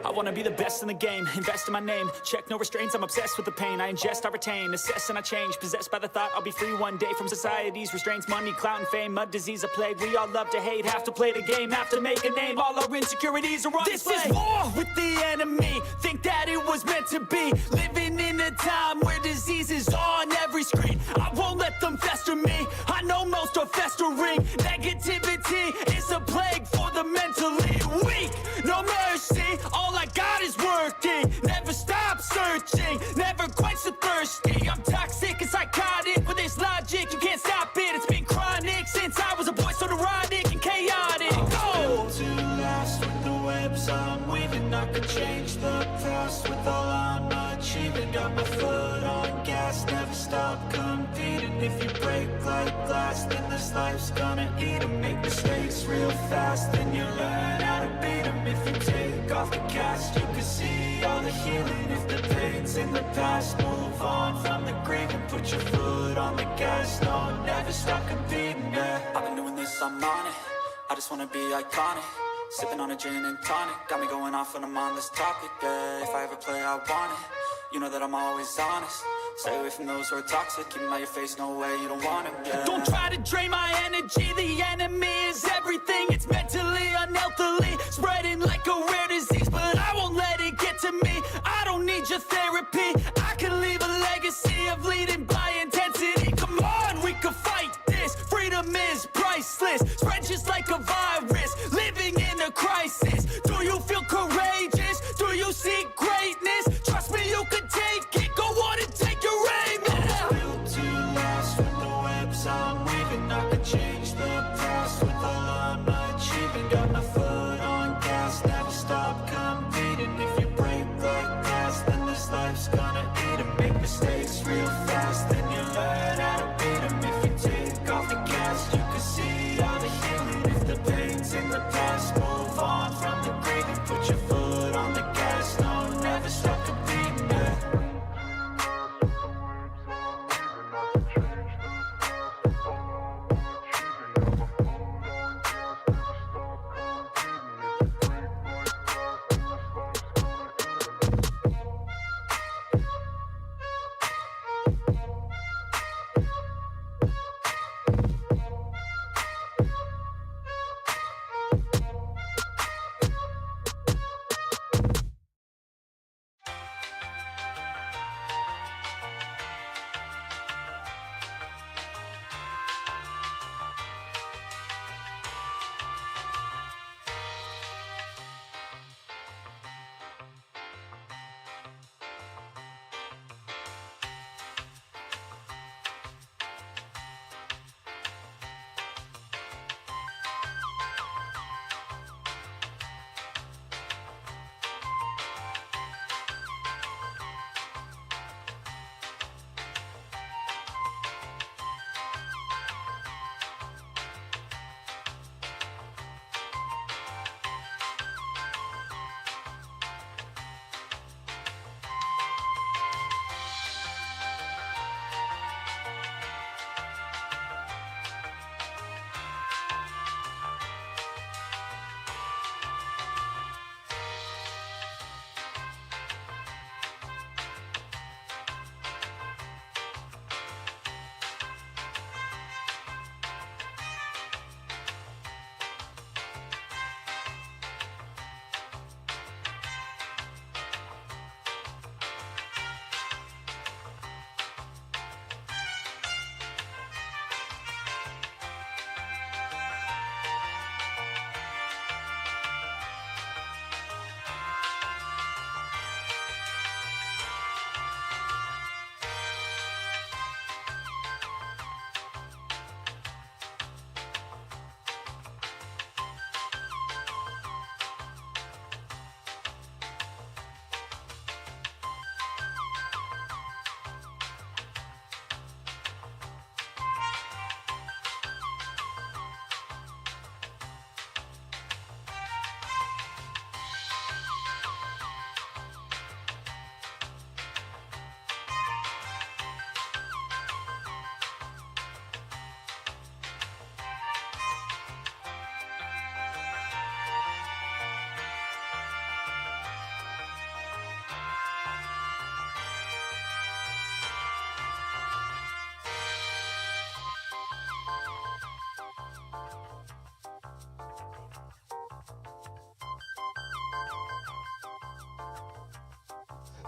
I wanna be the best in the game, invest in my name. Check no restraints, I'm obsessed with the pain. I ingest, I retain, assess and I change. Possessed by the thought I'll be free one day from society's restraints. Money, clout and fame, mud, disease, a plague. We all love to hate, have to play the game, have to make a name. All our insecurities are on display. This is war with the enemy, think that it was meant to be. Living in a time where disease is on every screen. I won't let them fester me, I know most are festering. Negativity is a plague for the mentally weak. No mercy, all I got is working. Never stop searching, never quite so thirsty. I'm toxic and psychotic, with this logic you can't stop it. It's been chronic since I was a boy, so neurotic and chaotic. Built to last with the webs I'm weaving. I could change the past with all I'm achieving. Got my foot on gas, never stop competing. If you break like glass, then this life's gonna eat 'em. Make mistakes real fast, then you learn how to beat 'em. If you take off the cast, you can see all the healing. If the pain's in the past, move on from the grave and put your foot on the gas. No, never stop competing, yeah. I've been doing this, I'm on it. I just wanna be iconic. Sipping on a gin and tonic, got me going off when I'm on this topic, yeah. If I ever play, I want it. You know that I'm always honest. Stay away from those who are toxic. Keep them out your face, no way, you don't want it, yeah. Don't try to drain my energy. The enemy is everything. It's mentally, unhealthily, spreading like a rare disease. But I won't let it get to me. I don't need your therapy. I can leave a legacy of leading by intensity. Come on, we can fight this. Freedom is priceless. Spread just like a virus. Living in a crisis. Do you feel courageous? Do you seek greatness? Trust me, you can take it. Go on and take your aim. Yeah. Built to last with the webs I'm weaving. I can change the past with all I'm achieving.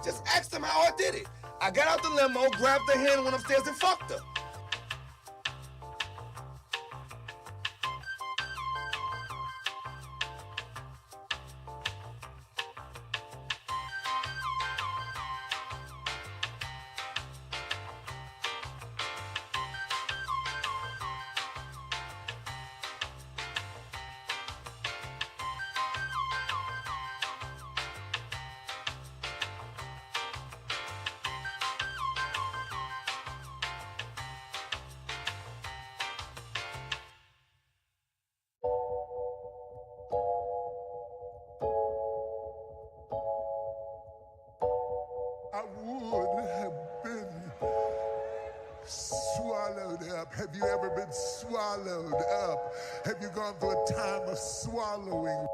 Just ask them how I did it. I got out the limo, grabbed her hand, went upstairs and fucked her. I would have been swallowed up. Have you ever been swallowed up? Have you gone through a time of swallowing?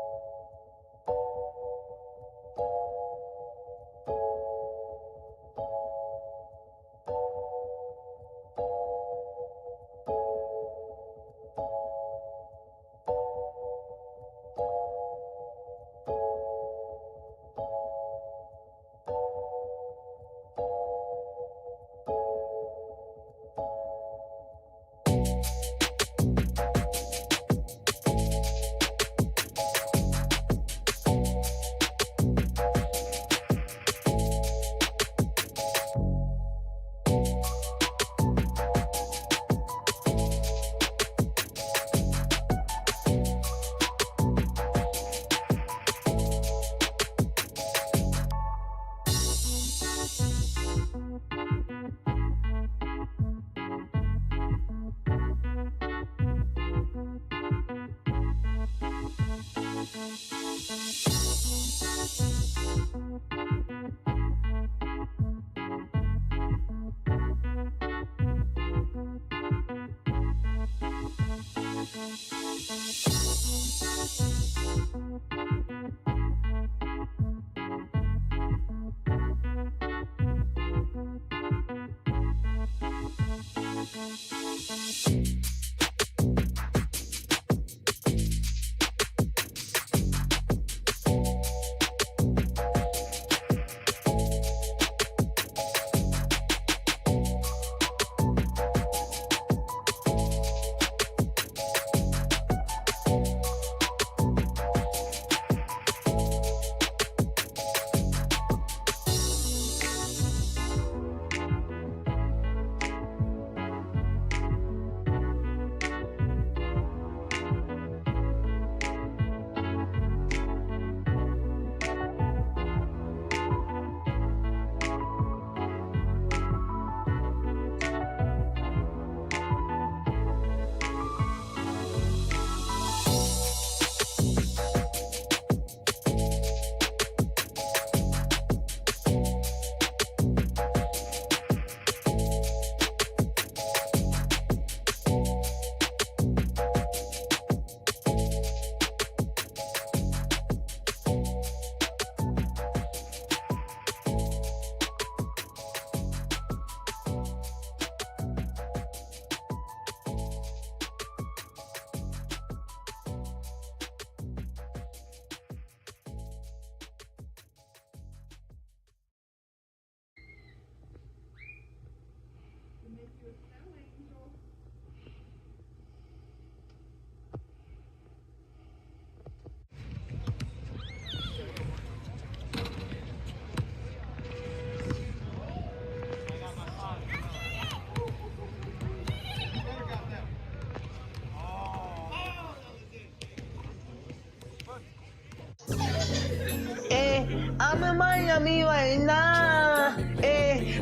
I'm in Miami right now.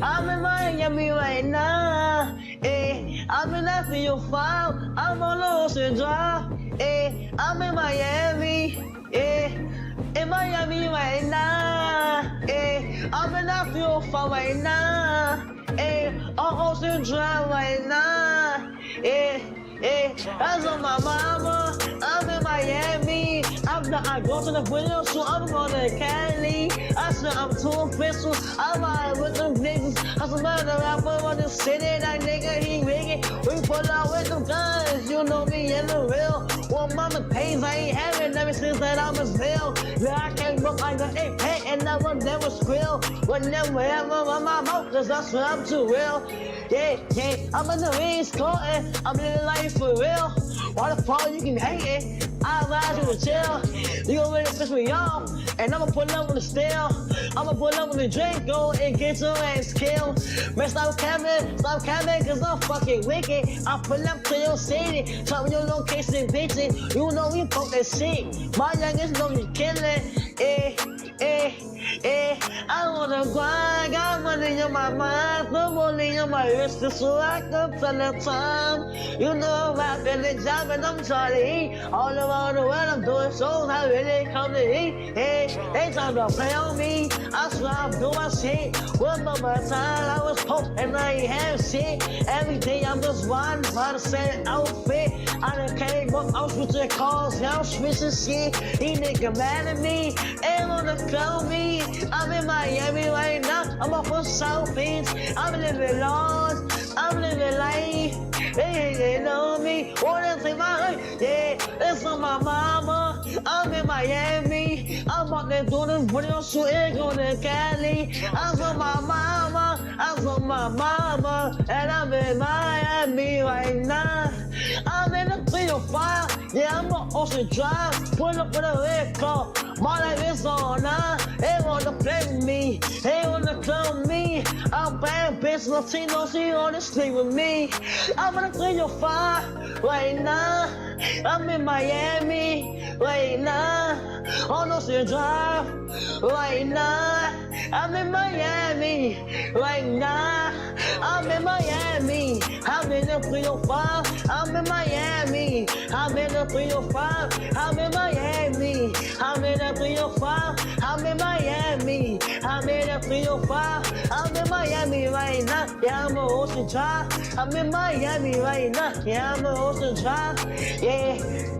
I'm in Miami right now. I've been asking you file. I'm on Ocean Drive. I'm in Miami. In Miami right now. I've been asking you file right now. On Ocean Drive right now. That's on my mama. I'm in Miami. I'm time I go to the window, so I'm going to Cali. I said I'm too official. I'm out with them niggas. I said, man, the rapper on the city, that nigga, he rigging. We pull out with them guns, you know me in the real. Well, mama pays, I ain't having ever since that I was real. Yeah, I came up like an 8-pack and I will never squeal. But never ever on my mouth, cause that's what I'm too real. Yeah, I'm in the ring scoring. I'm living life for real. Why the fuck you can hate it? I ride you to chill. You gon' really piss me off. And I'ma pull up with the steel. I'ma pull up with the drink, go and get your ass killed. Man, stop camming, cause I'm fucking wicked. I pull up to your city, tell me your location, bitches. You know we fuck that shit. My youngest know you killin'. I wanna grind, got money on my mind, put money on my wrist, so I can tell the time. You know I'm rapping the job and I'm trying to eat. All around the world I'm doing shows, I really come to eat. Hey, they trying to play on me, I swear I'm doing my shit. One of my time I was poor and I ain't have shit. Every day I'm just riding by the same outfit. I done came up, I'm switching cars, now I'm switching shit. These niggas mad at me, ain't wanna clone me. I'm in Miami right now, I'm off of South Beach. I'm living large, I'm living life. They know me, wanna take my life. Yeah, it's on my mama. I'm in Miami. I'm out there doing this video shooting on the Cali. I'm on my mama, I'm on my mama, and I'm in Miami right now. I'm in the 305, yeah, I'm on Ocean Drive. Pull up with a red car, my life is on now. They wanna play with me, they wanna clone me. I'm bad bitch, Latino, she wanna sleep with me. I'm in the 305 right now. I'm in Miami right now. On Ocean Drive right now. I'm in Miami right now. I'm in Miami. I'm in the 305. I'm in Miami. I'm in the 305. I'm in Miami. I'm in the 305. I'm in Miami. I'm in the 305. I'm in Miami right now. Yeah, I'm on Ocean Drive. I'm in Miami right now. Yeah, I'm on Ocean Drive. Yeah,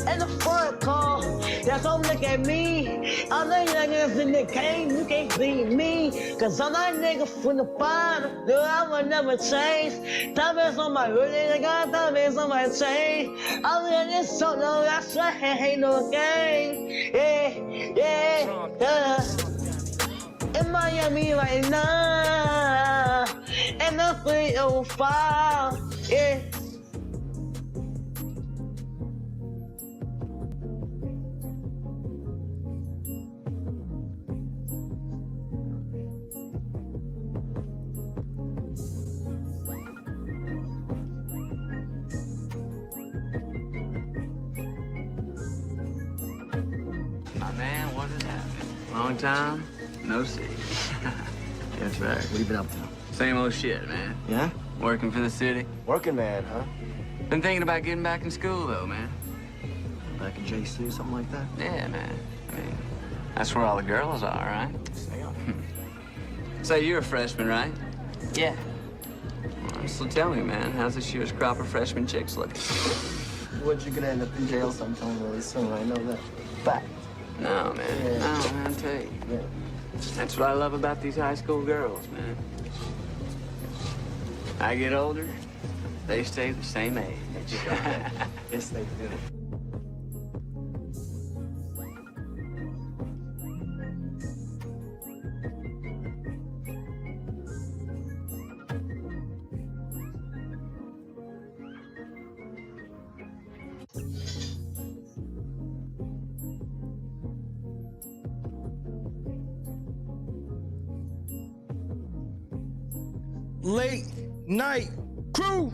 and the front car. Yeah, don't look at me. I'm the youngest in the game. You can't beat me. Cause I'm that nigga from the bottom. No, I will never change. Diamonds on my hoodie. I got diamonds on my chain. I'm in this song. No, that's right. Ain't no game. Yeah. In Miami right now. And the 305. Yeah. Man, what is happening? Long time? No see. That's right. What have you been up to? Same old shit, man. Yeah? Working for the city. Working man, huh? Been thinking about getting back in school, though, man. Back in JC, something like that? Yeah, man. I mean, that's where all the girls are, right? Say, you're a freshman, right? Yeah. Well, so tell me, man, how's this year's crop of freshman chicks looking? What, you're gonna end up in jail sometime really soon, I know that. Fact. No, man. Yeah. No, man, I tell you. Yeah. That's what I love about these high school girls, man. I get older, they stay the same age. Yes, they do. Late night crew.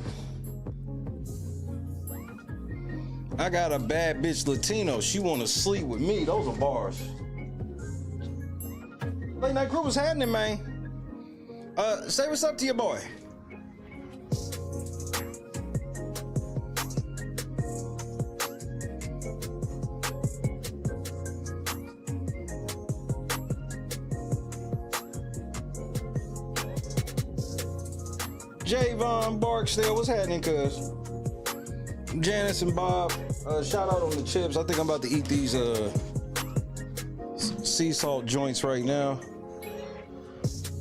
I got a bad bitch Latino. She wanna sleep with me. Those are bars. Late night crew, what's happening, man? Say what's up to your boy. Javon Barksdale, what's happening, cuz? Janice and Bob, shout out on the chips. I think I'm about to eat these sea salt joints right now.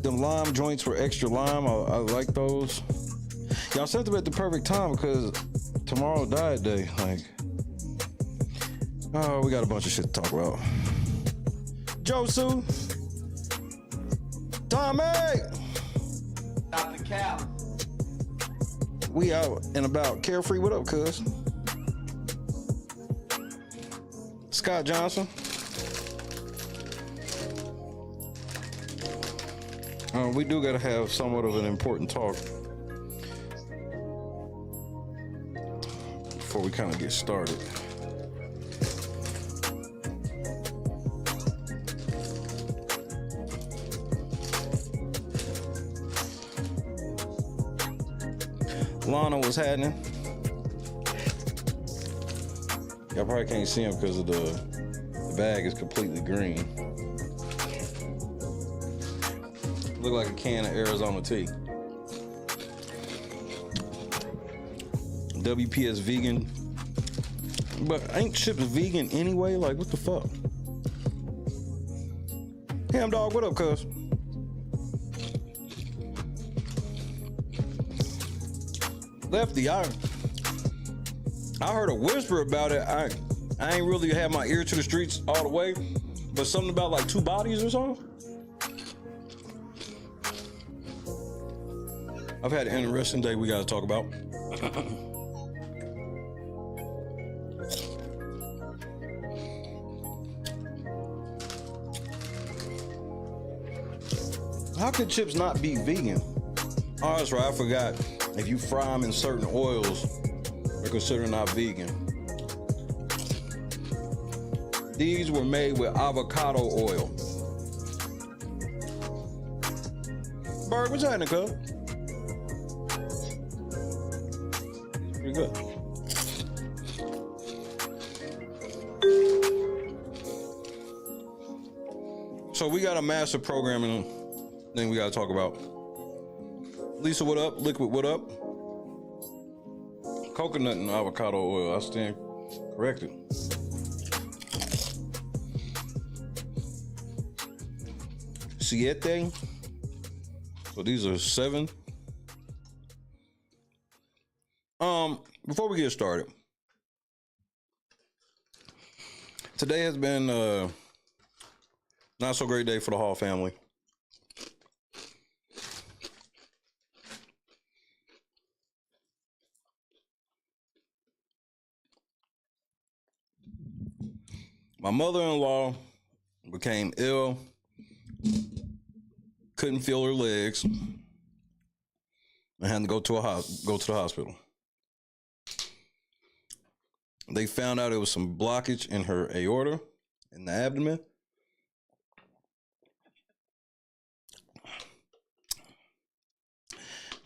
Them lime joints were extra lime. I like those. Y'all sent them at the perfect time because tomorrow diet day. Like, oh, we got a bunch of shit to talk about. Josu, Tommy, Stop the cow. we out and about. Carefree, what up, cuz? Scott Johnson. We do gotta have somewhat of an important talk before we kind of get started. Lana was happening. Y'all probably can't see him because of the bag is completely green. Look like a can of Arizona tea. WPS vegan. But ain't chips vegan anyway? Like, what the fuck? Ham dog, what up, cuz? Lefty, I heard a whisper about it. I ain't really had my ear to the streets all the way, but something about like 2 bodies or something. I've had an interesting day we gotta talk about. How could chips not be vegan? Oh, that's right, I forgot. If you fry them in certain oils, they're considered not vegan. These were made with avocado oil. Berg, what's happening, cuz? Pretty good. So we got a massive programming thing we gotta talk about. Lisa, what up? Liquid, what up? Coconut and avocado oil, I stand corrected. Siete. So these are 7. Before we get started, today has been not so great day for the Hall family. My mother-in-law became ill, couldn't feel her legs, and had to go to the hospital. They found out it was some blockage in her aorta, in the abdomen.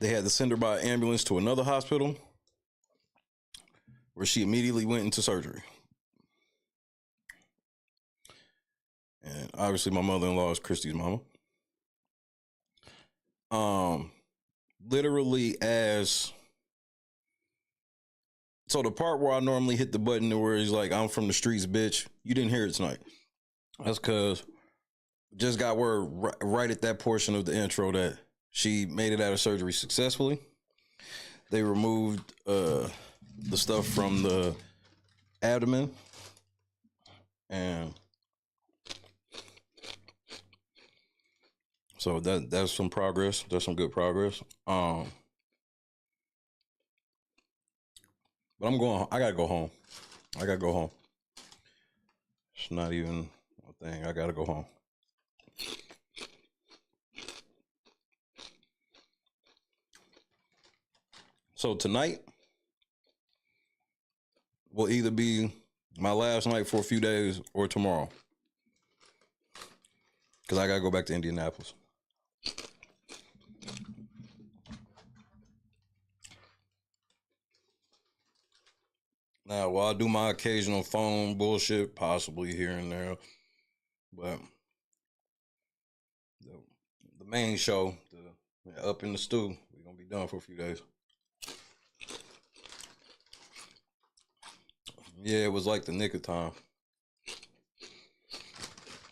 They had to send her by ambulance to another hospital, where she immediately went into surgery. And obviously my mother-in-law is Christy's mama. Literally so the part where I normally hit the button where he's like, I'm from the streets, bitch, you didn't hear it tonight. That's because just got word right at that portion of the intro that she made it out of surgery successfully. They removed the stuff from the abdomen, and so that's some progress. That's some good progress. But I gotta go home. It's not even a thing. I gotta go home. So tonight will either be my last night for a few days or tomorrow, because I gotta go back to Indianapolis. Now, well, I'll do my occasional phone bullshit, possibly here and there, but the main show, Up in the Stew, we're gonna be done for a few days. Yeah, it was like the nick of time.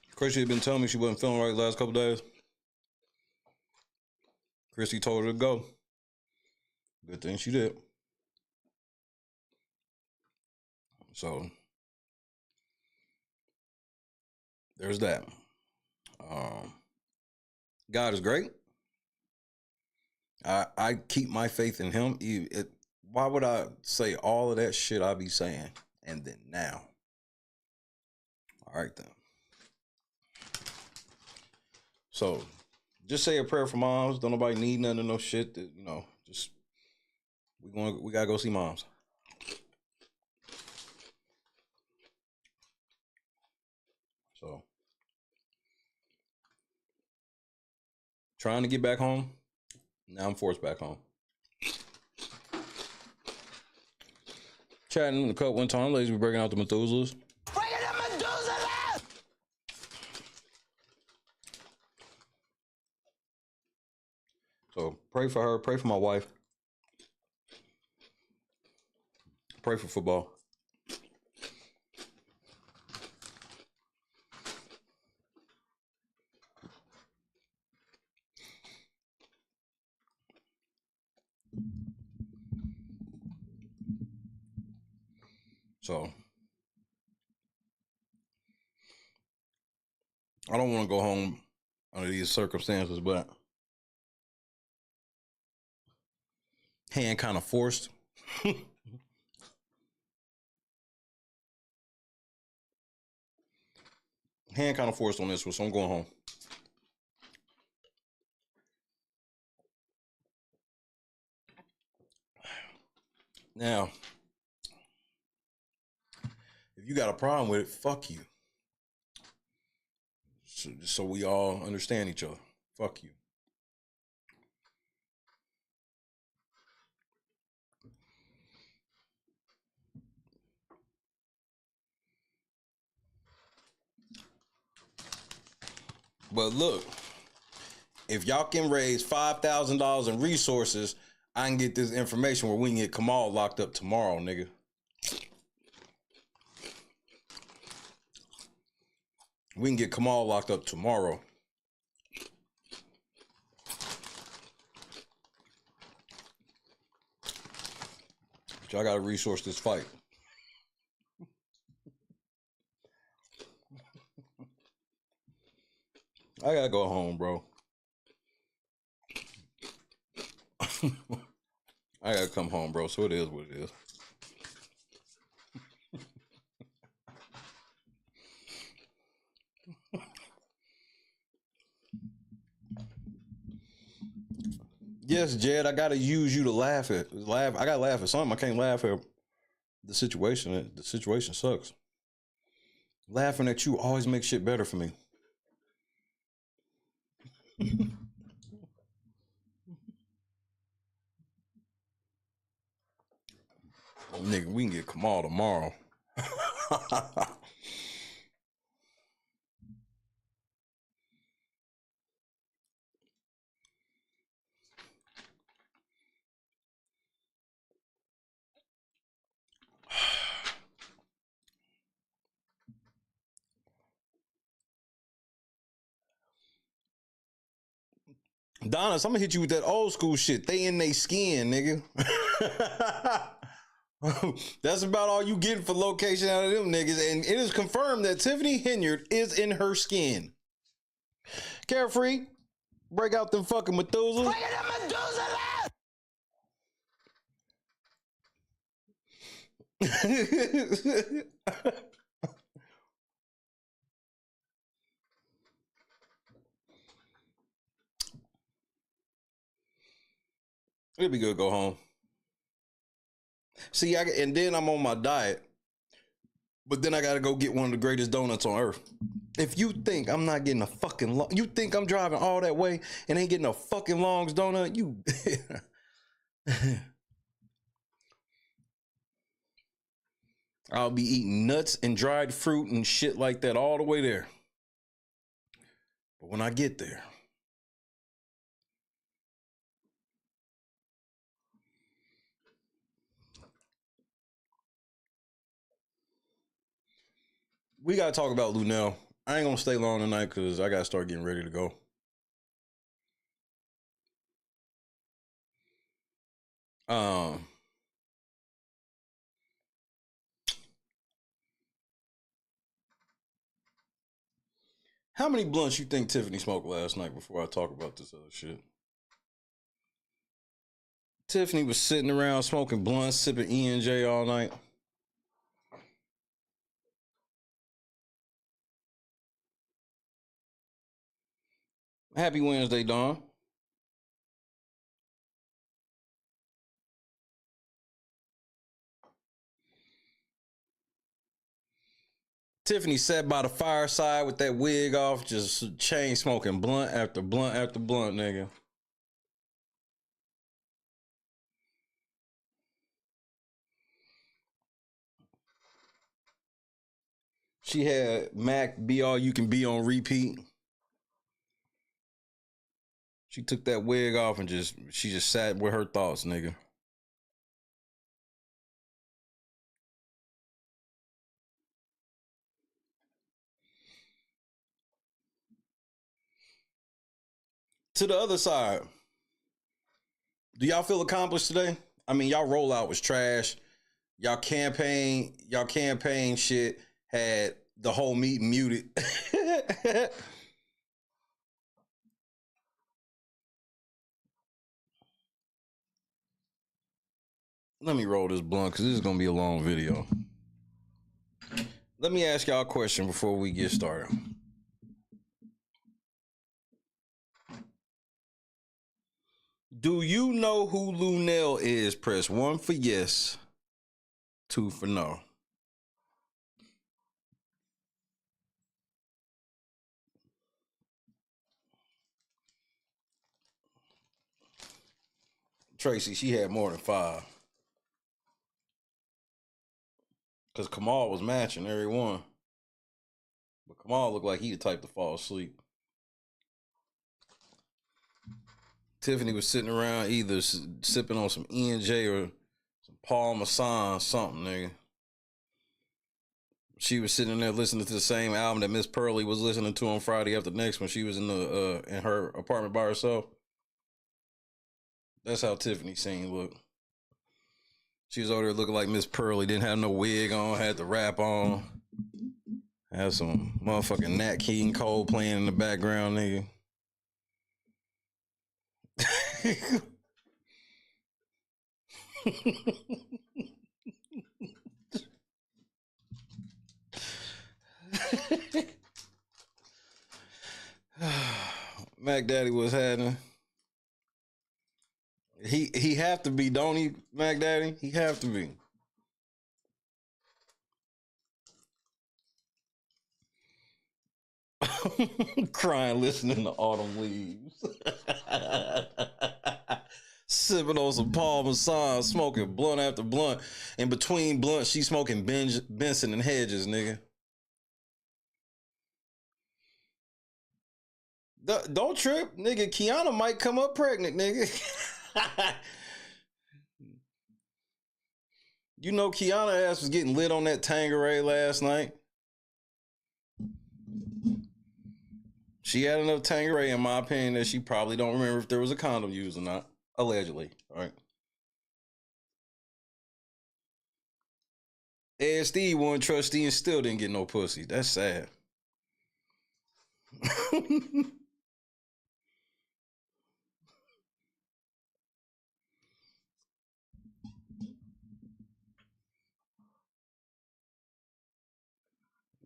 Of Chrissy had been telling me she wasn't feeling right the last couple days. Chrissy told her to go. Good thing she did. So there's that. God is great. I keep my faith in him. Why would I say all of that shit I be saying and then now? All right then. So just say a prayer for moms. Don't nobody need none of no shit that, you know, just we gotta go see moms. So trying to get back home. Now I'm forced back home. Chatting in the cut one time, ladies, we breaking out the Methuselahs. Breaking the Methuselah! So pray for her, pray for my wife. Pray for football. So I don't want to go home under these circumstances, but hand kind of forced. Hand kind of forced on this one, so I'm going home. Now, if you got a problem with it, fuck you. So we all understand each other. Fuck you. But look, if y'all can raise $5,000 in resources, I can get this information where we can get Kamal locked up tomorrow, nigga. We can get Kamal locked up tomorrow. But y'all gotta resource this fight. I gotta go home, bro. I gotta come home, bro. So it is what it is. Yes, Jed, I gotta use you to laugh. I gotta laugh at something. I can't laugh at the situation. The situation sucks. Laughing at you always makes shit better for me. Nigga, we can get Kamal tomorrow. Donis, I'm gonna hit you with that old school shit. They in they skin, nigga. That's about all you getting for location out of them niggas. And it is confirmed that Tiffany Henyard is in her skin. Carefree, break out them fucking Methuselah. Breaking the Methuselah! It'd be good to go home. See, and then I'm on my diet, but then I gotta go get one of the greatest donuts on earth. If you think I'm not getting a fucking you think I'm driving all that way and ain't getting a fucking Long's donut, you. I'll be eating nuts and dried fruit and shit like that all the way there. But when I get there, we gotta talk about Luenell I ain't gonna stay long tonight because I gotta start getting ready to go. How many blunts you think Tiffany smoked last night before I talk about this other shit? Tiffany was sitting around smoking blunts, sipping E&J all night. Happy Wednesday, Dawn. Tiffany sat by the fireside with that wig off, just chain smoking blunt after blunt after blunt, nigga. She had Mac Be All You Can Be on repeat. She took that wig off and she just sat with her thoughts, nigga. To the other side, do y'all feel accomplished today? I mean, y'all rollout was trash. Y'all campaign shit had the whole meeting muted. Let me roll this blunt because this is going to be a long video. Let me ask y'all a question before we get started. Do you know who Luenell is? Press 1 for yes, 2 for no. Tracy, she had more than 5. Because Kamal was matching every one. But Kamal looked like he the type to fall asleep. Tiffany was sitting around either sipping on some E&J or some Paul Masson something, nigga. She was sitting there listening to the same album that Miss Pearly was listening to on Friday after next when she was in her apartment by herself. That's how Tiffany scene looked. She was over there looking like Miss Pearly, didn't have no wig on, had the wrap on. Had some motherfucking Nat King Cole playing in the background, nigga. Mac Daddy was having. He have to be, don't he, Mac Daddy? He have to be. Crying, listening to Autumn Leaves. Sipping on some Paul Masson, smoking blunt after blunt. In between blunts, she smoking Benson and Hedges, nigga. Don't trip, nigga. Kiana might come up pregnant, nigga. You know Kiana ass was getting lit on that Tanqueray last night. She had enough Tanqueray, in my opinion, that she probably don't remember if there was a condom used or not. Allegedly, all right. Ed Steve won trustee and still didn't get no pussy. That's sad.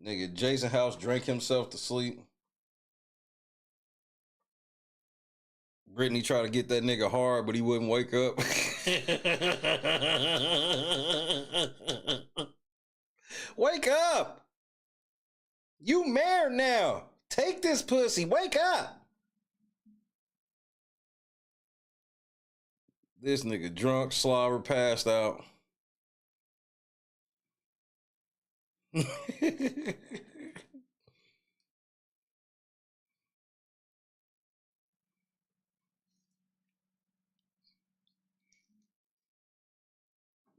Nigga, Jason House drank himself to sleep. Brittany tried to get that nigga hard, but he wouldn't wake up. Wake up! You married now. Take this pussy. Wake up. This nigga drunk, slobber, passed out.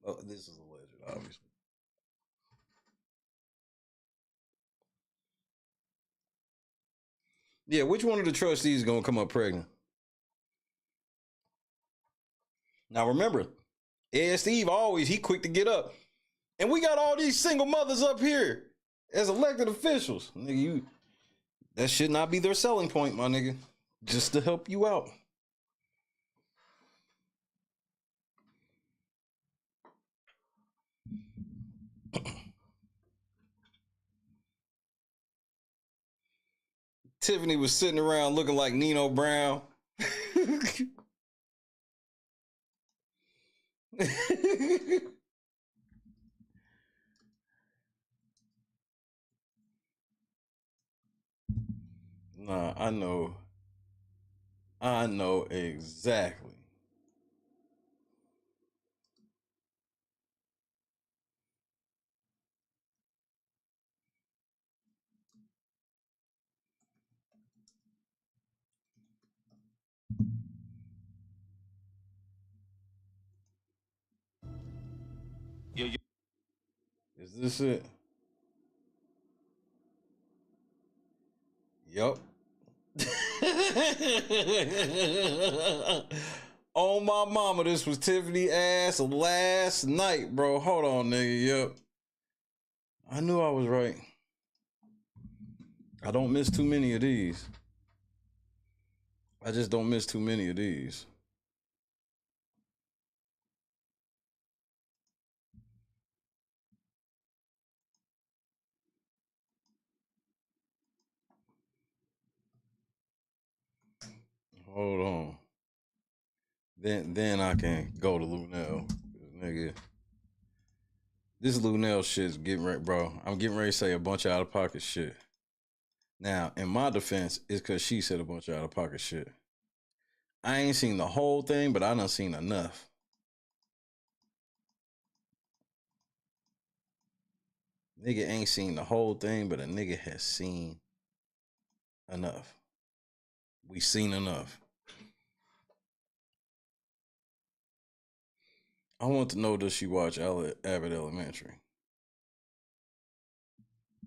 Oh, this is alleged, obviously. Yeah, which one of the trustees gonna come up pregnant? Now remember, Ed Steve he quick to get up. And we got all these single mothers up here as elected officials. Nigga, that should not be their selling point, my nigga. Just to help you out. Tiffany was sitting around looking like Nino Brown. Nah, I know exactly. Is this it? Yup. Oh my mama, this was Tiffany ass last night, bro. Hold on, nigga. Yup. I knew I was right. I don't miss too many of these. I just don't miss too many of these. Hold on. Then I can go to Luenell. Nigga. This Luenell shit's getting ready, bro. I'm getting ready to say a bunch of out-of-pocket shit. Now, in my defense, it's because she said a bunch of out-of-pocket shit. I ain't seen the whole thing, but I done seen enough. Nigga ain't seen the whole thing, but a nigga has seen enough. We seen enough. I want to know, does she watch Abbott Elementary?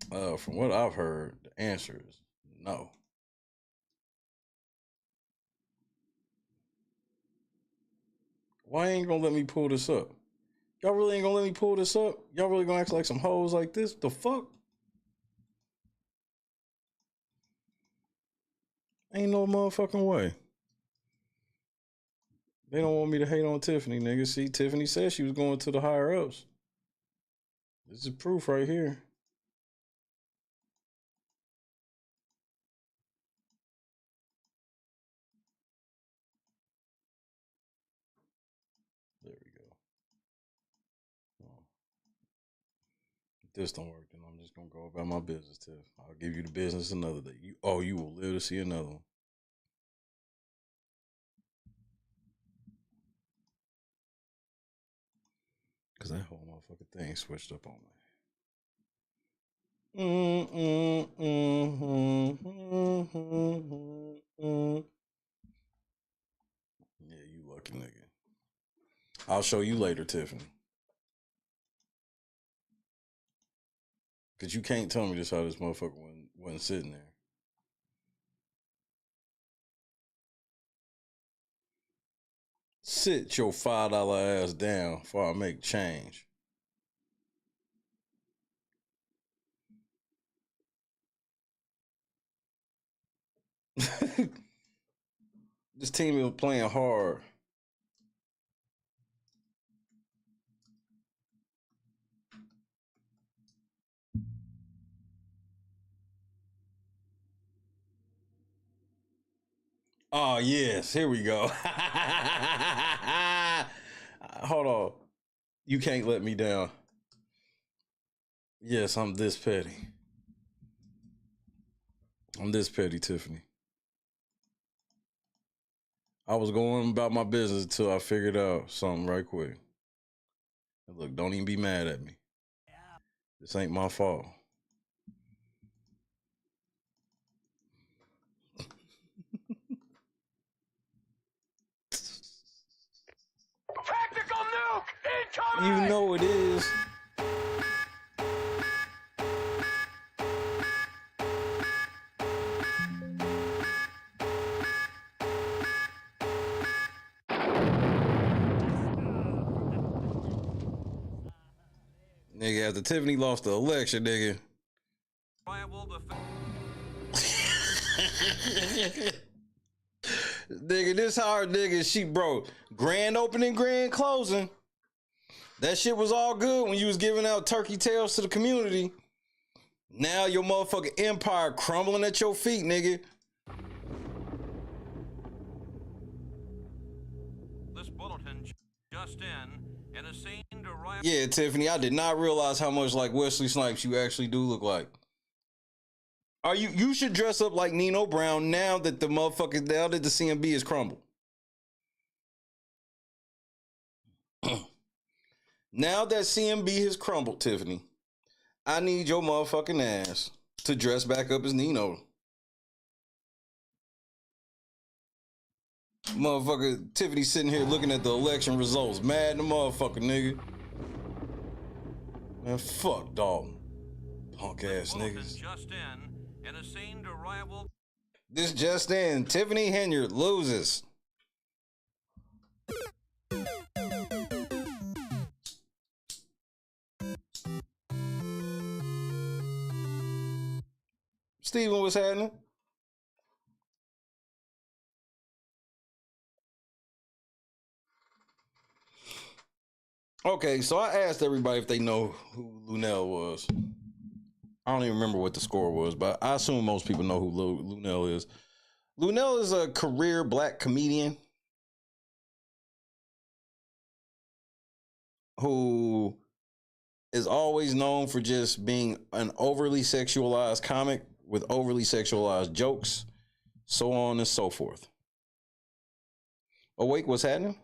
From what I've heard, the answer is no. Why ain't gonna let me pull this up? Y'all really ain't gonna let me pull this up? Y'all really gonna act like some hoes like this? The fuck? Ain't no motherfucking way. They don't want me to hate on Tiffany, nigga. See, Tiffany said she was going to the higher ups. This is proof right here. There we go. Oh. If this don't work, then I'm just gonna go about my business, Tiff. I'll give you the business another day. You will live to see another one. Cause that whole motherfucking thing switched up on me. Yeah, you lucky nigga. I'll show you later, Tiffany. Cause you can't tell me just how this motherfucker wasn't sitting there. Sit your $5 ass down before I make change. This team is playing hard. Oh, yes. Here we go. Hold on. You can't let me down. Yes, I'm this petty. I'm this petty, Tiffany. I was going about my business until I figured out something right quick. And look, don't even be mad at me. This ain't my fault. Tactical nuke incoming! You know it is. Nigga, after Tiffany lost the election, nigga. Nigga, this hard nigga, she broke. Grand opening, grand closing. That shit was all good when you was giving out turkey tails to the community. Now your motherfucking empire crumbling at your feet, nigga. This bulletin just in a scene to rival. Yeah, Tiffany, I did not realize how much like Wesley Snipes you actually do look like. You should dress up like Nino Brown now that the CMB is crumbled. Now that CMB has crumbled, Tiffany, I need your motherfucking ass to dress back up as Nino. Motherfucker, Tiffany sitting here looking at the election results. Mad the motherfucker, nigga. Man, fuck Dalton. Punk ass niggas. Just in a scene to rival. This just in, Tiffany Henyard loses. Steven, what's happening? Okay, so I asked everybody if they know who Luenell was. I don't even remember what the score was, but I assume most people know who Luenell is. Luenell is a career black comedian who is always known for just being an overly sexualized comic with overly sexualized jokes, so on and so forth. Awake, what's happening?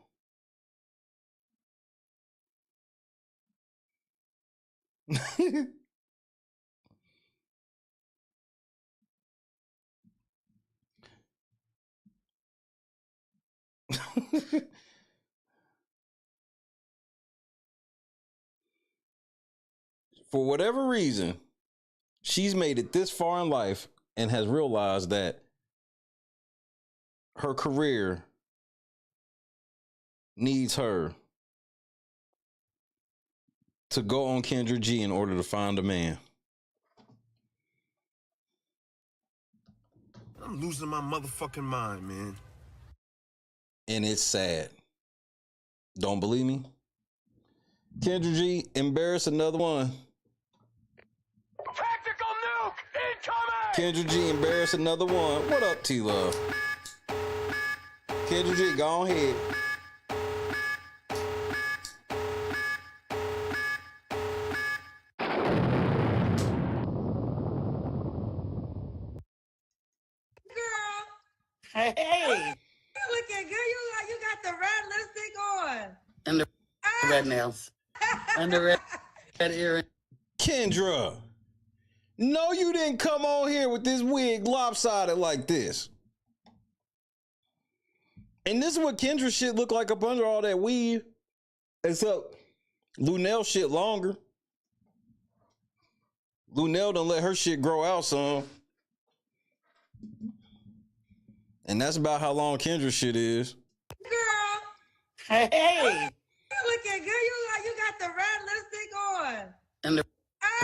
For whatever reason, she's made it this far in life and has realized that her career needs her to go on Kendra G in order to find a man. I'm losing my motherfucking mind, man. And it's sad. Don't believe me? Kendra G, embarrass another one. Tactical nuke incoming! Kendra G, embarrass another one. What up, T-Love? Kendra G, go ahead. Hey, you looking good. You got the red lipstick on. And the red nails. And the red earring. Kendra, no, you didn't come on here with this wig lopsided like this. And this is what Kendra shit look like up under all that weave. Except Luenell shit longer. Luenell done let her shit grow out some. And that's about how long Kendra shit is. Girl. Hey. You looking good. You got the red lipstick on. And the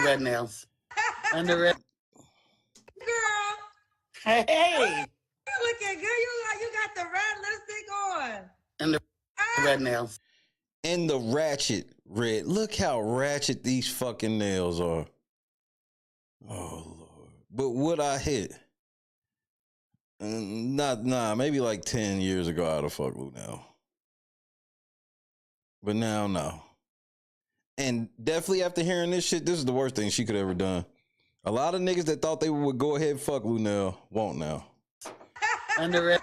red nails. And the red. Girl. Hey. You looking good. You got the red lipstick on. And the red nails. And the ratchet red. Look how ratchet these fucking nails are. Oh, Lord. But would I hit? Maybe like 10 years ago I'd have fucked Luenell. But now, no. And definitely after hearing this shit, this is the worst thing she could ever done. A lot of niggas that thought they would go ahead and fuck Luenell won't now. And the red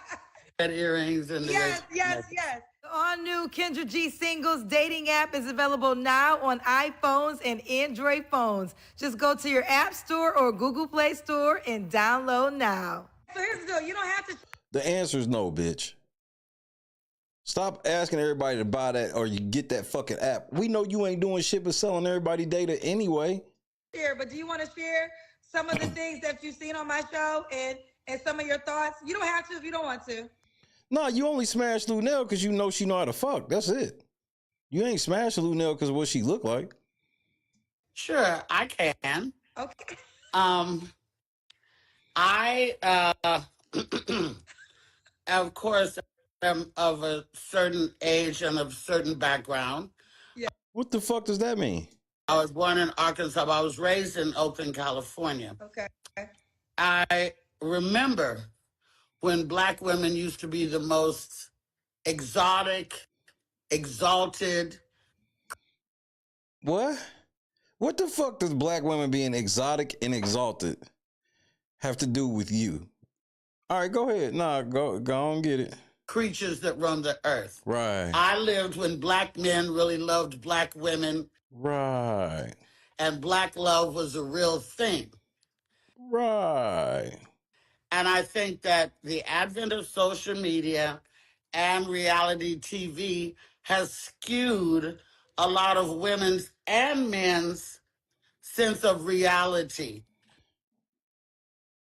earrings and the red. Yes. The all-new Kendra G Singles dating app is available now on iPhones and Android phones. Just go to your App Store or Google Play Store and download now. So here's the deal. You don't have to. The answer is no, bitch. Stop asking everybody to buy that or you get that fucking app. We know you ain't doing shit but selling everybody data anyway. Share, but do you want to share some of the things that you've seen on my show and some of your thoughts? You don't have to if you don't want to. No, you only smashed Luenell because you know she know how to fuck. That's it. You ain't smashing Luenell because of what she look like. Sure, I can. Okay. I, of course, am of a certain age and of certain background. What the fuck does that mean? I was born in Arkansas. I was raised in Oakland, California. Okay. I remember when black women used to be the most exotic, exalted. What? What the fuck does black women being exotic and exalted have to do with you? All right, go ahead. Nah, go on, get it. Creatures that roam the earth. Right. I lived when black men really loved black women. Right. And black love was a real thing. Right. And I think that the advent of social media and reality TV has skewed a lot of women's and men's sense of reality.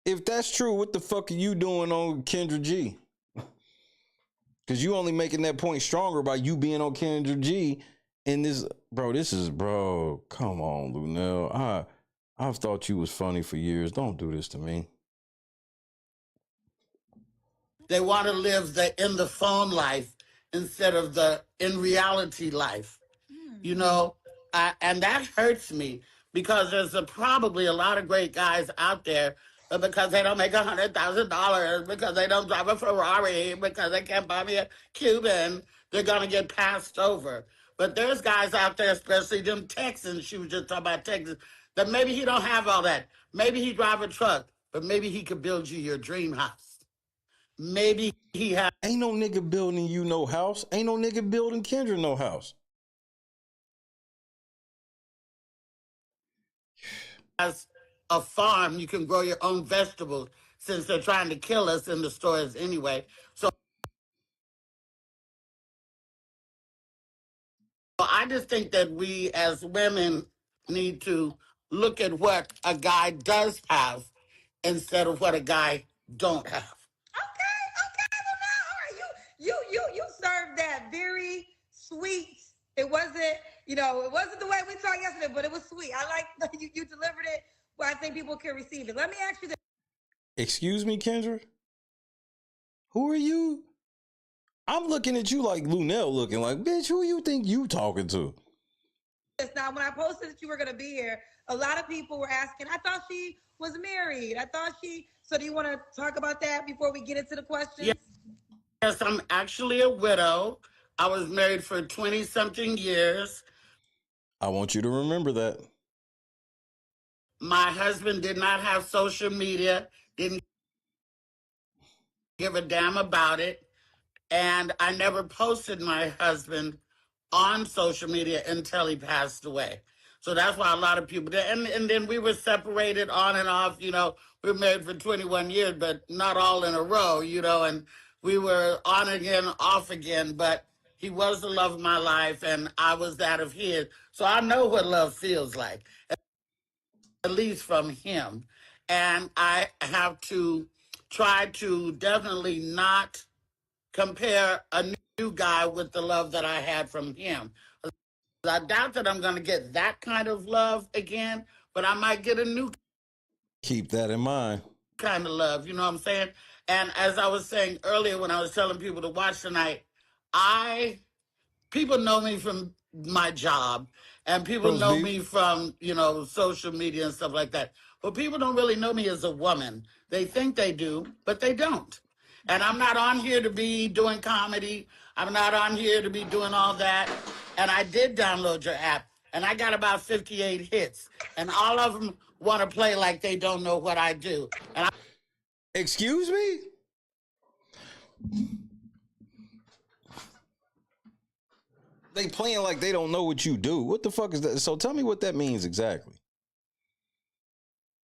If that's true, what the fuck are you doing on Kendra G? Because you only making that point stronger by you being on Kendra G. And this, bro, come on, Luenell. I've thought you was funny for years. Don't do this to me. They want to live the in the phone life instead of the in reality life. You know, and that hurts me because there's probably a lot of great guys out there, but because they don't make $100,000, because they don't drive a Ferrari, because they can't buy me a Cuban, they're going to get passed over. But there's guys out there, especially them Texans, she was just talking about Texans, that maybe he don't have all that. Maybe he drive a truck, but maybe he could build you your dream house. Maybe he has... Ain't no nigga building you no house. Ain't no nigga building Kendra no house. As a farm, you can grow your own vegetables since they're trying to kill us in the stores anyway. So I just think that we as women need to look at what a guy does have instead of what a guy don't have. You served that very sweet. It wasn't the way we talked yesterday, but it was sweet. I like that you delivered it where I think people can receive it. Let me ask you this. Excuse me, Kendra? Who are you? I'm looking at you like Luenell looking like, bitch, who you think you talking to? Now, when I posted that you were going to be here, a lot of people were asking, I thought she was married. So do you want to talk about that before we get into the questions? Yes, I'm actually a widow. I was married for 20-something years. I want you to remember that. My husband did not have social media, didn't give a damn about it. And I never posted my husband on social media until he passed away. So that's why a lot of people did. And then we were separated on and off, we were married for 21 years, but not all in a row, and we were on again, off again, but he was the love of my life and I was that of his. So I know what love feels like, at least from him. And I have to try to definitely not compare a new guy with the love that I had from him. I doubt that I'm going to get that kind of love again, but I might get a new. Keep that in mind. Kind of love, you know what I'm saying? And as I was saying earlier when I was telling people to watch tonight, people know me from my job and people know me from, social media and stuff like that. But people don't really know me as a woman. They think they do, but they don't. And I'm not on here to be doing comedy. I'm not on here to be doing all that. And I did download your app, and I got about 58 hits. And all of them want to play like they don't know what I do. And Excuse me? They playing like they don't know what you do. What the fuck is that? So tell me what that means exactly.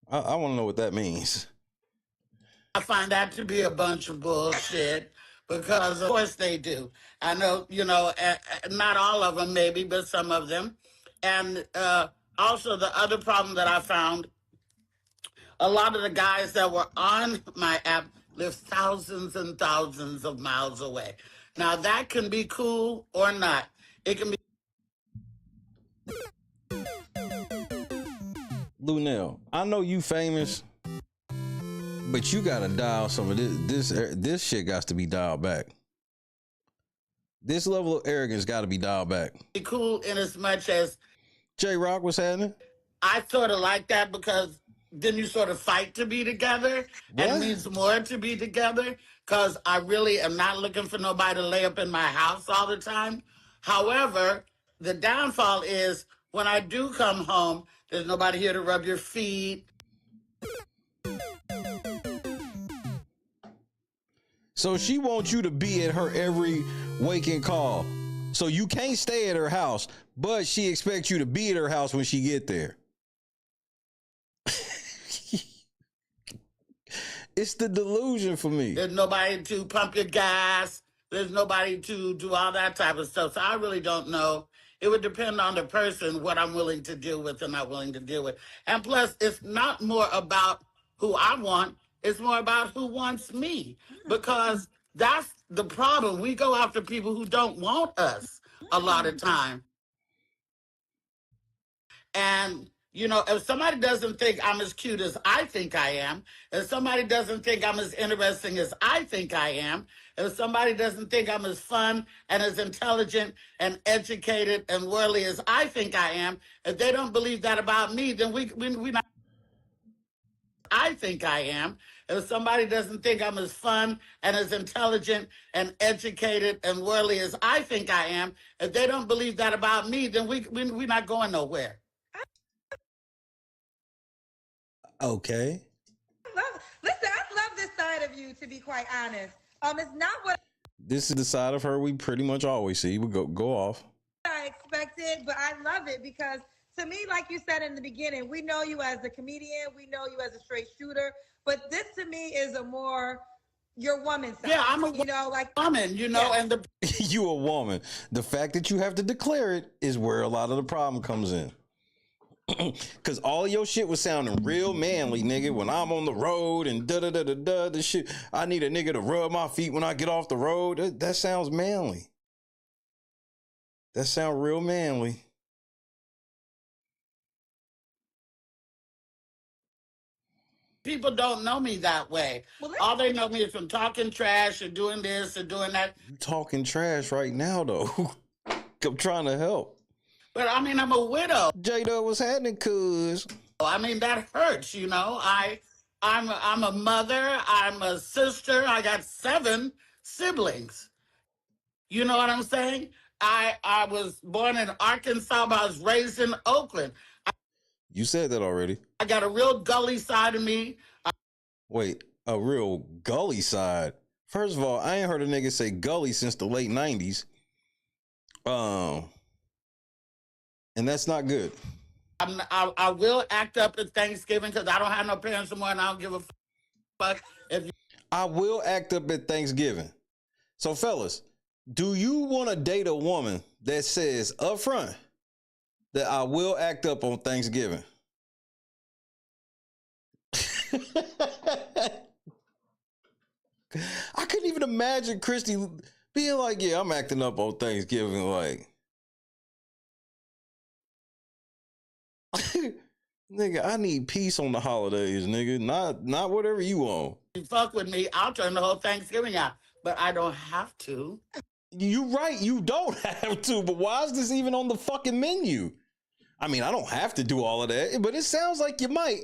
I want to know what that means. I find that to be a bunch of bullshit because, of course, they do. I know, not all of them maybe, but some of them. And also the other problem that I found, a lot of the guys that were on my app live thousands and thousands of miles away. Now, that can be cool or not. It can be Luenell, I know you famous, but you gotta dial some of this shit got to be dialed back. This level of arrogance got to be dialed back. Be cool in as much as J-Rock, what's happening? I sort of like that because then you sort of fight to be together, and it means more to be together because I really am not looking for nobody to lay up in my house all the time. However, the downfall is when I do come home, there's nobody here to rub your feet. So she wants you to be at her every waking call. So you can't stay at her house, but she expects you to be at her house when she get there. It's the delusion for me. There's nobody to pump your gas. There's nobody to do all that type of stuff. So I really don't know. It would depend on the person, what I'm willing to deal with and not willing to deal with. And plus, it's not more about who I want. It's more about who wants me. Because that's the problem. We go after people who don't want us a lot of time. And, you know, if somebody doesn't think I'm as cute as I think I am, if somebody doesn't think I'm as interesting as I think I am, if somebody doesn't think I'm as fun and as intelligent and educated and worldly as I think I am, if they don't believe that about me, then we not. I think I am. If somebody doesn't think I'm as fun and as intelligent and educated and worldly as I think I am, if they don't believe that about me, then we're not going nowhere. Okay. Listen, I love this side of you, to be quite honest. It's not what This is the side of her we pretty much always see. We go off. I expected, but I love it because to me, like you said in the beginning, we know you as a comedian, we know you as a straight shooter, but this to me is a more your woman side. Yeah, I'm a woman, and the You a woman. The fact that you have to declare it is where a lot of the problem comes in. Cause all your shit was sounding real manly, nigga. When I'm on the road and da the shit, I need a nigga to rub my feet when I get off the road. That sounds manly. That sound real manly. people don't know me that way. All they know me is from talking trash and doing this and doing that. You talking trash right now, though. I'm trying to help. But I mean, I'm a widow. Jada, what's happening, cuz? I mean, that hurts, you know. I'm a mother. I'm a sister. I got 7 siblings. You know what I'm saying? I was born in Arkansas, but I was raised in Oakland. You said that already. I got a real gully side of me. Wait, a real gully side? First of all, I ain't heard a nigga say gully since the late 90s. And that's not good. I will act up at Thanksgiving because I don't have no parents anymore and I don't give a fuck. I will act up at Thanksgiving. So, fellas, do you want to date a woman that says up front that I will act up on Thanksgiving? I couldn't even imagine Christy being like, yeah, I'm acting up on Thanksgiving. Like, nigga, I need peace on the holidays, nigga. Not whatever you want. You fuck with me, I'll turn the whole Thanksgiving out. But I don't have to. You right, you don't have to, but why is this even on the fucking menu? I mean, I don't have to do all of that, but it sounds like you might.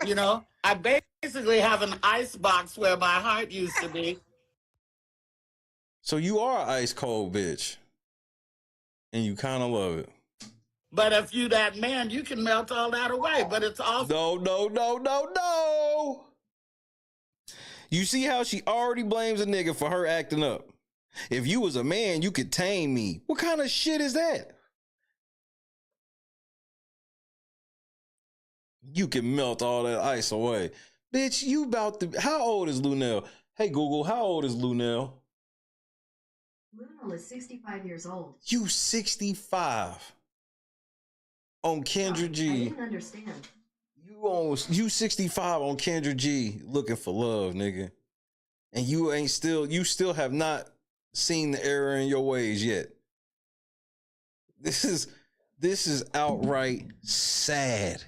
You know, I basically have an ice box where my heart used to be. So you are an ice cold bitch. And you kind of love it. But if you that man, you can melt all that away. But it's also... No. You see how she already blames a nigga for her acting up. If you was a man, you could tame me. What kind of shit is that? You can melt all that ice away. Bitch, you about to... How old is Luenell? Hey, Google, how old is Luenell? Luenell is 65 years old. You 65. On Kendra G. I didn't understand. You 65 on Kendra G looking for love, nigga. And you still have not seen the error in your ways yet. This is This is outright sad.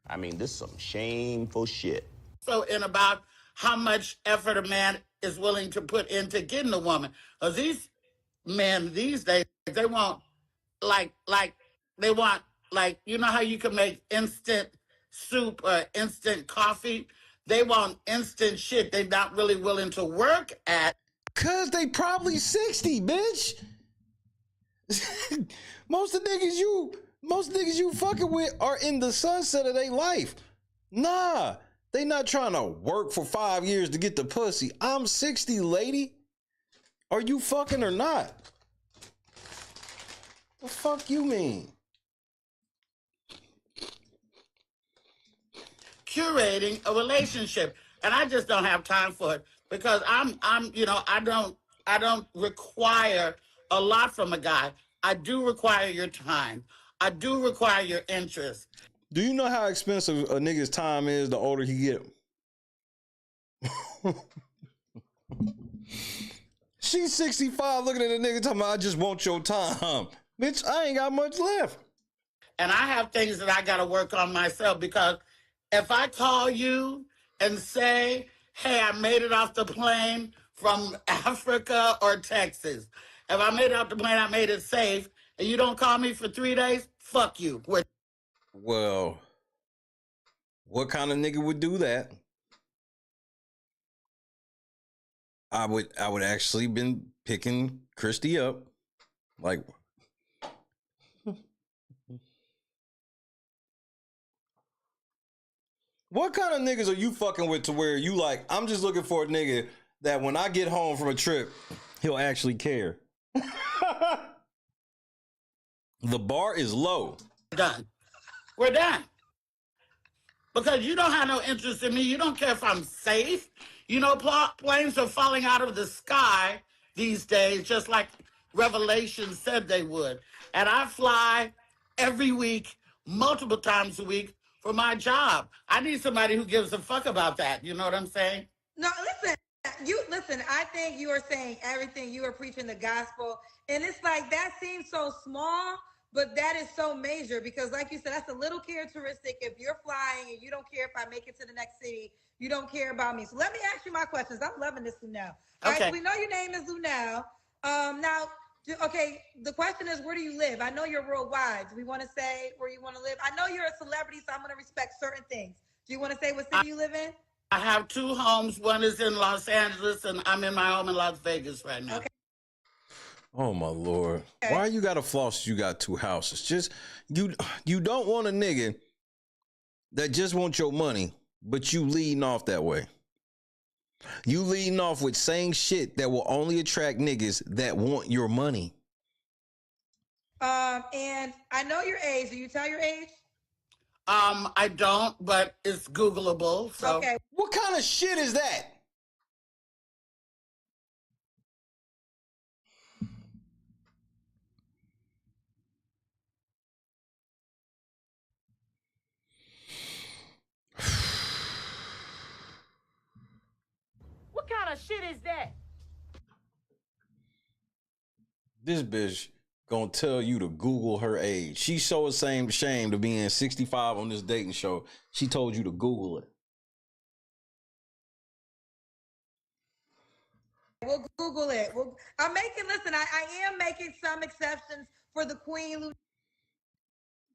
I mean, this is some shameful shit. So in about how much effort a man is willing to put into getting a woman. Because these men these days, they want they want you know how you can make instant soup or instant coffee? They want instant shit. They're not really willing to work at. Cause they probably 60, bitch. Most niggas you fucking with are in the sunset of their life. Nah, they not trying to work for 5 years to get the pussy. I'm 60, lady. Are you fucking or not? The fuck you mean? Curating a relationship, and I just don't have time for it because I don't require a lot from a guy. I do require your time. I do require your interest. Do you know how expensive a nigga's time is the older he get? She's 65 looking at a nigga talking about, I just want your time. Bitch, I ain't got much left. And I have things that I got to work on myself because if I call you and say, hey, I made it off the plane from Africa or Texas. If I made it off the plane, I made it safe, and you don't call me for 3 days, fuck you. Well, what kind of nigga would do that? I would actually been picking Christy up. Like, what kind of niggas are you fucking with to where you like, I'm just looking for a nigga that when I get home from a trip, he'll actually care. The bar is low. Done. We're done. Because you don't have no interest in me. You don't care if I'm safe. You know, planes are falling out of the sky these days, just like Revelation said they would. And I fly every week, multiple times a week for my job. I need somebody who gives a fuck about that. You know what I'm saying? No, listen. I think you are saying everything. You are preaching the gospel. And it's like, that seems so small, but that is so major because like you said, that's a little characteristic. If you're flying and you don't care if I make it to the next city, you don't care about me. So let me ask you my questions. I'm loving this, Luenell. All right, so we know your name is Luenell. Now, okay, the question is, where do you live? I know you're worldwide. Do we want to say where you want to live? I know you're a celebrity, so I'm going to respect certain things. Do you want to say what city you live in? I have 2 homes. One is in Los Angeles, and I'm in my home in Las Vegas right now. Okay. Oh my Lord. Okay. Why you gotta floss you got 2 houses? Just you don't want a nigga that just wants your money, but you leading off that way. You leading off with saying shit that will only attract niggas that want your money. And I know your age. Do you tell your age? I don't, but it's Googleable. So. Okay. What kind of shit is that? What kind of shit is that? This bitch gonna tell you to Google her age. She's so ashamed of being 65 on this dating show. She told you to Google it. We'll Google it. I am making some exceptions for the Queen.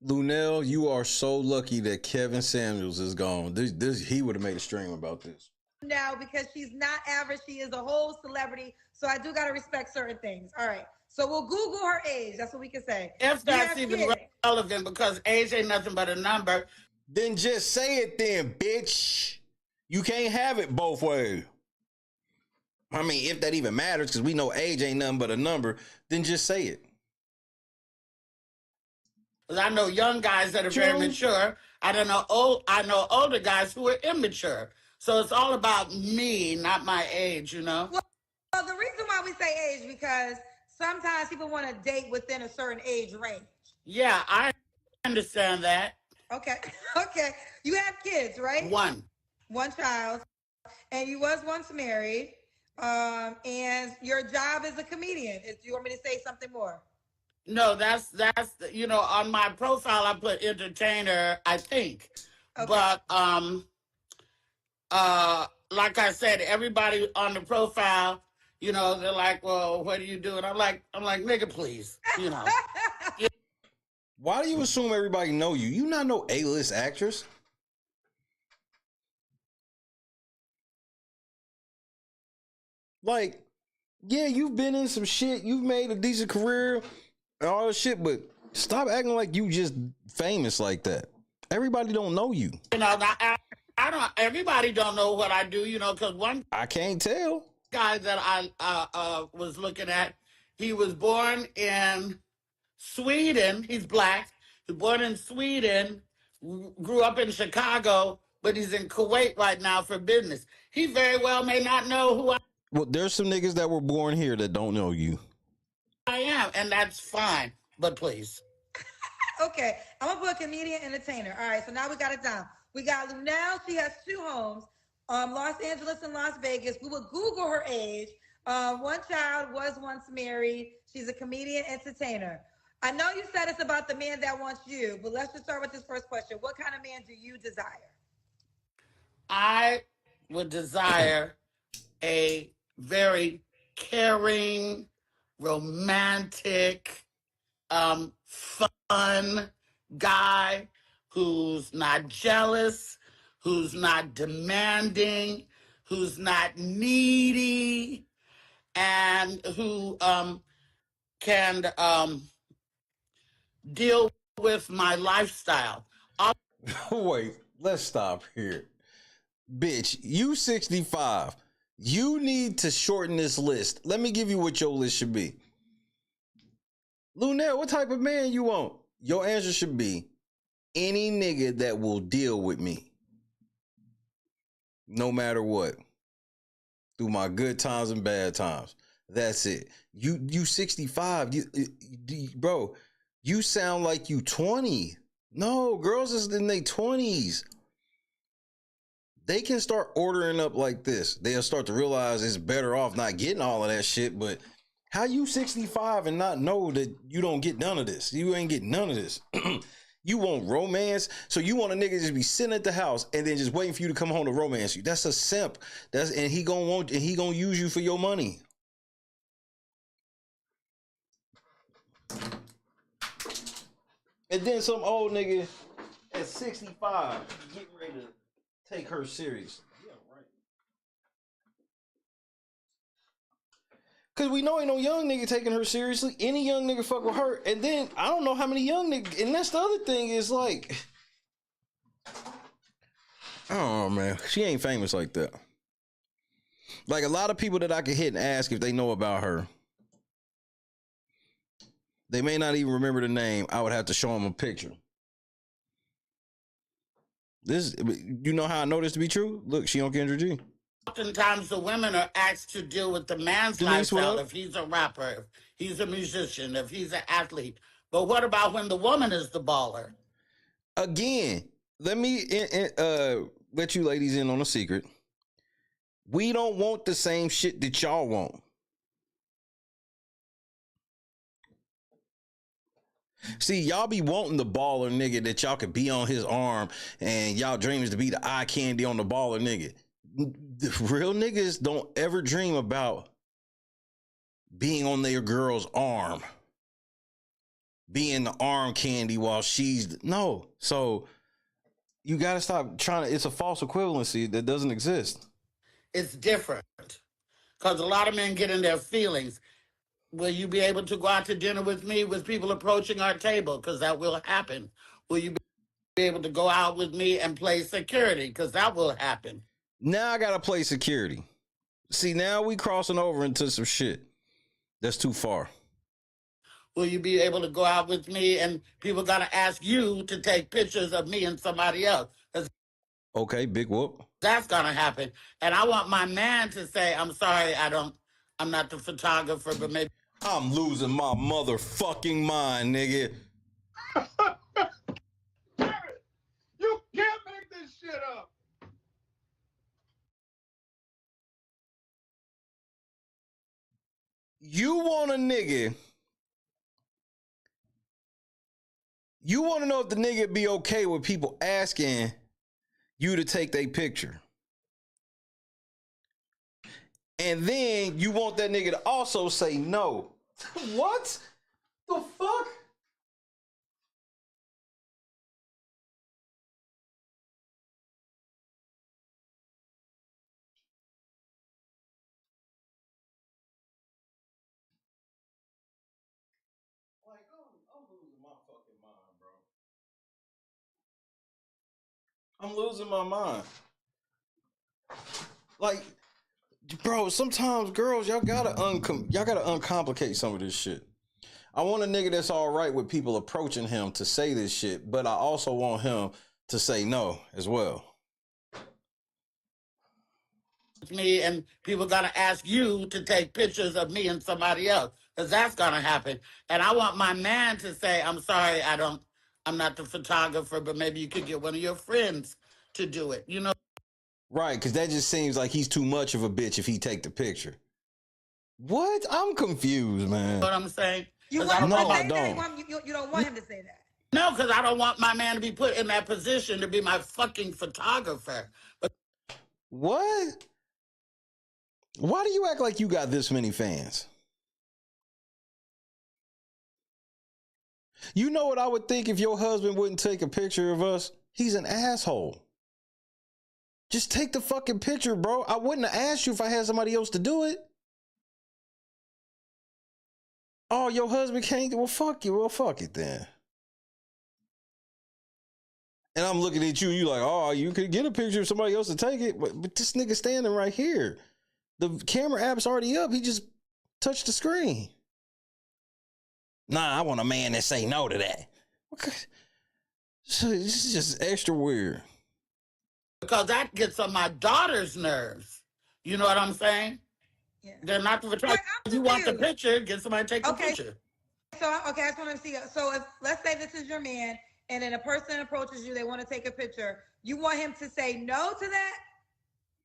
Luenell, you are so lucky that Kevin Samuels is gone. He would have made a stream about this. Now, because she's not average, she is a whole celebrity. So I do gotta respect certain things. All right. So we'll Google her age. That's what we can say. If that's even relevant, because age ain't nothing but a number. Then just say it then, bitch. You can't have it both ways. I mean, if that even matters, because we know age ain't nothing but a number, then just say it. Because I know young guys that are very mature. I know older guys who are immature. So it's all about me, not my age, you know? Well, the reason why we say age, because sometimes people want to date within a certain age range. Yeah, I understand that. Okay. Okay. You have kids, right? One child. And you was once married. And your job is a comedian. Do you want me to say something more? No, that's you know, on my profile I put entertainer, I think. Okay. But like I said, everybody on the profile, you know, they're like, well, what do you do? And I'm like, nigga, please, you know. Why do you assume everybody know you? You not no A-list actress. Like, yeah, you've been in some shit. You've made a decent career and all this shit, but stop acting like you just famous like that. Everybody don't know you. You know, I don't. Everybody don't know what I do. You know, because one I can't tell. Guy that I was looking at, he was born in Sweden. He's black. He was born in Sweden. Grew up in Chicago, but he's in Kuwait right now for business. He very well may not know who Well, there's some niggas that were born here that don't know you. I am, and that's fine. But please. Okay, I'm gonna put comedian entertainer. All right, so now we got it down. We got Luenell. She has 2 homes, Los Angeles and Las Vegas. We will Google her age. One child, was once married. She's a comedian entertainer. I know you said it's about the man that wants you, but let's just start with this first question. What kind of man do you desire? I would desire a very caring, romantic, fun guy who's not jealous, who's not demanding, who's not needy, and who can deal with my lifestyle. Wait, let's stop here. Bitch, you 65. You need to shorten this list. Let me give you what your list should be. Luenell, what type of man you want? Your answer should be any nigga that will deal with me. No matter what. Through my good times and bad times. That's it. You 65. Bro, you sound like you 20. No, girls is in their 20s. They can start ordering up like this. They'll start to realize it's better off not getting all of that shit. But how you 65 and not know that you don't get none of this? You ain't getting none of this. You want romance, so you want a nigga just be sitting at the house and then just waiting for you to come home to romance you. That's a simp. And he gonna use you for your money. And then some old nigga at 65 getting ready to take her serious. Yeah, right. Cause we know ain't no young nigga taking her seriously. Any young nigga fuck with her. And then I don't know how many young niggas. And that's the other thing is like, I don't know, man. She ain't famous like that. Like a lot of people that I could hit and ask if they know about her. They may not even remember the name. I would have to show them a picture. This, you know how I know this to be true? Look, she on Kendra G. Oftentimes the women are asked to deal with the man's lifestyle. If he's a rapper, if he's a musician, if he's an athlete. But what about when the woman is the baller? Again, let me let you ladies in on a secret. We don't want the same shit that y'all want. See, y'all be wanting the baller nigga that y'all could be on his arm and y'all dreams to be the eye candy on the baller nigga. The real niggas don't ever dream about being on their girl's arm. Being the arm candy while she's... No. So, you got to stop trying to... It's a false equivalency that doesn't exist. It's different. Because a lot of men get in their feelings. Will you be able to go out to dinner with me with people approaching our table? Because that will happen. Will you be able to go out with me and play security? Because that will happen. Now I got to play security. See, now we crossing over into some shit that's too far. Will you be able to go out with me and people got to ask you to take pictures of me and somebody else? Okay, big whoop. That's going to happen. And I want my man to say, I'm sorry, I'm not the photographer, but maybe. I'm losing my motherfucking mind, nigga. You can't make this shit up. You want a nigga You want to know if the nigga be okay with people asking you to take their picture. And then you want that nigga to also say no. What the fuck? Like, I'm losing my fucking mind, bro. I'm losing my mind. Like, bro, sometimes girls, y'all gotta uncomplicate some of this shit. I want a nigga that's all right with people approaching him to say this shit, but I also want him to say no as well. Me and people gonna ask you to take pictures of me and somebody else, because that's gonna happen. And I want my man to say, I'm sorry, I'm not the photographer, but maybe you could get one of your friends to do it, you know? Right, because that just seems like he's too much of a bitch if he take the picture. What? I'm confused, man. You know what I'm saying? You want him to say that? You don't want him to say that. No, because I don't want my man to be put in that position to be my fucking photographer. But what? Why do you act like you got this many fans? You know what I would think if your husband wouldn't take a picture of us? He's an asshole. Just take the fucking picture, bro. I wouldn't have asked you if I had somebody else to do it. Oh, your husband can't? Well, fuck you. Well, fuck it then. And I'm looking at you, and you like, oh, you could get a picture of somebody else to take it. But this nigga standing right here. The camera app's already up. He just touched the screen. Nah, I want a man that say no to that. Okay. So this is just extra weird. Because that gets on my daughter's nerves. You know what I'm saying? Yeah. They're not the photographer. If you want the picture, get somebody to take the picture. So, okay, I just want to see. So, if let's say this is your man, and then a person approaches you, they want to take a picture. You want him to say no to that?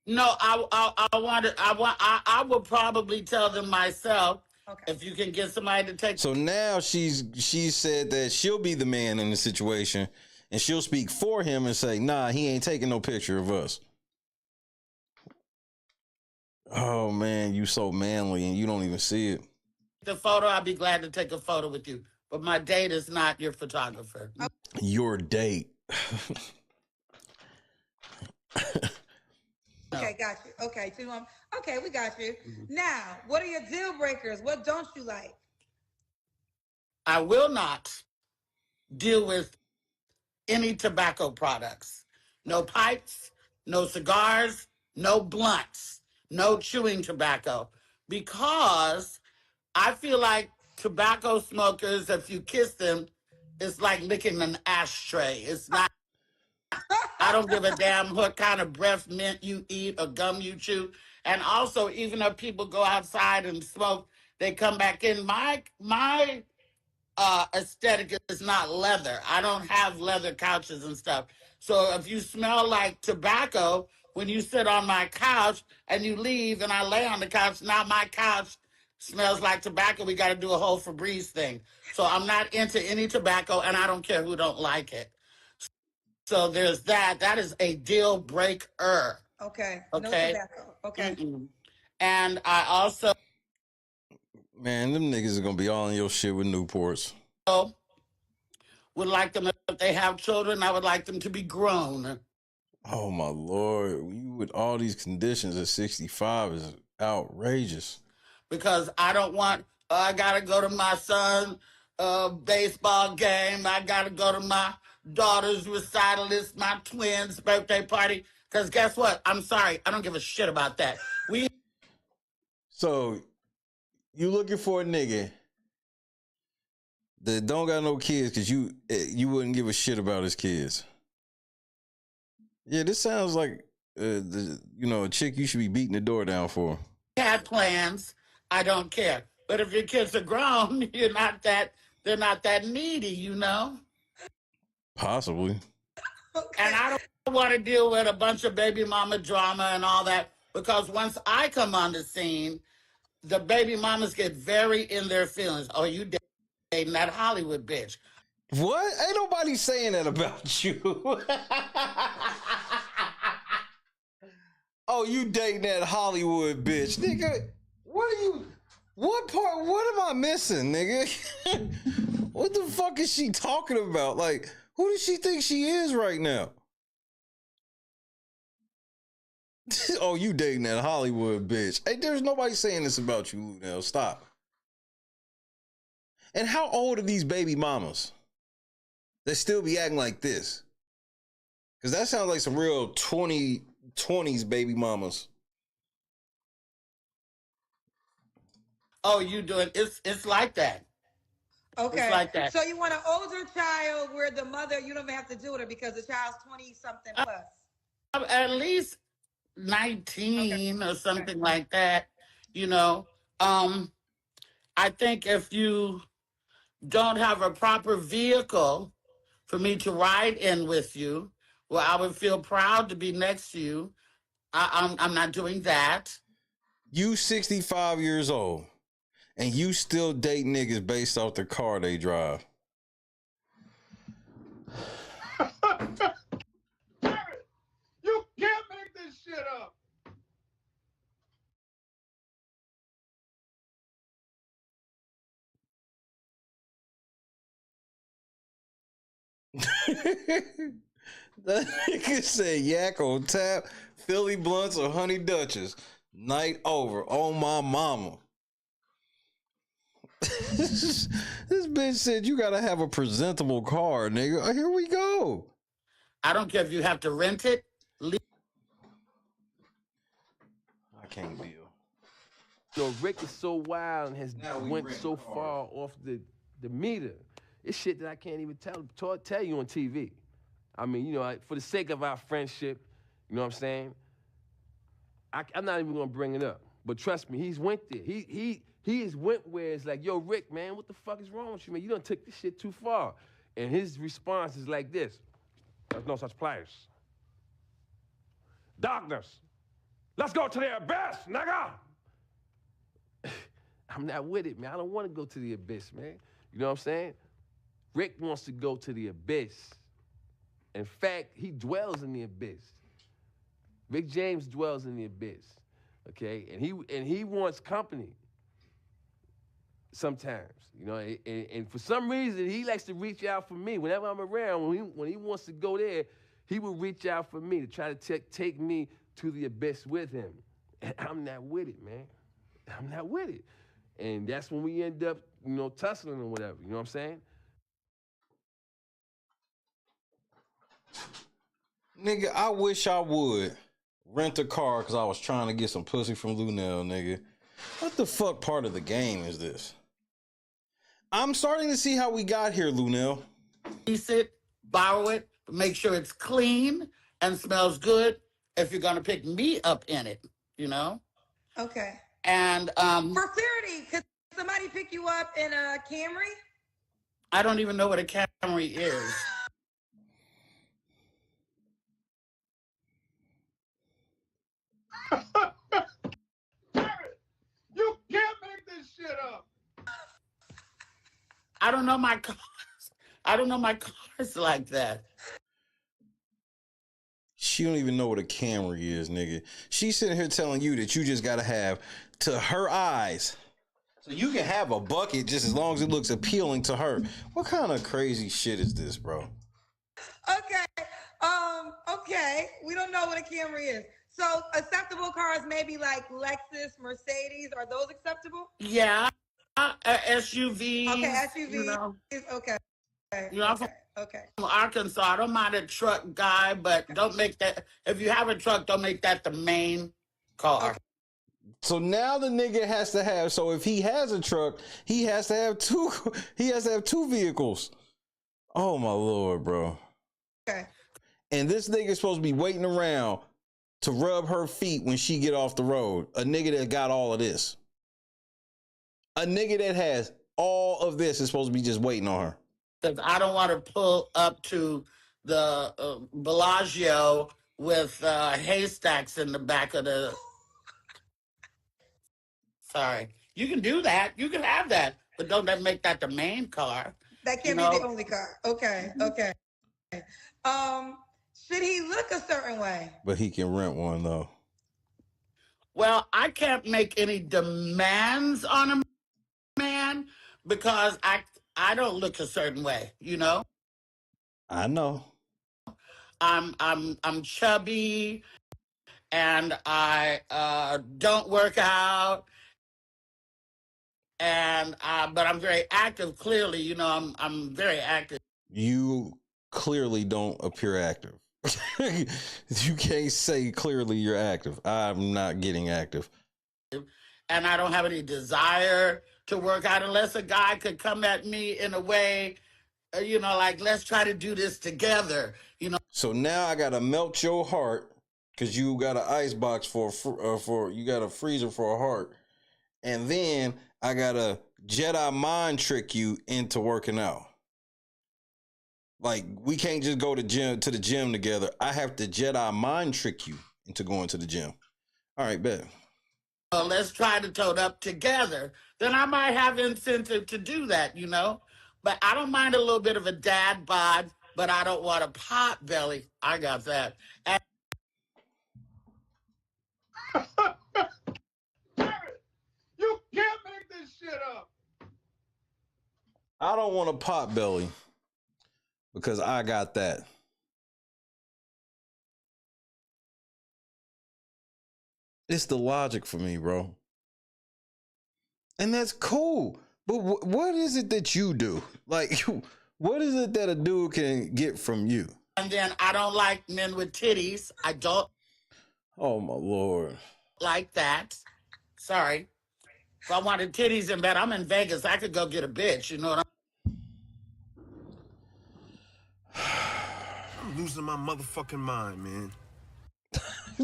No, I will probably tell them myself. Okay. If you can get somebody to take. So now she said that she'll be the man in the situation, and she'll speak for him and say, nah, he ain't taking no picture of us. Oh man, you so manly and you don't even see it. The photo, I'd be glad to take a photo with you, but my date is not your photographer. Your date. Okay, got you. Okay, okay, we got you. Now, what are your deal breakers? What don't you like? I will not deal with any tobacco products. No pipes, no cigars, no blunts, no chewing tobacco. Because I feel like tobacco smokers, if you kiss them, it's like licking an ashtray. It's not. I don't give a damn what kind of breath mint you eat or gum you chew. And also, even if people go outside and smoke, they come back in. My aesthetic is not leather. I don't have leather couches and stuff. So if you smell like tobacco when you sit on my couch and you leave and I lay on the couch, now my couch smells like tobacco. We got to do a whole Febreze thing. So I'm not into any tobacco, and I don't care who don't like it. So there's that. That is a deal breaker. Okay. No tobacco. Okay. Mm-mm. And I also. Man, them niggas are going to be all in your shit with Newports. Would like them, if they have children, I would like them to be grown. Oh, my Lord. You with all these conditions at 65 is outrageous. Because I don't want, I got to go to my son's baseball game. I got to go to my daughter's recital. It's my twins' birthday party. Because guess what? I'm sorry. I don't give a shit about that. So, you looking for a nigga that don't got no kids because you wouldn't give a shit about his kids. Yeah, this sounds like a chick you should be beating the door down for. Had plans. I don't care. But if your kids are grown, they're not that needy, you know? Possibly. Okay. And I don't want to deal with a bunch of baby mama drama and all that, because once I come on the scene, the baby mamas get very in their feelings. Oh, you dating that Hollywood bitch. What? Ain't nobody saying that about you. Oh, you dating that Hollywood bitch, nigga. What am I missing, nigga? What the fuck is she talking about? Like, who does she think she is right now? Oh, you dating that Hollywood bitch. Hey, there's nobody saying this about you, Luenell. Stop. And how old are these baby mamas? They still be acting like this. Because that sounds like some real 20s baby mamas. Oh, you doing it's like that. Okay. It's like that. So you want an older child where the mother, you don't even have to do with her because the child's 20-something plus. At least 19 or something like that, you know. I think if you don't have a proper vehicle for me to ride in with you, well, I would feel proud to be next to you. I'm not doing that. You 65 years old and you still date niggas based off the car they drive. You can't make this shit up. That nigga said yak on tap, Philly blunts or honey Dutchess. Night over on my mama. This bitch said you gotta have a presentable car, nigga. Here we go. I don't care if you have to rent it. I can't deal. You know, Rick is so wild and has went so far off the meter. It's shit that I can't even tell you on TV. I mean, you know, for the sake of our friendship, you know what I'm saying? I'm not even gonna bring it up. But trust me, he's went there. He has went where it's like, yo, Rick, man, what the fuck is wrong with you, man? You done took this shit too far. And his response is like this: there's no such place. Darkness. Let's go to the abyss, nigga. I'm not with it, man. I don't want to go to the abyss, man. You know what I'm saying? Rick wants to go to the abyss. In fact, he dwells in the abyss. Rick James dwells in the abyss, okay? And he wants company sometimes, you know? And for some reason, he likes to reach out for me. Whenever I'm around, when he wants to go there, he will reach out for me to try to take me to the abyss with him. And I'm not with it, man. I'm not with it. And that's when we end up, you know, tussling or whatever, you know what I'm saying? Nigga, I wish I would rent a car because I was trying to get some pussy from Luenell, nigga. What the fuck part of the game is this? I'm starting to see how we got here, Luenell. Lease it, borrow it, make sure it's clean and smells good if you're gonna pick me up in it, you know? Okay. And for clarity, could somebody pick you up in a Camry? I don't even know what a Camry is. You can't make this shit up. I don't know my cars. I don't know my cars like that. She don't even know what a Camry is, nigga. She's sitting here telling you that you just gotta have, to her eyes, so you can have a bucket just as long as it looks appealing to her. What kind of crazy shit is this, bro? Okay. Okay. We don't know what a Camry is. So acceptable cars maybe like Lexus, Mercedes, are those acceptable? Yeah. SUVs. Okay, SUVs. You know. Okay. You know, Okay. From Arkansas, I don't mind a truck guy, but don't make that, if you have a truck, don't make that the main car. Okay. So now the nigga has to have, so if he has a truck, he has to have two vehicles. Oh my Lord, bro. Okay. And this nigga's supposed to be waiting around to rub her feet when she get off the road. A nigga that got all of this. A nigga that has all of this is supposed to be just waiting on her. Because I don't want to pull up to the Bellagio with haystacks in the back of the... Sorry. You can do that. You can have that. But don't make that the main car. That can't be the only car. Okay, okay. Should he look a certain way? But he can rent one though. Well, I can't make any demands on a man because I don't look a certain way, you know? I know. I'm chubby and I don't work out and but I'm very active. Clearly, you know, I'm very active. You clearly don't appear active. You can't say clearly you're active. I'm not getting active. And I don't have any desire to work out unless a guy could come at me in a way, you know, like, let's try to do this together, you know. So now I gotta melt your heart because you got an ice box for you got a freezer for a heart, and then I gotta Jedi mind trick you into working out. Like, we can't just go to the gym together. I have to Jedi mind trick you into going to the gym. All right, bet. Well, let's try to tote up together. Then I might have incentive to do that, you know. But I don't mind a little bit of a dad bod, but I don't want a pot belly. I got that. And You can't make this shit up. I don't want a pot belly because I got that. It's the logic for me, bro. And that's cool. But what is it that you do? Like, what is it that a dude can get from you? And then I don't like men with titties. I don't. Oh, my Lord. Like that. Sorry. If I wanted titties in bed, I'm in Vegas. I could go get a bitch. You know what I'm losing my motherfucking mind, man.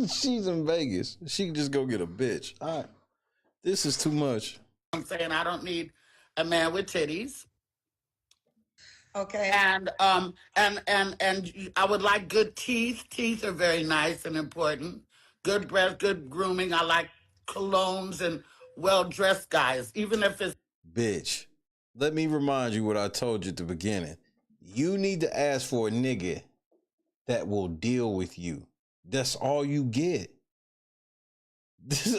She's in Vegas. She can just go get a bitch. All right. This is too much. I'm saying? I don't need a man with titties. Okay. And I would like good teeth. Teeth are very nice and important. Good breath, good grooming. I like colognes and well-dressed guys, even if it's... Bitch, let me remind you what I told you at the beginning. You need to ask for a nigga that will deal with you. That's all you get.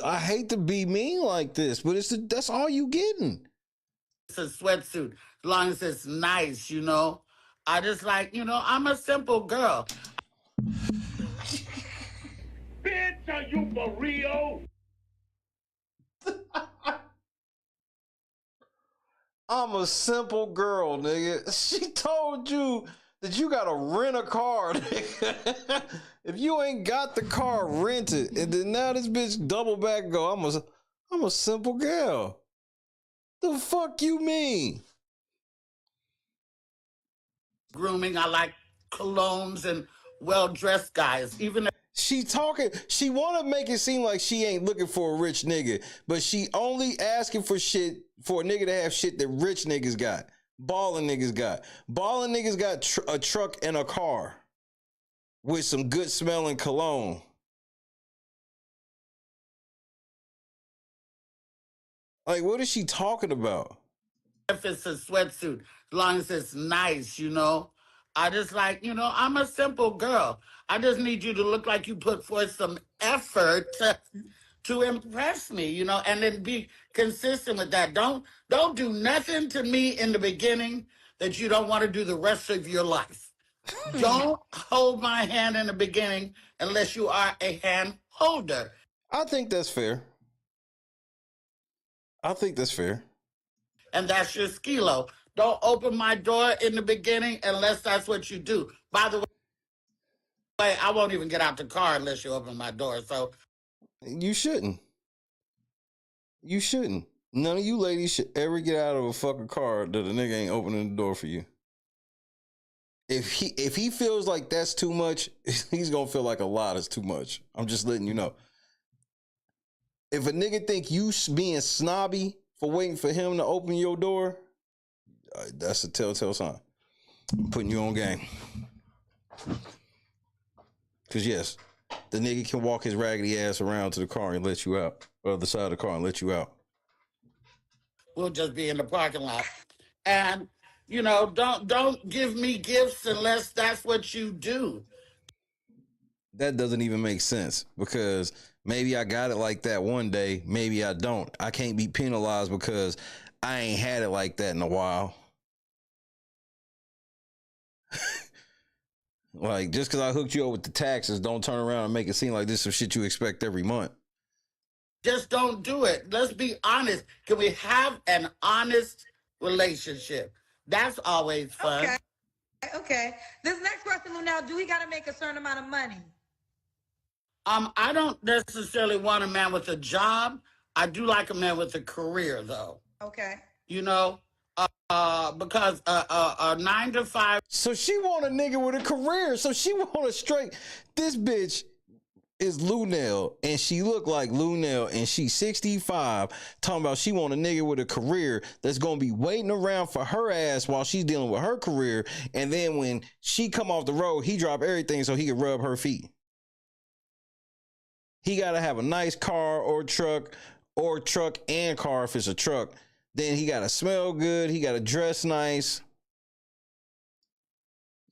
I hate to be mean like this, but that's all you getting. It's a sweatsuit, as long as it's nice, you know. I just like, you know, I'm a simple girl. Bitch, are you for real? I'm a simple girl, nigga. She told you that you gotta rent a car, nigga. If you ain't got the car, rent it. And then now this bitch double back and go, I'm a simple girl. The fuck you mean? Grooming, I like colognes and well-dressed guys, even if... She want to make it seem like she ain't looking for a rich nigga, but she only asking for shit for a nigga to have shit that rich niggas got. Ballin' niggas got. Ballin' niggas got a truck and a car with some good smelling cologne. Like, what is she talking about? If it's a sweatsuit, as long as it's nice, you know. I just like, you know, I'm a simple girl. I just need you to look like you put forth some effort to impress me, you know, and then be consistent with that. Don't do nothing to me in the beginning that you don't want to do the rest of your life. Don't hold my hand in the beginning unless you are a hand holder. I think that's fair. I think that's fair. And that's your skilo. Don't open my door in the beginning unless that's what you do. By the way, I won't even get out the car unless you open my door. So you shouldn't. You shouldn't. None of you ladies should ever get out of a fucking car that a nigga ain't opening the door for you. If he feels like that's too much, he's gonna feel like a lot is too much. I'm just letting you know. If a nigga think you being snobby for waiting for him to open your door, that's a telltale sign. I'm putting you on game. Because yes, the nigga can walk his raggedy ass around to the car and let you out. Or the side of the car and let you out. we'll just be in the parking lot. And You know, don't give me gifts unless that's what you do. That doesn't even make sense because maybe I got it like that one day, maybe I don't. I can't be penalized because I ain't had it like that in a while. Like, just because I hooked you up with the taxes, don't turn around and make it seem like this is some shit you expect every month. Just don't do it. Let's be honest. Can we have an honest relationship? That's always fun. Okay. Okay. This next question, Luenell, do we got to make a certain amount of money? I don't necessarily want a man with a job. I do like a man with a career, though. Okay. You know, because a 9 to 5. So she want a nigga with a career. So she want a straight. This bitch is Luenell, and she look like Luenell, and she's 65, talking about she want a nigga with a career that's gonna be waiting around for her ass while she's dealing with her career, and then when she come off the road, he drop everything so he can rub her feet. He gotta have a nice car or truck and car if it's a truck. Then he gotta smell good. He gotta dress nice.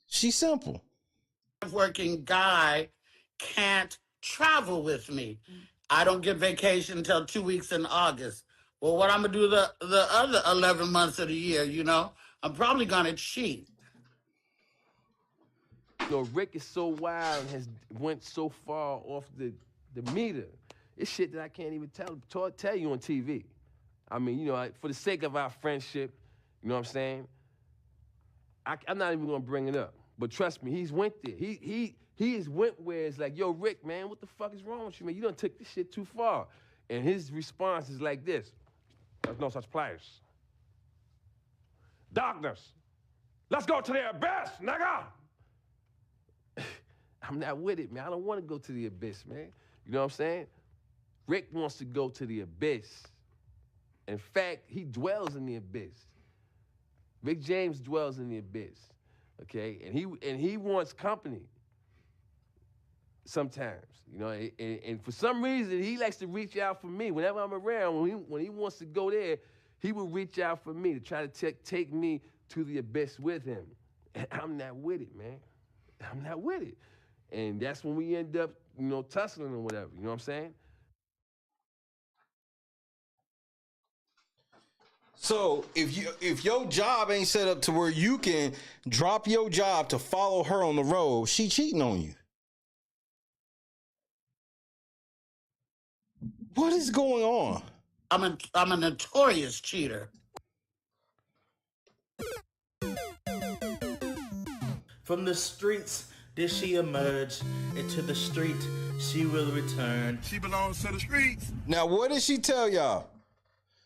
She's simple. Working guy can't travel with me. I don't get vacation until 2 weeks in August. Well, what I'm gonna do the other 11 months of the year, you know? I'm probably gonna cheat. You know, Rick is so wild and has went so far off the meter. It's shit that I can't even tell you on TV. I mean, you know, for the sake of our friendship, you know what I'm saying? I'm not even gonna bring it up. But trust me, he's went there. He has went where it's like, yo, Rick, man, what the fuck is wrong with you, man? You done took this shit too far. And his response is like this: there's no such place. Darkness. Let's go to the abyss, nigga. I'm not with it, man. I don't want to go to the abyss, man. You know what I'm saying? Rick wants to go to the abyss. In fact, he dwells in the abyss. Rick James dwells in the abyss, okay? And he wants company sometimes, you know? And for some reason, he likes to reach out for me. Whenever I'm around, when he wants to go there, he will reach out for me to try to take me to the abyss with him. And I'm not with it, man. I'm not with it. And that's when we end up, you know, tussling or whatever, you know what I'm saying? So if your job ain't set up to where you can drop your job to follow her on the road, she cheating on you. What is going on? I'm a notorious cheater. From the streets did she emerge, into the street she will return. She belongs to the streets. Now, what did she tell y'all?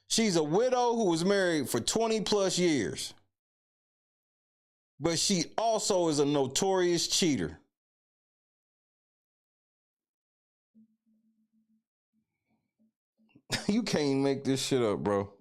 She's a widow who was married for 20 plus years. But she also is a notorious cheater. You can't make this shit up, bro.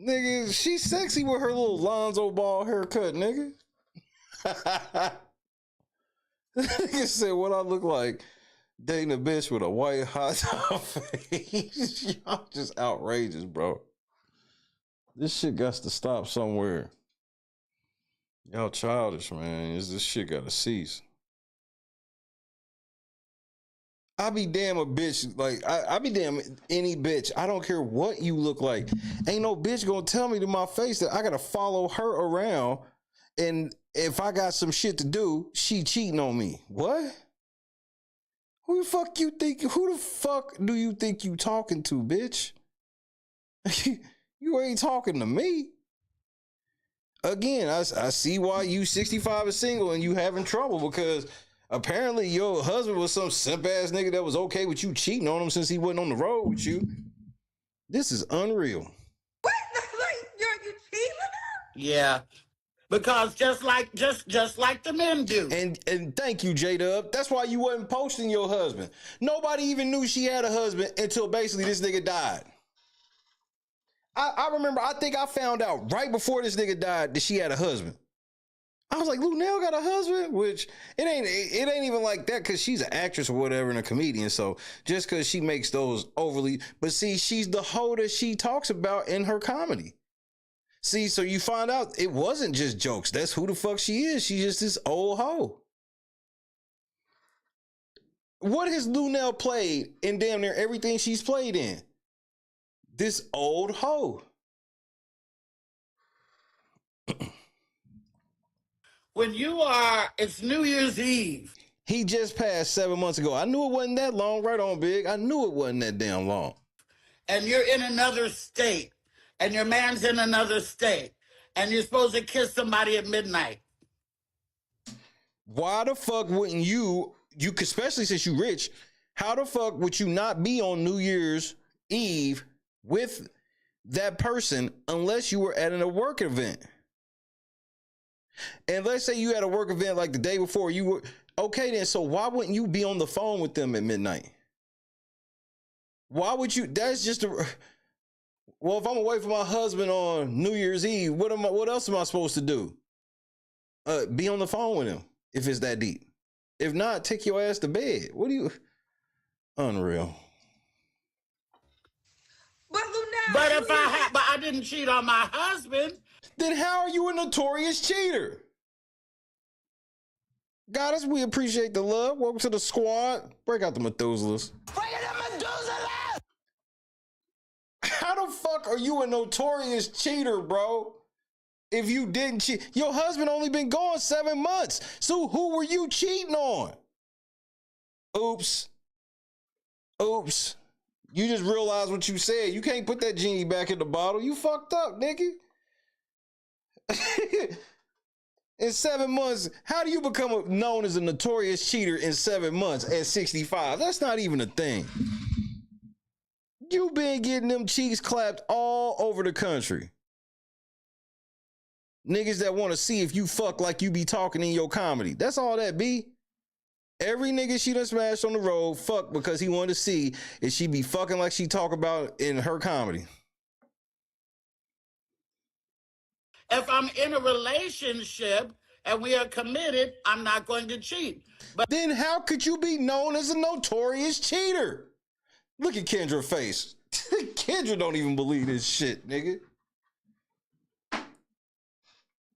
Nigga, she's sexy with her little Lonzo Ball haircut, nigga. Nigga said, what I look like dating a bitch with a white hot top face. Y'all just outrageous, bro. This shit got to stop somewhere. Y'all childish, man. This shit gotta cease. I be damn a bitch, like, I be damn any bitch. I don't care what you look like. Ain't no bitch gonna tell me to my face that I gotta follow her around, and if I got some shit to do, she cheating on me. What? Who the fuck do you think you talking to, bitch? You ain't talking to me. Again, I see why you 65 is single and you having trouble, because apparently your husband was some simp ass nigga that was okay with you cheating on him since he wasn't on the road with you. This is unreal. What? You cheating? Yeah. Because just like the men do. And thank you, J-Dub. That's why you wasn't posting your husband. Nobody even knew she had a husband until basically this nigga died. I remember, I think I found out right before this nigga died that she had a husband. I was like, Luenell got a husband, which it ain't even like that because she's an actress or whatever and a comedian. So just because she makes those overly, but see, she's the hoe that she talks about in her comedy. See, so you find out it wasn't just jokes. That's who the fuck she is. She's just this old hoe. What has Luenell played in damn near everything she's played in? This old hoe. When it's New Year's Eve. He just passed 7 months ago. I knew it wasn't that long. Right on, Big. I knew it wasn't that damn long. And you're in another state. And your man's in another state. And you're supposed to kiss somebody at midnight. Why the fuck wouldn't you, especially since you rich, how the fuck would you not be on New Year's Eve with that person unless you were at a work event? And let's say you had a work event like the day before you were, okay then, so why wouldn't you be on the phone with them at midnight? Why would you, that's just well, if I'm away from my husband on New Year's Eve, what else am I supposed to do? Be on the phone with him if it's that deep. If not, take your ass to bed. What do you, unreal. But Luenell, but I didn't cheat on my husband. Then how are you a notorious cheater? Goddess, we appreciate the love. Welcome to the squad. Break out the Methuselahs. How the fuck are you a notorious cheater, bro? If you didn't cheat, your husband only been gone 7 months. So who were you cheating on? Oops. Oops. You just realized what you said. You can't put that genie back in the bottle. You fucked up, nigga. In 7 months, how do you become known as a notorious cheater in 7 months at 65? That's not even a thing. You been getting them cheeks clapped all over the country. Niggas that want to see if you fuck like you be talking in your comedy. That's all that be. Every nigga she done smashed on the road fuck because he wanted to see if she be fucking like she talk about in her comedy. If I'm in a relationship and we are committed, I'm not going to cheat. But then how could you be known as a notorious cheater? Look at Kendra's face. Kendra don't even believe this shit, nigga.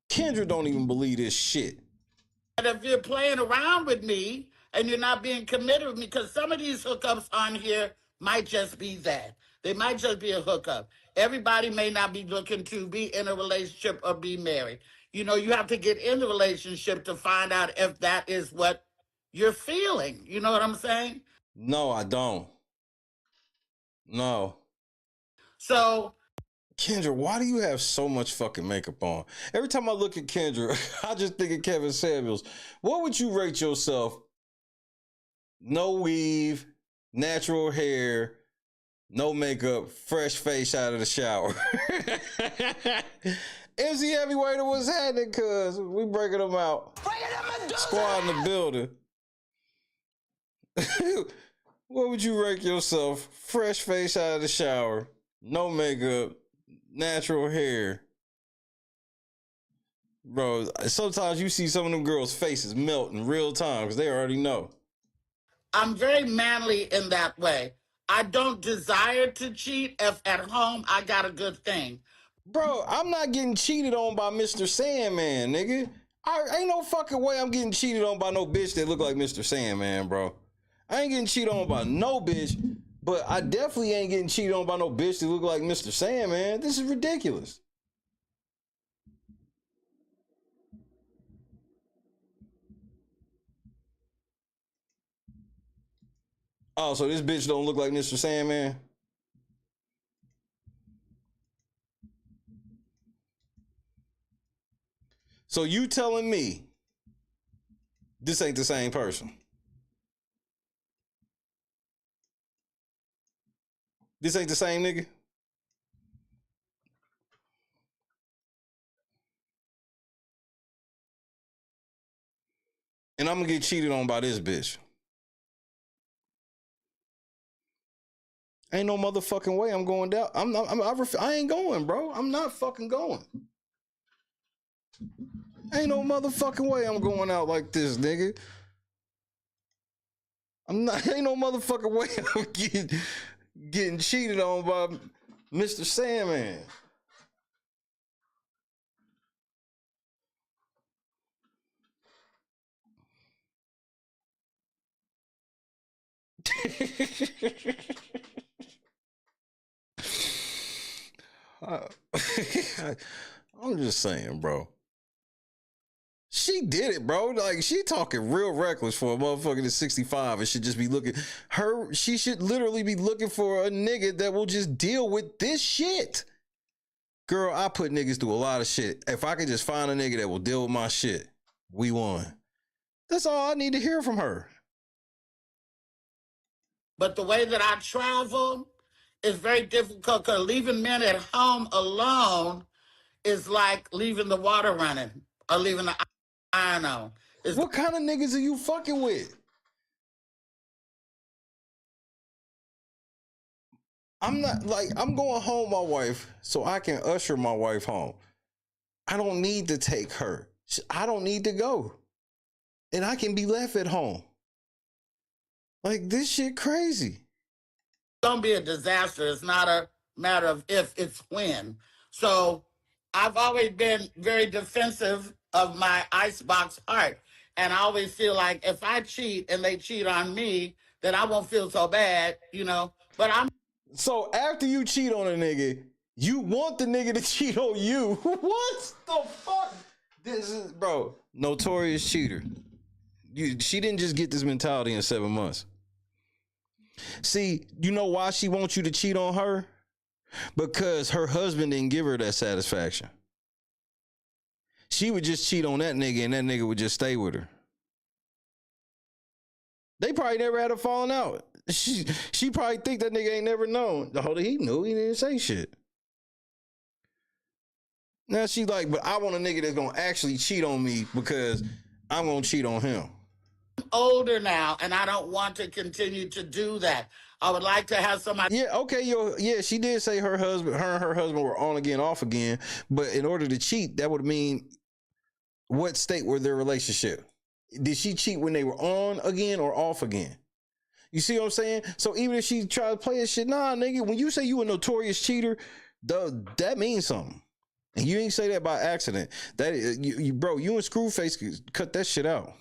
Kendra don't even believe this shit. But if you're playing around with me and you're not being committed with me, because some of these hookups on here might just be that. They might just be a hookup. Everybody may not be looking to be in a relationship or be married. You know, you have to get in the relationship to find out if that is what you're feeling. You know what I'm saying? No, I don't. No. So, Kendra, why do you have so much fucking makeup on? Every time I look at Kendra, I just think of Kevin Samuels. What would you rate yourself? No weave, natural hair, no makeup, fresh face out of the shower. MC Heavyweight, what's happening, cuz? We breaking them out. Squad in the building. What would you rate yourself? Fresh face out of the shower, no makeup, natural hair. Bro, sometimes you see some of them girls' faces melt in real time because they already know. I'm very manly in that way. I don't desire to cheat if at home I got a good thing. Bro, I'm not getting cheated on by Mr. Sandman, nigga. Ain't no fucking way I'm getting cheated on by no bitch that look like Mr. Sandman, bro. I ain't getting cheated on by no bitch, but I definitely ain't getting cheated on by no bitch that look like Mr. Sandman. This is ridiculous. Oh, so this bitch don't look like Mr. Sandman? So you telling me this ain't the same person? This ain't the same nigga? And I'm gonna get cheated on by this bitch. Ain't no motherfucking way I'm going down. I ain't going, bro. I'm not fucking going. Ain't no motherfucking way I'm going out like this, nigga. I'm not. Ain't no motherfucking way I'm getting cheated on by Mr. Sandman. I'm just saying, bro. She did it, bro. Like, she talking real reckless for a motherfucker that's 65 and should just be looking. She should literally be looking for a nigga that will just deal with this shit. Girl, I put niggas through a lot of shit. If I could just find a nigga that will deal with my shit, we won. That's all I need to hear from her. But the way that I travel is very difficult because leaving men at home alone is like leaving the water running or leaving the iron on. What kind of niggas are you fucking with? I'm not like, I'm going home my wife so I can usher my wife home. I don't need to take her. I don't need to go. And I can be left at home. Like, this shit crazy. It's gonna be a disaster. It's not a matter of if, it's when. So I've always been very defensive of my icebox heart. And I always feel like if I cheat and they cheat on me, then I won't feel so bad, you know. But I'm So after you cheat on a nigga, you want the nigga to cheat on you. What the fuck? This is, bro, Notorious Cheater. She didn't just get this mentality in 7 months. See, you know why she wants you to cheat on her? Because her husband didn't give her that satisfaction. She would just cheat on that nigga and that nigga would just stay with her. They probably never had a falling out. She probably think that nigga ain't never known. He knew, he didn't say shit. Now she like, but I want a nigga that's gonna actually cheat on me because I'm gonna cheat on him. older now, and I don't want to continue to do that. I would like to have somebody. Yeah, okay, yeah, she did say her and her husband were on again, off again. But in order to cheat, that would mean what state were their relationship? Did she cheat when they were on again or off again? You see what I'm saying? So even if she tried to play this shit, nah, nigga, when you say you a notorious cheater, that means something. And you ain't say that by accident. That you bro, you and Screwface cut that shit out.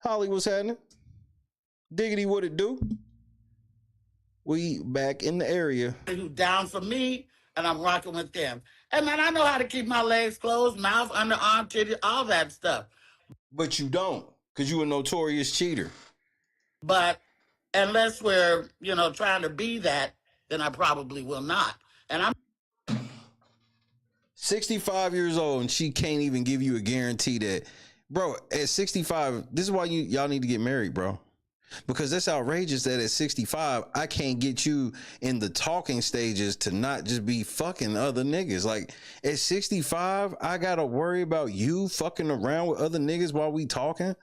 Holly, what's happening? Diggity, what it do? We back in the area. Who down for me, and I'm rocking with them. And man, I know how to keep my legs closed, mouth, underarm, titty, all that stuff. But you don't, because you a notorious cheater. But unless we're, trying to be that, then I probably will not. And I'm 65 years old and she can't even give you a guarantee that, bro, at 65, this is why y'all need to get married, bro. Because that's outrageous that at 65, I can't get you in the talking stages to not just be fucking other niggas. Like, at 65, I gotta worry about you fucking around with other niggas while we talking.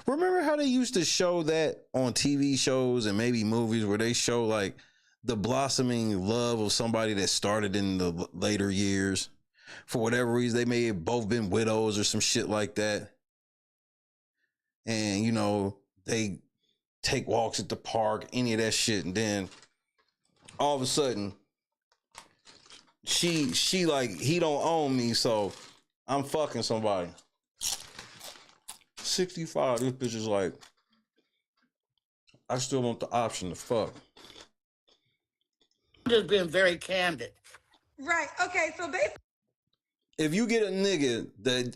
Remember how they used to show that on TV shows and maybe movies where they show like the blossoming love of somebody that started in the later years? For whatever reason, they may have both been widows or some shit like that. And, they take walks at the park, any of that shit. And then all of a sudden, she like, he don't own me, so I'm fucking somebody. 65, this bitch is like, I still want the option to fuck. I'm just being very candid. Right. Okay. So basically, if you get a nigga that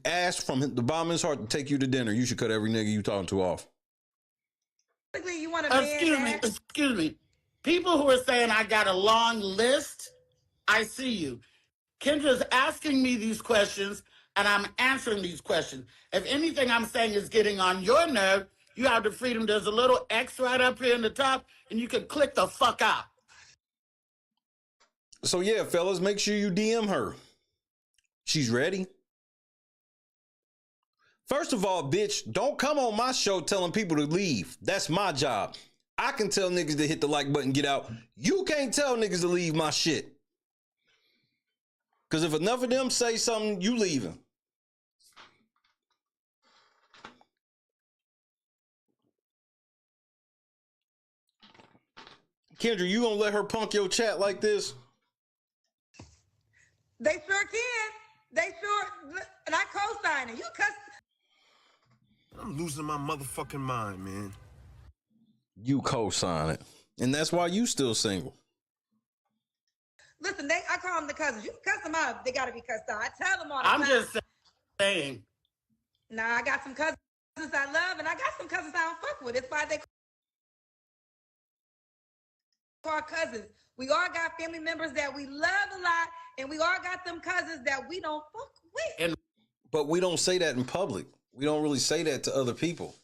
asks from the bottom of his heart to take you to dinner, you should cut every nigga you talking to off. you want to Excuse me. People who are saying I got a long list, I see you. Kendra's asking me these questions, and I'm answering these questions. If anything I'm saying is getting on your nerve, you have the freedom. There's a little X right up here in the top, and you can click the fuck out. So yeah, fellas, make sure you DM her. She's ready. First of all, bitch, don't come on my show telling people to leave. That's my job. I can tell niggas to hit the like button, get out. You can't tell niggas to leave my shit. Because if enough of them say something, you leaving. Kendra, you gonna let her punk your chat like this? They sure can. They sure, and I co-sign it. You cuss. I'm losing my motherfucking mind, man. You co-sign it. And that's why you still single. Listen, I call them the cousins. You cuss them out. They got to be cussed out. I tell them all the time. I'm just saying. Nah, I got some cousins I love, and I got some cousins I don't fuck with. It's why they call cousins. We all got family members that we love a lot, and we all got them cousins that we don't fuck with. But we don't say that in public. We don't really say that to other people.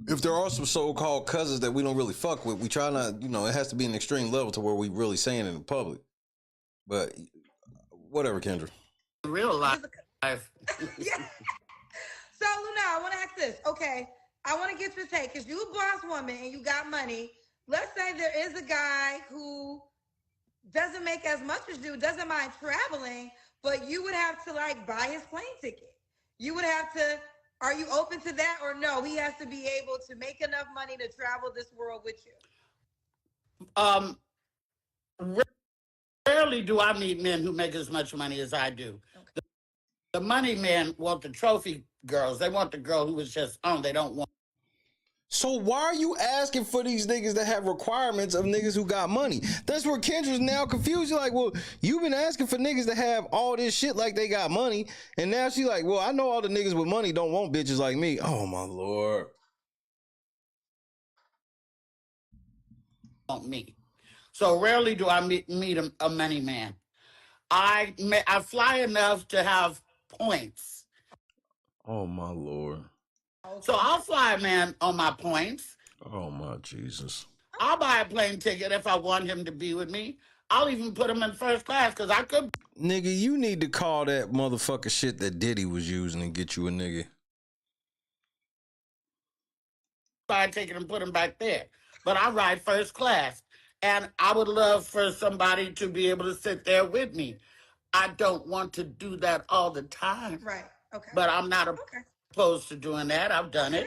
If there are some so-called cousins that we don't really fuck with, we try not, it has to be an extreme level to where we really saying it in public. But whatever, Kendra. Real life. Yeah. So, Luna, I want to ask this. Okay, I want to get your take, because you a boss woman and you got money. Let's say there is a guy who doesn't make as much as you, doesn't mind traveling, but you would have to, buy his plane ticket. You would have to... Are you open to that, or no? He has to be able to make enough money to travel this world with you. Rarely do I meet men who make as much money as I do. Okay. The money men want the trophy girls. They want the girl who was just on. They don't want. So why are you asking for these niggas that have requirements of niggas who got money? That's where Kendra's now confused. You're like, well, you've been asking for niggas that have all this shit like they got money. And now she's like, well, I know all the niggas with money don't want bitches like me. Oh, my Lord. Want me. So rarely do I meet a money man. I fly enough to have points. Oh, my Lord. So I'll fly a man on my points. Oh, my Jesus. I'll buy a plane ticket if I want him to be with me. I'll even put him in first class, because I could. Nigga, you need to call that motherfucker shit that Diddy was using and get you a nigga. Buy a ticket and put him back there. But I ride first class. And I would love for somebody to be able to sit there with me. I don't want to do that all the time. Right. Okay. But I'm not opposed to doing that. I've done it.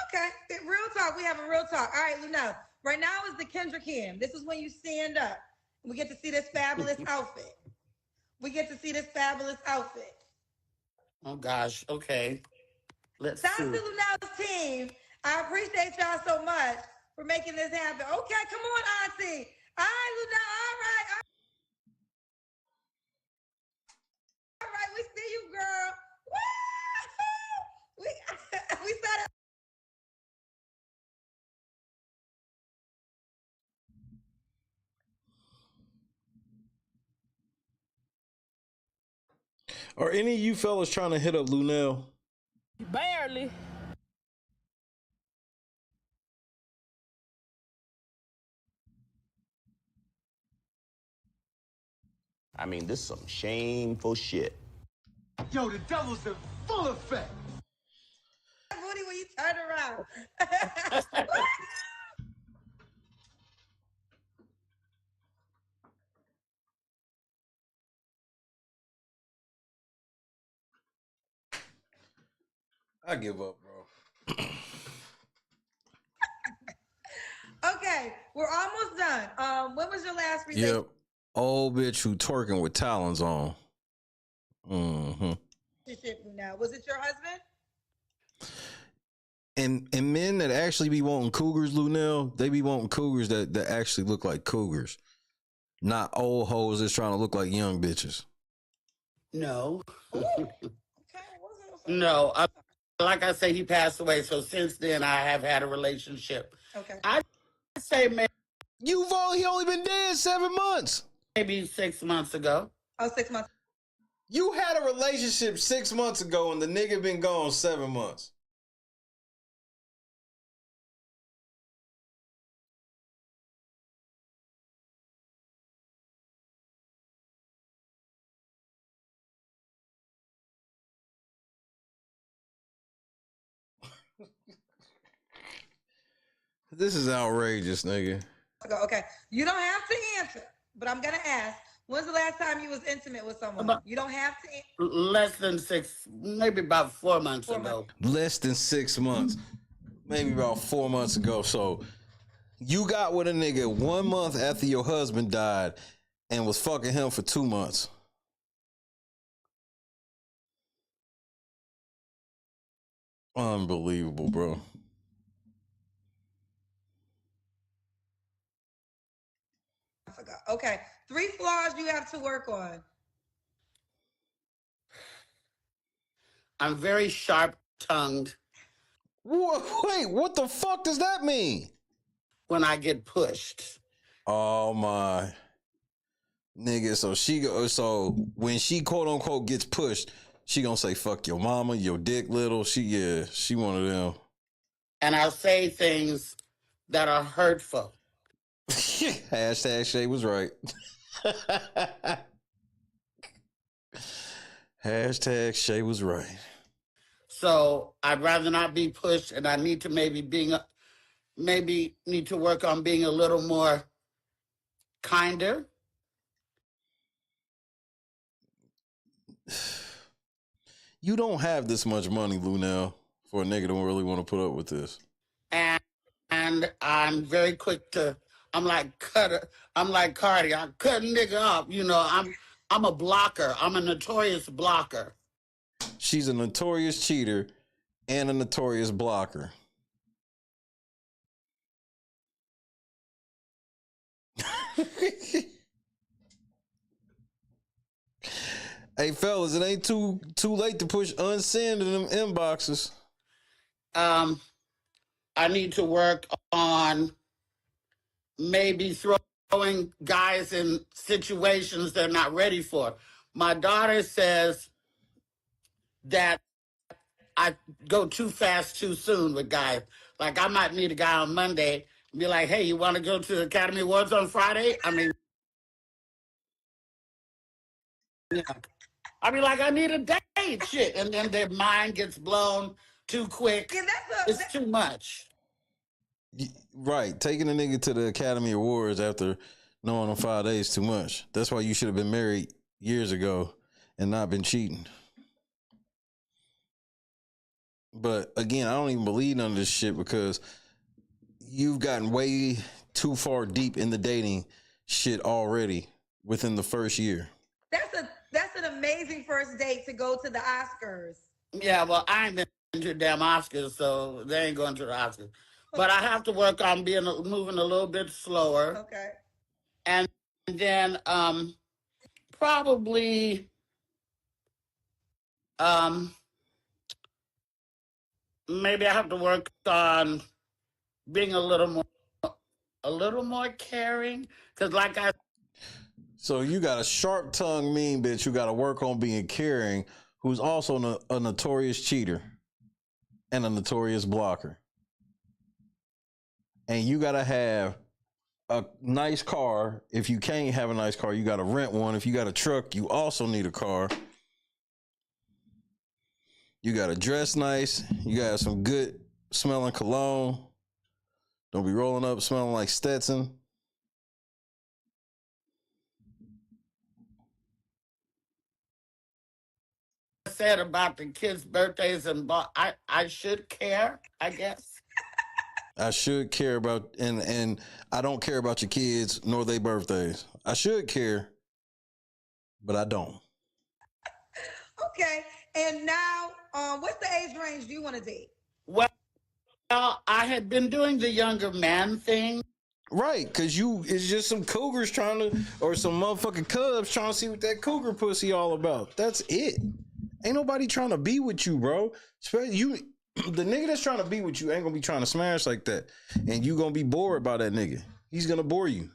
Okay. Real talk. We have a real talk. All right, Luenell. Right now is the Kendra Cam. This is when you stand up. We get to see this fabulous outfit. Oh, gosh. Okay. Let's see. Shout out to Luenell's team. I appreciate y'all so much for making this happen. Okay, come on, Auntie. All right, Luenell. All right, we see you, girl. Woo! We said it. Are any of you fellas trying to hit up Luenell? Barely. I mean, this is some shameful shit. Yo, the devil's in full effect. Booty when you turn around. I give up, bro. Okay, we're almost done. When was your last relationship? Yep. Old bitch who twerking with talons on. Mm-hmm. Now, was it your husband? And men that actually be wanting cougars, Luenell, they be wanting cougars that actually look like cougars. Not old hoes that's trying to look like young bitches. No. No. Like I say, he passed away. So since then, I have had a relationship. Okay. I say, man. He only been dead 7 months. Maybe 6 months ago. Oh, 6 months. You had a relationship 6 months ago and the nigga been gone 7 months. This is outrageous, nigga. Okay. You don't have to answer, but I'm going to ask. When's the last time you was intimate with someone? You don't have to. Less than 6, maybe about 4 months ago. Less than 6 months. Maybe about 4 months ago. So You got with a nigga 1 month after your husband died and was fucking him for 2 months. Unbelievable, bro. I forgot. Okay. 3 flaws you have to work on. I'm very sharp-tongued. Wait, what the fuck does that mean? When I get pushed. Oh my nigga, so when she quote unquote gets pushed, she gonna say fuck your mama, your dick little. She one of them. And I'll say things that are hurtful. Hashtag Shay was right. Hashtag Shay was right. So I'd rather not be pushed, and I need to maybe need to work on being a little more kinder. You don't have this much money, Luenell, for a nigga don't really want to put up with this. And I'm very quick to. I'm like Cardi. I cut a nigga up. You know, I'm a blocker. I'm a notorious blocker. She's a notorious cheater and a notorious blocker. Hey fellas, it ain't too late to push unsend in them inboxes. I need to work on maybe throwing guys in situations they're not ready for. My daughter says that I go too fast too soon with guys. Like I might meet a guy on Monday and be like, hey, you want to go to the Academy Awards on Friday? I mean, yeah. I mean, like, I need a date, shit. And then their mind gets blown too quick. Yeah, it's too much. Right. Taking a nigga to the Academy Awards after knowing him 5 days too much. That's why you should have been married years ago and not been cheating. But again, I don't even believe none of this shit because you've gotten way too far deep in the dating shit already within the first year. That's an amazing first date to go to the Oscars. Yeah, well, I ain't been to the damn Oscars, so they ain't going to the Oscars. But I have to work on moving a little bit slower. Okay. And then probably maybe I have to work on being a little more caring. Because like I So you got a sharp tongue mean bitch who got to work on being caring, who's also a notorious cheater and a notorious blocker. And you got to have a nice car. If you can't have a nice car, you got to rent one. If you got a truck, you also need a car. You got to dress nice. You got some good smelling cologne. Don't be rolling up smelling like Stetson. said about the kids' birthdays and I should care, I guess. I should care about, and I don't care about your kids nor their birthdays. I should care, but I don't. Okay, and now, what's the age range do you want to date? Well, I had been doing the younger man thing. Right, because it's just some cougars trying to, or some motherfucking cubs trying to see what that cougar pussy all about. That's it. Ain't nobody trying to be with you, bro. The nigga that's trying to be with you ain't gonna be trying to smash like that. And you gonna be bored by that nigga. He's gonna bore you.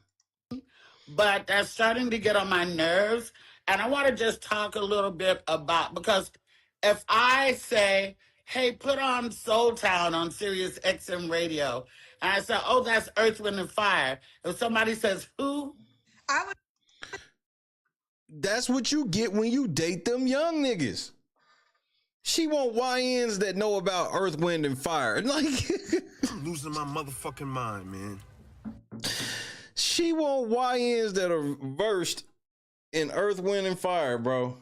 But that's starting to get on my nerves. And I want to just talk a little bit about, because if I say, hey, put on Soul Town on Sirius XM radio, and I say, oh, that's Earth, Wind, and Fire. If somebody says, who? That's what you get when you date them young niggas. She want YNs that know about Earth, Wind, and Fire. Like, I'm losing my motherfucking mind, man. She want YNs that are versed in Earth, Wind, and Fire, bro.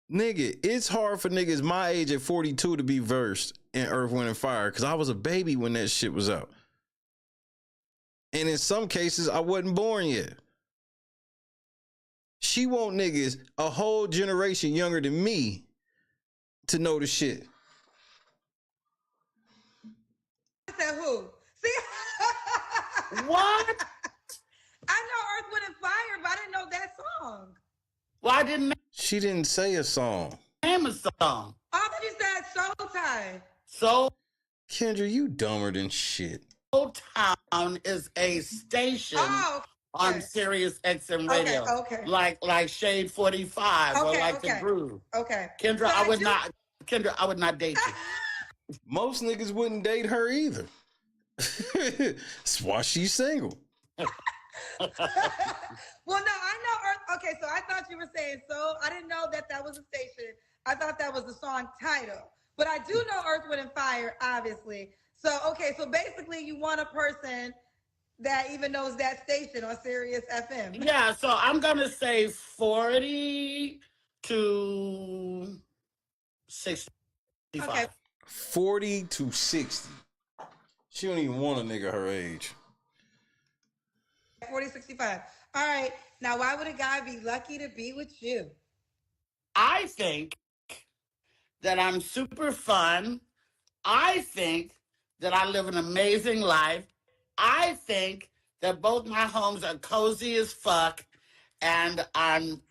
Nigga, it's hard for niggas my age at 42 to be versed in Earth, Wind, and Fire because I was a baby when that shit was out. And in some cases, I wasn't born yet. She want niggas a whole generation younger than me to know the shit. I said who? See? What? I know Earth, Wind, and Fire, but I didn't know that song. Well, I didn't She didn't say a song. name a song. I thought you said Soul Tie. Soul Kendra, you dumber than shit. Town is a station Oh, on Sirius XM radio. Okay. Like Shade 45 or like The Groove. Okay. Kendra, I would not date you. Most niggas wouldn't date her either. That's why she's single. Well, no, I know Earth. Okay, so I thought you were saying Soul. I didn't know that was a station. I thought that was the song title. But I do know Earth, Wind, and Fire, obviously. So, okay, so basically you want a person that even knows that station on Sirius FM. Yeah, so I'm going to say 40 to 65. Okay. 40 to 60. She don't even want a nigga her age. 40, 65. All right. Now, why would a guy be lucky to be with you? I think that I'm super fun. I think that I live an amazing life. I think that both my homes are cozy as fuck, and I'm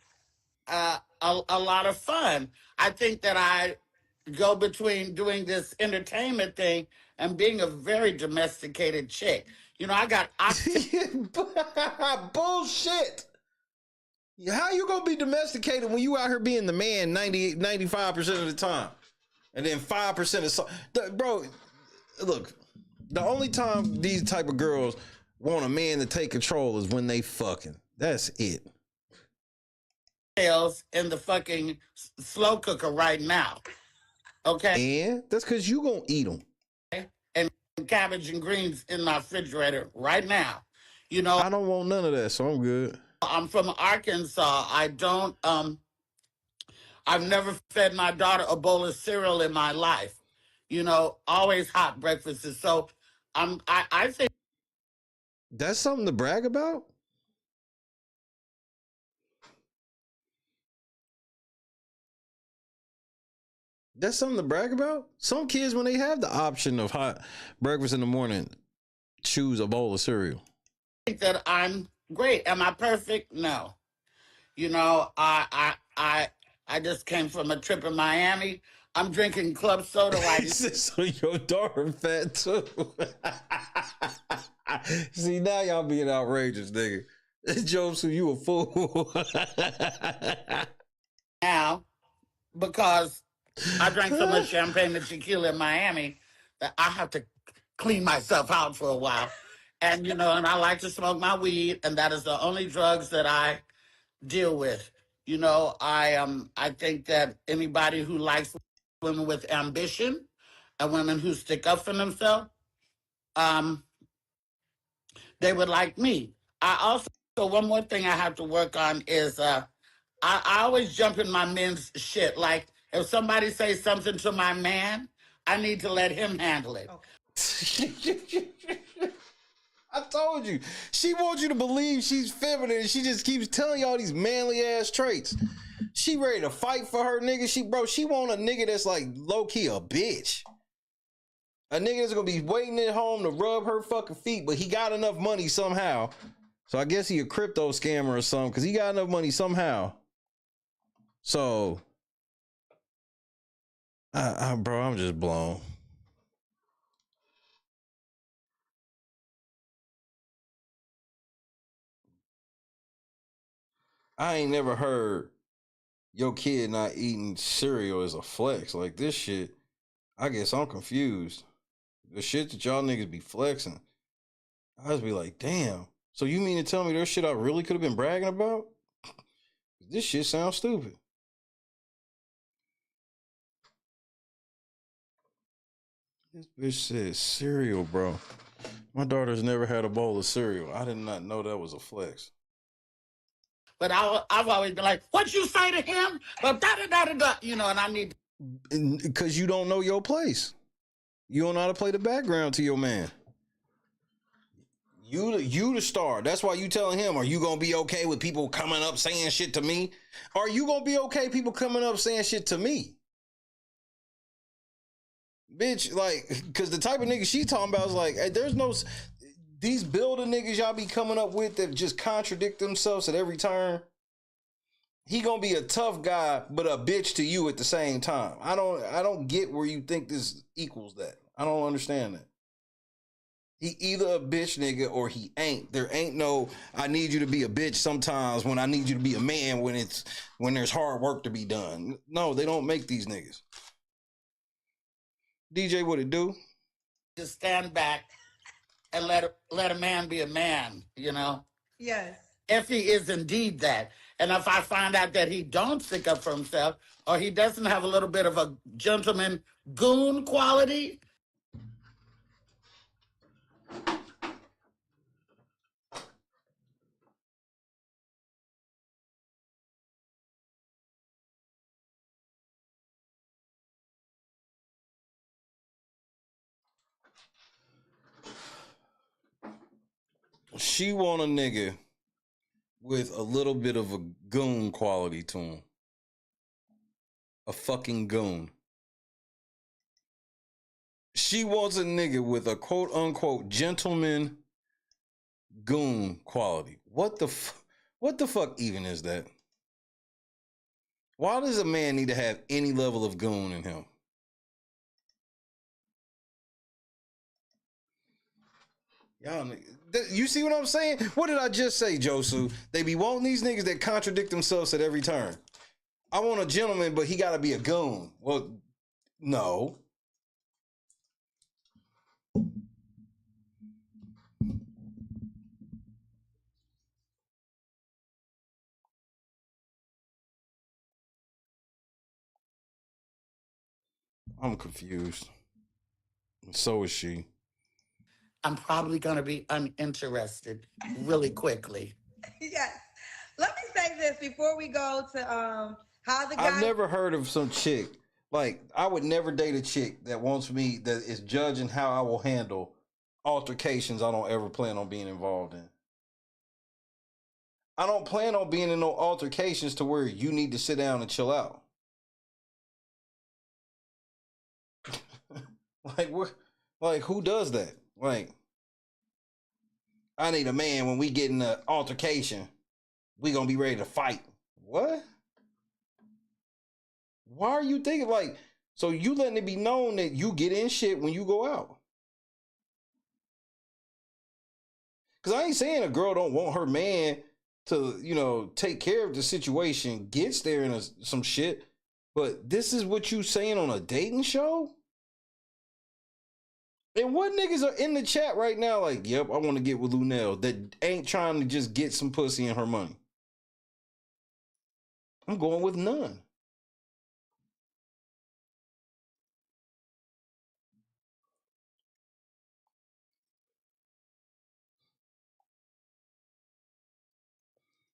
a lot of fun. I think that I go between doing this entertainment thing and being a very domesticated chick. You know, I got bullshit. How you gonna be domesticated when you out here being the man 95% of the time? And then 5% of bro, look, the only time these type of girls want a man to take control is when they fucking. That's it. In the fucking slow cooker right now. Okay? And that's because you gonna eat them. And cabbage and greens in my refrigerator right now. You know, I don't want none of that, so I'm good. I'm from Arkansas. I've never fed my daughter a bowl of cereal in my life. You know, always hot breakfasts. So I think that's something to brag about. That's something to brag about. Some kids, when they have the option of hot breakfast in the morning, choose a bowl of cereal. I think that I'm great. Am I perfect? No. You know, I just came from a trip in Miami. I'm drinking club soda right now. So your daughter fat too. See, now y'all being outrageous, nigga. Joseph, you a fool. Now, because I drank so much champagne and tequila in Miami that I have to clean myself out for a while. And, you know, and I like to smoke my weed, and that is the only drugs that I deal with. You know, I think that anybody who likes women with ambition and women who stick up for themselves, they would like me. I also, one more thing I have to work on is I always jump in my men's shit. Like, if somebody says something to my man, I need to let him handle it. Okay. I told you. She wants you to believe she's feminine, and she just keeps telling y'all these manly ass traits. She ready to fight for her nigga. She want a nigga that's like low-key a bitch. A nigga that's gonna be waiting at home to rub her fucking feet, but he got enough money somehow. So I guess he a crypto scammer or something, because he got enough money somehow. So, bro, I'm just blown. I ain't never heard your kid not eating cereal as a flex. Like this shit, I guess I'm confused. The shit that y'all niggas be flexing, I just be like, damn. So you mean to tell me there's shit I really could have been bragging about? This shit sounds stupid. This bitch says cereal, bro. My daughter's never had a bowl of cereal. I did not know that was a flex. But I've always been like, what you say to him? But da-da-da-da-da, you know, and I need... Because you don't know your place. You don't know how to play the background to your man. You the star. That's why you telling him, are you gonna be okay with people coming up saying shit to me? Are you gonna be okay people coming up saying shit to me? Bitch, like, cause the type of nigga she talking about is like, hey, there's no, these builder niggas y'all be coming up with that just contradict themselves at every turn. He gonna be a tough guy, but a bitch to you at the same time. I don't get where you think this equals that. I don't understand that. He either a bitch nigga or he ain't. There ain't no, I need you to be a bitch sometimes when I need you to be a man when there's hard work to be done. No, they don't make these niggas. DJ, what it do? Just stand back and let a man be a man, you know? Yes. If he is indeed that. And if I find out that he don't stick up for himself or he doesn't have a little bit of a gentleman goon quality, She want a nigga with a little bit of a goon quality to him. A fucking goon. She wants a nigga with a quote unquote gentleman goon quality. What the fuck even is that? Why does a man need to have any level of goon in him? Y'all, you see what I'm saying? What did I just say, Josu? They be wanting these niggas that contradict themselves at every turn. I want a gentleman, but he gotta be a goon. Well, no. I'm confused. So is she. I'm probably going to be uninterested really quickly. Yes. Let me say this before we go to how the guy. I've never heard of some chick. Like, I would never date a chick that wants me, that is judging how I will handle altercations I don't ever plan on being involved in. I don't plan on being in no altercations to where you need to sit down and chill out. Like, what? Like, who does that? Like, I need a man when we get in an altercation, we gonna be ready to fight. What? Why are you thinking like, so you letting it be known that you get in shit when you go out? Because I ain't saying a girl don't want her man to, you know, take care of the situation, gets there in some shit, but this is what you saying on a dating show? And what niggas are in the chat right now like, yep, I want to get with Luenell, that ain't trying to just get some pussy and her money? I'm going with none.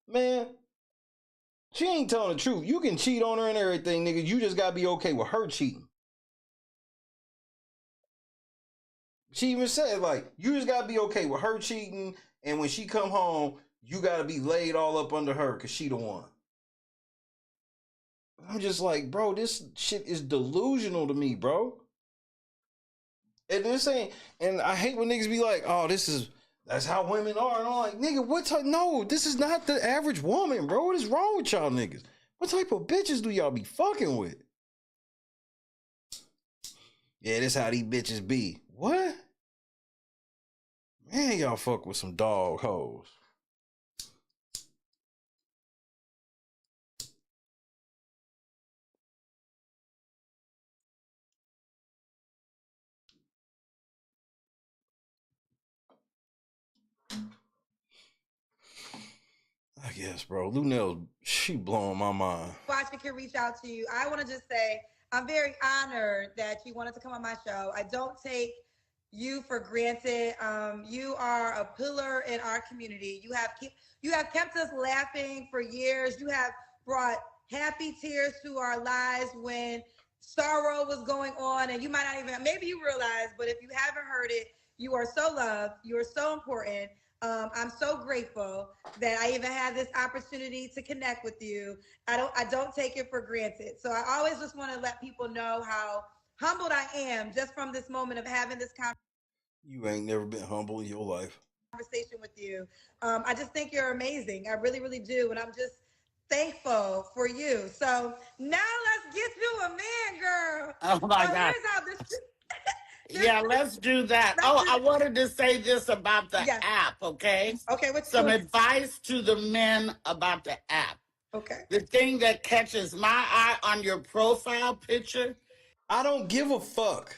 Man, she ain't telling the truth. You can cheat on her and everything, nigga. You just gotta be okay with her cheating. She even said, like, you just gotta be okay with her cheating, and when she come home, you gotta be laid all up under her because she the one. I'm just like, bro, this shit is delusional to me, bro. And this ain't, and I hate when niggas be like, oh, that's how women are. And I'm like, nigga, what type? No, this is not the average woman, bro. What is wrong with y'all niggas? What type of bitches do y'all be fucking with? Yeah, this how these bitches be. What? Man, y'all fuck with some dog hoes. I guess, bro. Luenell, she blowing my mind. Watch can reach out to you. I want to just say I'm very honored that you wanted to come on my show. I don't take you for granted. You are a pillar in our community. You have kept us laughing for years. You have brought happy tears to our lives when sorrow was going on, and you might not even, maybe you realize, but if you haven't heard it, You are so loved. You are so important. I'm so grateful that I even had this opportunity to connect with you. I don't take it for granted. So I always just want to let people know how humbled I am just from this moment of having this You ain't never been humble in your life. conversation with you. I just think you're amazing. I really, really do. And I'm just thankful for you. So now let's get you a man, girl. Oh my So God. here's how this Yeah, let's do that. I wanted to say this about the Yes. app, okay? Okay, what's some advice to the men about the app. Okay. The thing that catches my eye on your profile picture. I don't give a fuck.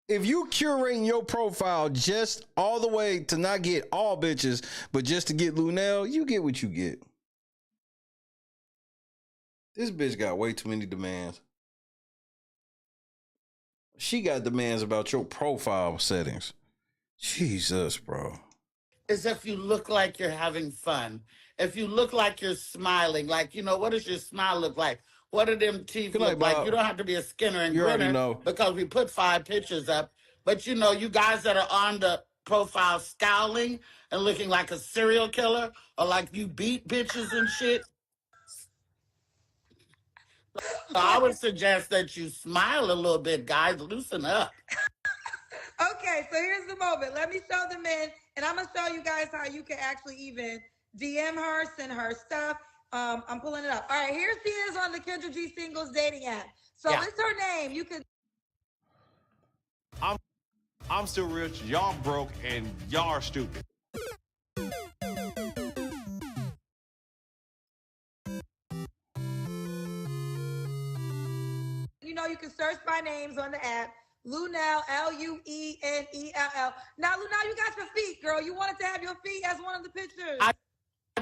If you curating your profile just all the way to not get all bitches, but just to get Luenell, you get what you get. This bitch got way too many demands. She got demands about your profile settings. Jesus, bro. Is if you look like you're having fun. If you look like you're smiling, like, what does your smile look like? What do them teeth Good look night, like? Bob. You don't have to be a Skinner and You already Grinner know. because we put 5 pictures up. But you guys that are on the profile scowling and looking like a serial killer or like you beat bitches and shit. So I would suggest that you smile a little bit, guys. Loosen up. Okay, so here's the moment. Let me show the men, and I'm gonna show you guys how you can actually even DM her, send her stuff. I'm pulling it up. All right, here she is on the Kendra G Singles dating app. So it's her name. You can. I'm still rich, y'all broke, and y'all are stupid. You can search by names on the app. Luenell, Luenell. Now, Luenell, you got your feet, girl. You wanted to have your feet as one of the pictures. I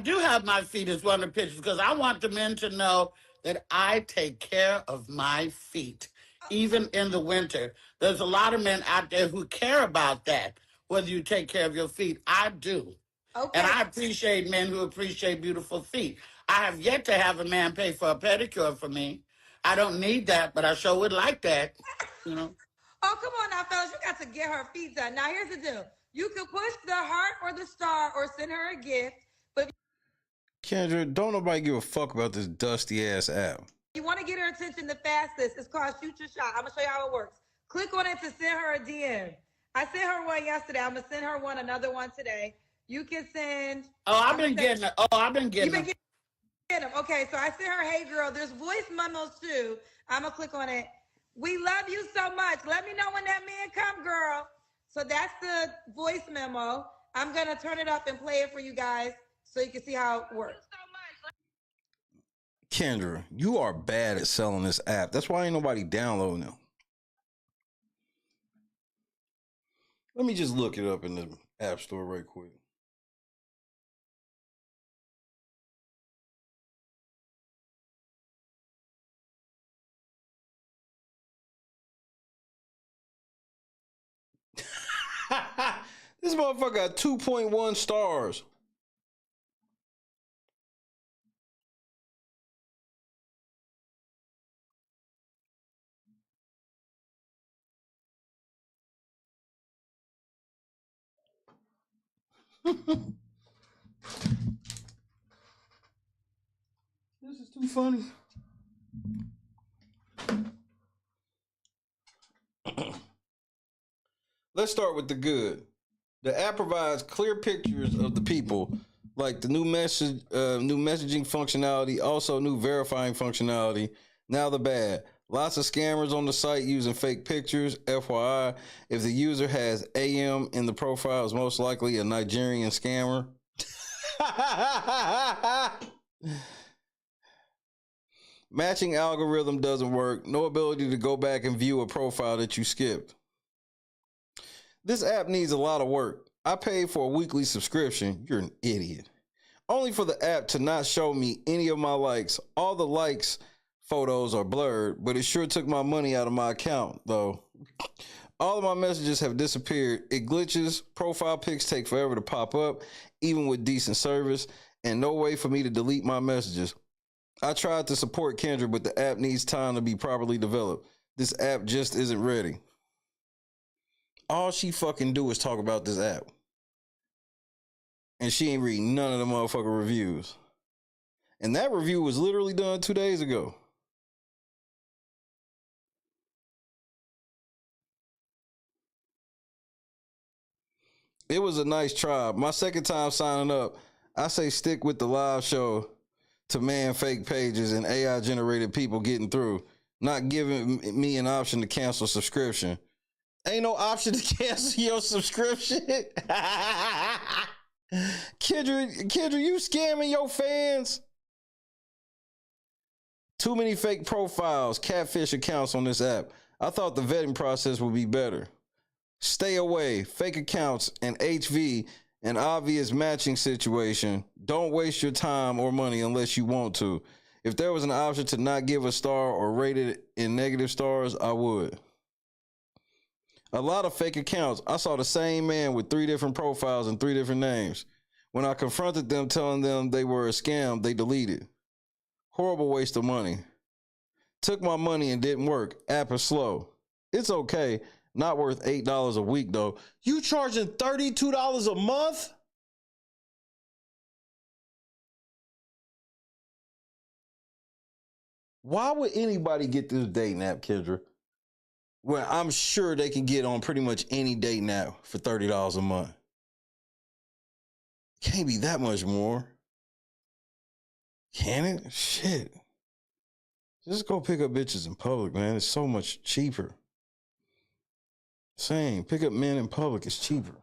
do have my feet as one of the pictures because I want the men to know that I take care of my feet, even in the winter. There's a lot of men out there who care about that, whether you take care of your feet. I do. Okay. And I appreciate men who appreciate beautiful feet. I have yet to have a man pay for a pedicure for me. I don't need that, but I sure would like that, Oh, come on now, fellas. You got to get her feet done. Now, here's the deal. You can push the heart or the star or send her a gift. But Kendra, don't nobody give a fuck about this dusty ass app. if you want to get her attention the fastest, it's called Shoot Your Shot. I'm going to show you how it works. Click on it to send her a DM. I sent her one yesterday. I'm going to send her another one today. You can send. I've been getting it. You've been getting them. Okay, so I sent her, hey, girl, there's voice memos too. I'm going to click on it. We love you so much. Let me know when that man come, girl. So that's the voice memo. I'm going to turn it up and play it for you guys so you can see how it works. Kendra, you are bad at selling this app. That's why ain't nobody downloading them. Let me just look it up in the app store right quick. This motherfucker got 2.1 stars. This is too funny. Let's start with the good. The app provides clear pictures of the people, like the new messaging functionality, also new verifying functionality. Now the bad. Lots of scammers on the site using fake pictures. FYI, if the user has AM in the profile, it's most likely a Nigerian scammer. Matching algorithm doesn't work. No ability to go back and view a profile that you skipped. This app needs a lot of work. I paid for a weekly subscription. You're an idiot. Only for the app to not show me any of my likes. All the likes photos are blurred, but it sure took my money out of my account, though. All of my messages have disappeared. It glitches. Profile pics take forever to pop up, even with decent service, and no way for me to delete my messages. I tried to support Kendra, but the app needs time to be properly developed. This app just isn't ready. all she fucking do is talk about this app. And she ain't read none of the motherfucking reviews. And that review was literally done 2 days ago. It was a nice try. My second time signing up, I say stick with the live show to man fake pages and AI generated people getting through, not giving me an option to cancel subscription. Ain't no option to cancel your subscription. Kendra, you scamming your fans? Too many fake profiles, catfish accounts on this app. I thought the vetting process would be better. Stay away. Fake accounts and HV, an obvious matching situation. Don't waste your time or money unless you want to. If there was an option to not give a star or rate it in negative stars, I would. A lot of fake accounts. I saw the same man with 3 different profiles and 3 different names. When I confronted them telling them they were a scam, they deleted. Horrible waste of money. Took my money and didn't work. App is slow. It's okay. Not worth $8 a week, though. You charging $32 a month? Why would anybody get this dating app, Kendra? Well, I'm sure they can get on pretty much any dating app for $30 a month. Can't be that much more. Can it? Shit. Just go pick up bitches in public, man. It's so much cheaper. Same. Pick up men in public. It's cheaper.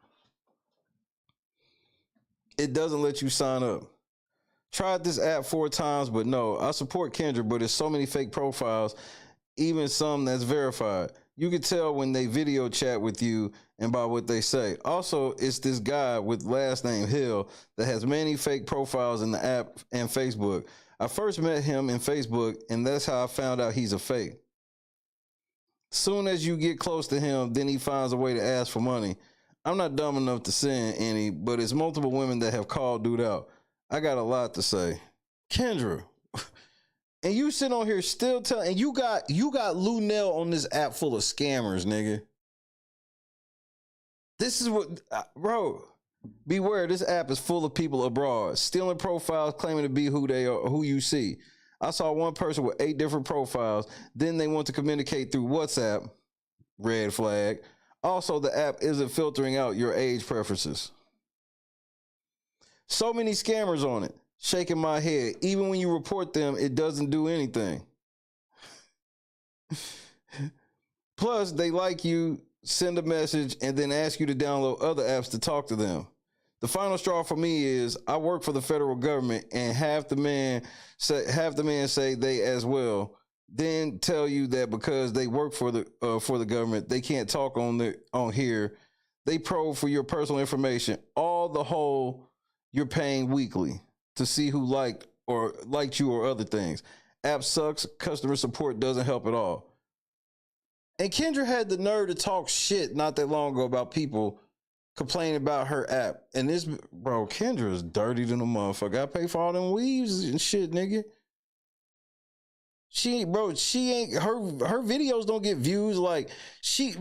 It doesn't let you sign up. Tried this app 4 times, but no. I support Kendra, but there's so many fake profiles, even some that's verified. You can tell when they video chat with you and by what they say. Also, it's this guy with last name Hill that has many fake profiles in the app and Facebook. I first met him in Facebook, and that's how I found out he's a fake. Soon as you get close to him, then he finds a way to ask for money. I'm not dumb enough to send any, but it's multiple women that have called dude out. I got a lot to say. Kendra, and you sit on here still telling, and you got Luenell on this app full of scammers, nigga. This is what, bro, beware, this app is full of people abroad, stealing profiles, claiming to be who they are, who you see. I saw one person with 8 different profiles. Then they want to communicate through WhatsApp. Red flag. Also, the app isn't filtering out your age preferences. So many scammers on it. Shaking my head. Even when you report them, it doesn't do anything. Plus, they like you, send a message, and then ask you to download other apps to talk to them. The final straw for me is I work for the federal government, and half the men say they as well. Then tell you that because they work for the government, they can't talk on here. They probe for your personal information. All the whole you're paying weekly to see who liked you or other things. App sucks. Customer support doesn't help at all. And Kendra had the nerve to talk shit not that long ago about people complaining about her app. And this, bro, Kendra is dirty than a motherfucker. I pay for all them weaves and shit, nigga. She ain't, her videos don't get views. Like she's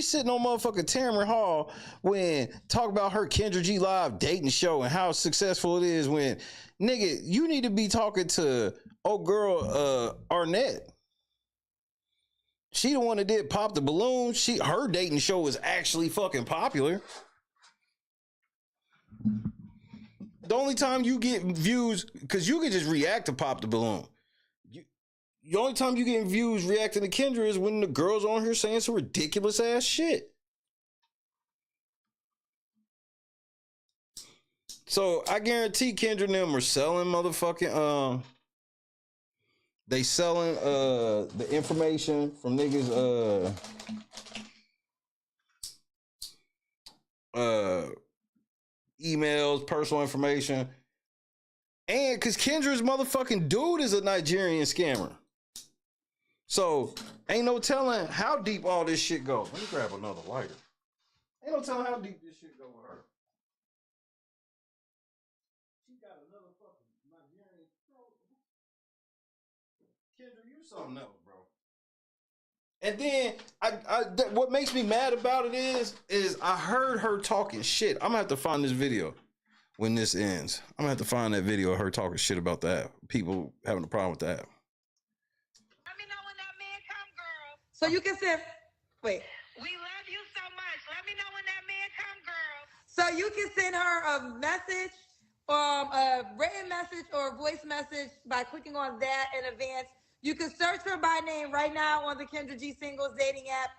sitting on motherfucking Tamron Hall when talk about her Kendra G live dating show and how successful it is, when nigga, you need to be talking to old girl Arnett. She the one that did Pop the Balloon. Her dating show is actually fucking popular. The only time you get views, because you can just react to Pop the Balloon. The only time you get views reacting to Kendra is when the girls on here saying some ridiculous ass shit. So I guarantee Kendra and them are selling motherfucking they selling the information from niggas emails, personal information. And cause Kendra's motherfucking dude is a Nigerian scammer. So ain't no telling how deep all this shit goes. Let me grab another lighter. Ain't no telling how deep this shit go with her. She got another fucking Nigerian. Kendra, you something else, bro. And then what makes me mad about it is I heard her talking shit. I'm gonna have to find this video when this ends. I'm gonna have to find that video of her talking shit about the app. People having a problem with the app. So you can send, wait. We love you so much. Let me know when that man come, girl. So you can send her a message, a written message or a voice message by clicking on that in advance. You can search her by name right now on the Kendra G Singles dating app,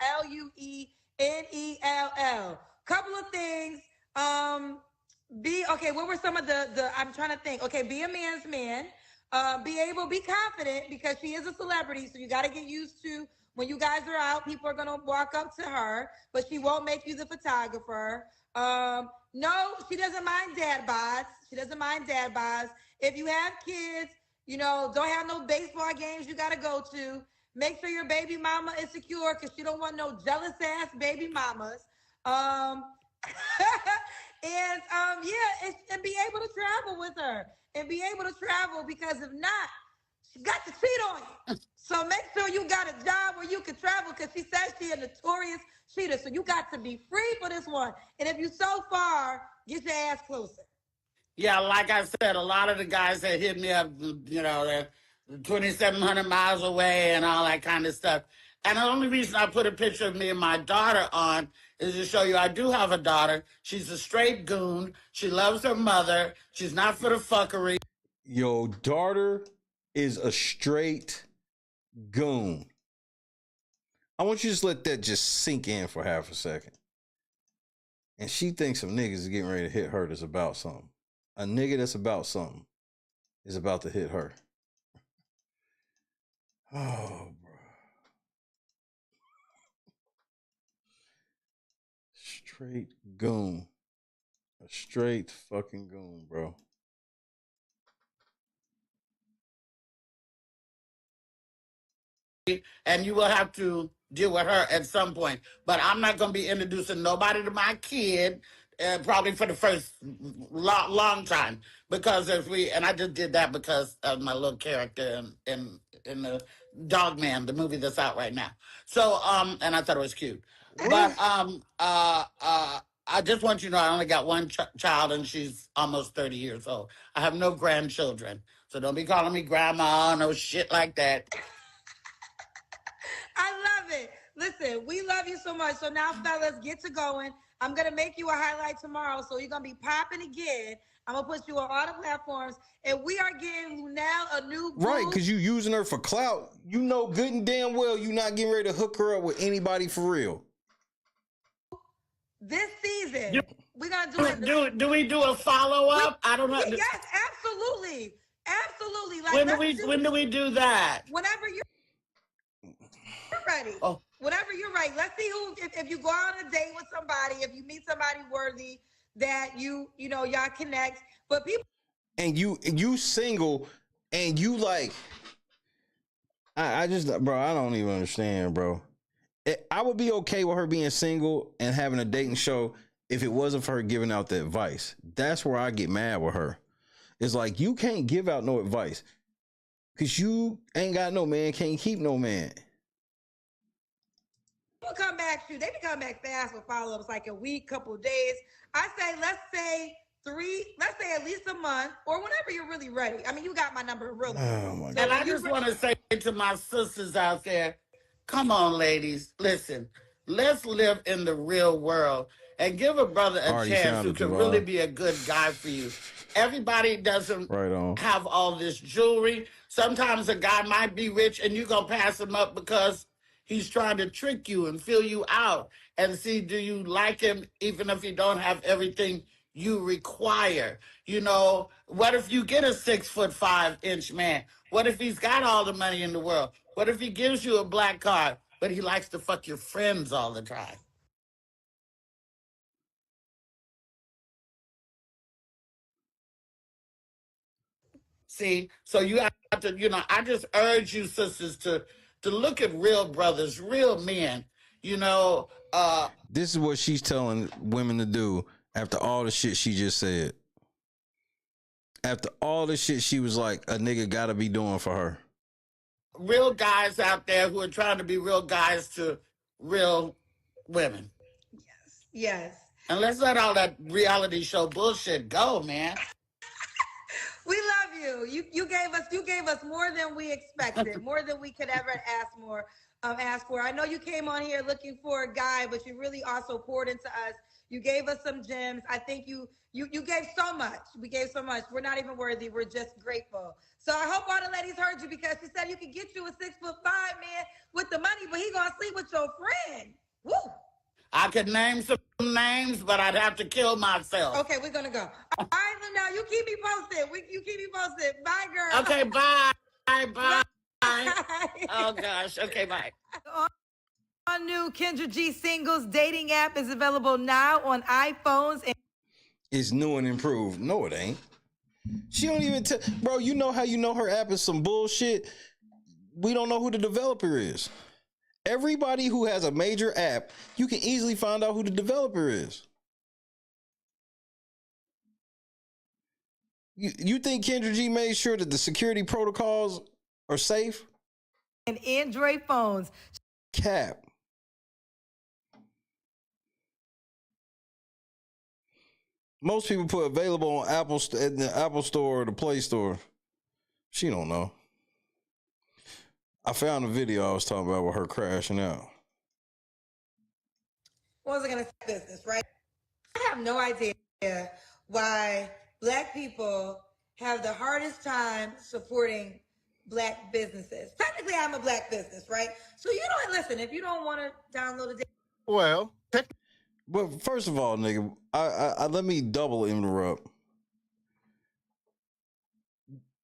Luenell. Couple of things. What were some of the I'm trying to think. Okay, be a man's man. Be confident because she is a celebrity, so you got to get used to when you guys are out, people are gonna walk up to her, but she won't make you the photographer. No, she doesn't mind dad bods. She doesn't mind dad bods. If you have kids, don't have no baseball games you gotta go to. Make sure your baby mama is secure because you don't want no jealous ass baby mamas. And be able to travel with her and be able to travel because if not, she got to cheat on you. So make sure you got a job where you can travel because she says she a notorious cheater. So you got to be free for this one. And if you so far, get your ass closer. Yeah, like I said, a lot of the guys that hit me up, they're 2,700 miles away and all that kind of stuff. And the only reason I put a picture of me and my daughter on is to show you I do have a daughter. She's a straight goon. She loves her mother. She's not for the fuckery. Your daughter is a straight goon. I want you to just let that just sink in for half a second. And she thinks some niggas is getting ready to hit her that's about something. A nigga that's about something is about to hit her. Oh, bro. Straight goon. A straight fucking goon, bro. And you will have to deal with her at some point. But I'm not going to be introducing nobody to my kid, probably for the first long time. Because and I just did that because of my little character in the Dog Man, the movie that's out right now. So, and I thought it was cute. But I just want you to know I only got one child and she's almost 30 years old. I have no grandchildren. So don't be calling me grandma or no shit like that. I love it. Listen, we love you so much. So now, fellas, get to going. I'm going to make you a highlight tomorrow. So you're going to be popping again. I'm going to put you on all the platforms. And we are getting Luenell a new boo. Right, because you using her for clout. You know good and damn well you not getting ready to hook her up with anybody for real. This season, we're going to do it. Do we do a follow-up? I don't know. Yes, absolutely. Absolutely. Like, when do we do that? Whenever you're ready. Oh. Whenever you're ready. Let's see if you go on a date with somebody, if you meet somebody worthy that y'all connect. But people, and you single and you like, I just, bro, I don't even understand, bro. I would be okay with her being single and having a dating show if it wasn't for her giving out the advice. That's where I get mad with her. It's like, you can't give out no advice because you ain't got no man, can't keep no man. people come back to you. They be coming back fast with follow-ups, like a week, couple of days. I say, let's say at least a month or whenever you're really ready. I mean, you got my number really. Oh my God. And I just want to say to my sisters out there, come on, ladies, listen, let's live in the real world and give a brother a chance who can really be a good guy for you. Everybody doesn't have all this jewelry. Sometimes a guy might be rich and you're going to pass him up because he's trying to trick you and fill you out and see, do you like him even if you don't have everything you require? You know, what if you get a 6'5" man? What if he's got all the money in the world? What if he gives you a black card, but he likes to fuck your friends all the time? See, so you have to, I just urge you sisters to look at real brothers, real men, This is what she's telling women to do after all the shit she just said. After all the shit she was like, a nigga gotta be doing for her. real guys out there who are trying to be real guys to real women. Yes. And let's let all that reality show bullshit go, man. We love you. You gave us more than we expected, more than we could ever ask for. I know you came on here looking for a guy, but you really also poured into us. You gave us some gems. I think you gave so much. We gave so much. We're not even worthy. We're just grateful. So I hope all the ladies heard you, because she said you could get you a 6'5" man with the money, but he gonna sleep with your friend. Woo! I could name some names, but I'd have to kill myself. Okay, we're gonna go. All right, now you keep me posted. You keep me posted. Bye, girl. Okay, bye. Bye. Oh gosh. Okay, bye. Our new Kendra G singles dating app is available now on iPhones and It's new and improved. No, it ain't. She don't even tell, bro. You know how you know her app is some bullshit? We don't know who the developer is. Everybody who has a major app, you can easily find out who the developer is. You think Kendra G made sure that the security protocols are safe? and Android phones. Cap. Most people put available on Apple in the Apple Store or the Play Store. She don't know. I found a video I was talking about with her crashing out. What was I gonna say? Business, right? I have no idea why Black people have the hardest time supporting Black businesses. Technically, I'm a Black business, right? So you don't listen if you don't want to download a. Well, but first of all, nigga, I let me double interrupt.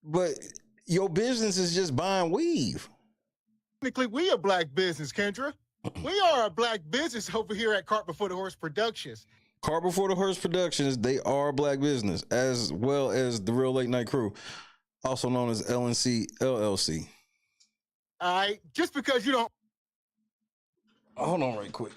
But your business is just buying weave. Technically, we a Black business, Kendra. We are a Black business over here at Cart Before the Horse Productions. Cart Before the Horse Productions, they are a Black business, as well as the Real Late Night Crew, also known as LNC LLC. All right, just because you don't. Hold on right quick.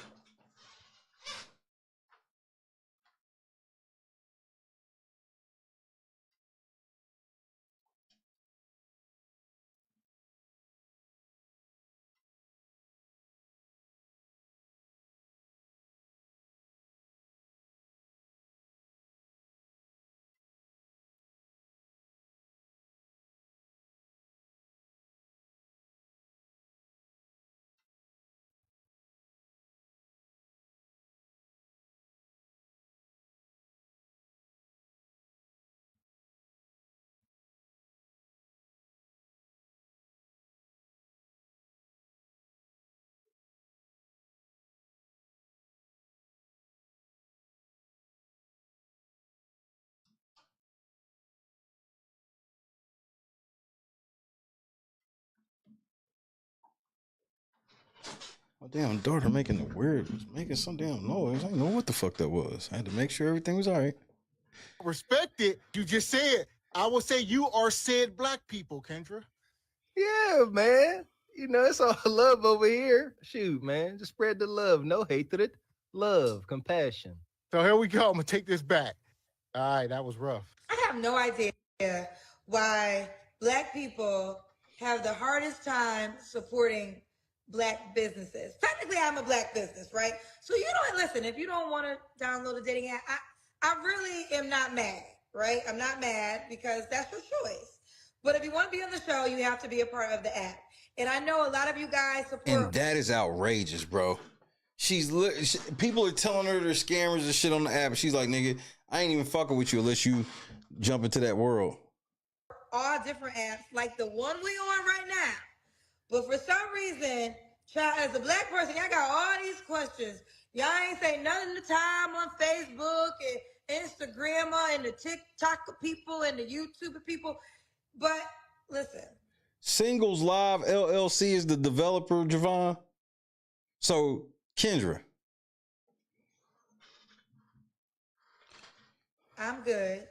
My damn daughter making some damn noise. I didn't know what the fuck that was. I had to make sure everything was all right. Respect it. You just said. I will say you are said Black people, Kendra. Yeah, man. You know, it's all love over here. Shoot, man. Just spread the love. No hatred. Love, compassion. So here we go. I'm going to take this back. All right, that was rough. I have no idea why Black people have the hardest time supporting Black businesses. Technically, I'm a Black business, right? So you don't listen if you don't want to download a dating app. I really am not mad, right? I'm not mad because that's your choice. But if you want to be on the show, you have to be a part of the app. And I know a lot of you guys support. And that is outrageous, bro. People are telling her they're scammers and shit on the app. She's like, nigga, I ain't even fucking with you unless you jump into that world. All different apps, like the one we on right now. But for some reason, child, as a Black person, y'all got all these questions. Y'all ain't say none of the time on Facebook and Instagram and the TikTok people and the YouTube people. But listen. Singles Live LLC is the developer, Javon. So, Kendra. I'm good.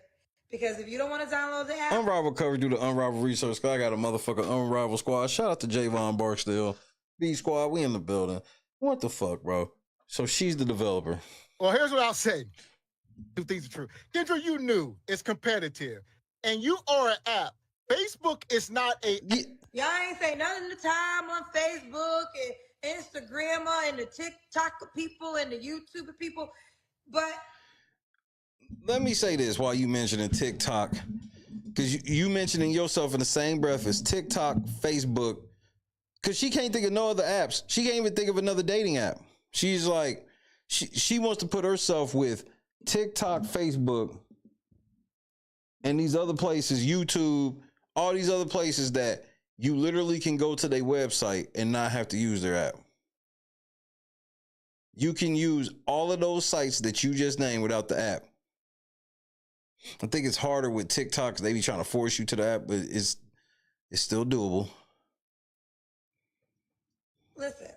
Because if you don't want to download the app. Unrivaled coverage do the Unrivaled research. I got a motherfucker Unrivaled squad. Shout out to Javon Barksdale. B squad, we in the building. What the fuck, bro? So she's the developer. Well, here's what I'll say. Two things are true. Kendra, you knew it's competitive. And you are an app. Facebook is not a... Y'all ain't say nothing in the time on Facebook and Instagram and the TikTok people and the YouTube people. But let me say this while you mentioning TikTok, because you mentioning yourself in the same breath as TikTok, Facebook, because she can't think of no other apps. She can't even think of another dating app. She's like, she wants to put herself with TikTok, Facebook, and these other places, YouTube, all these other places that you literally can go to their website and not have to use their app. You can use all of those sites that you just named without the app. I think it's harder with TikTok because they be trying to force you to the app, but it's still doable. listen,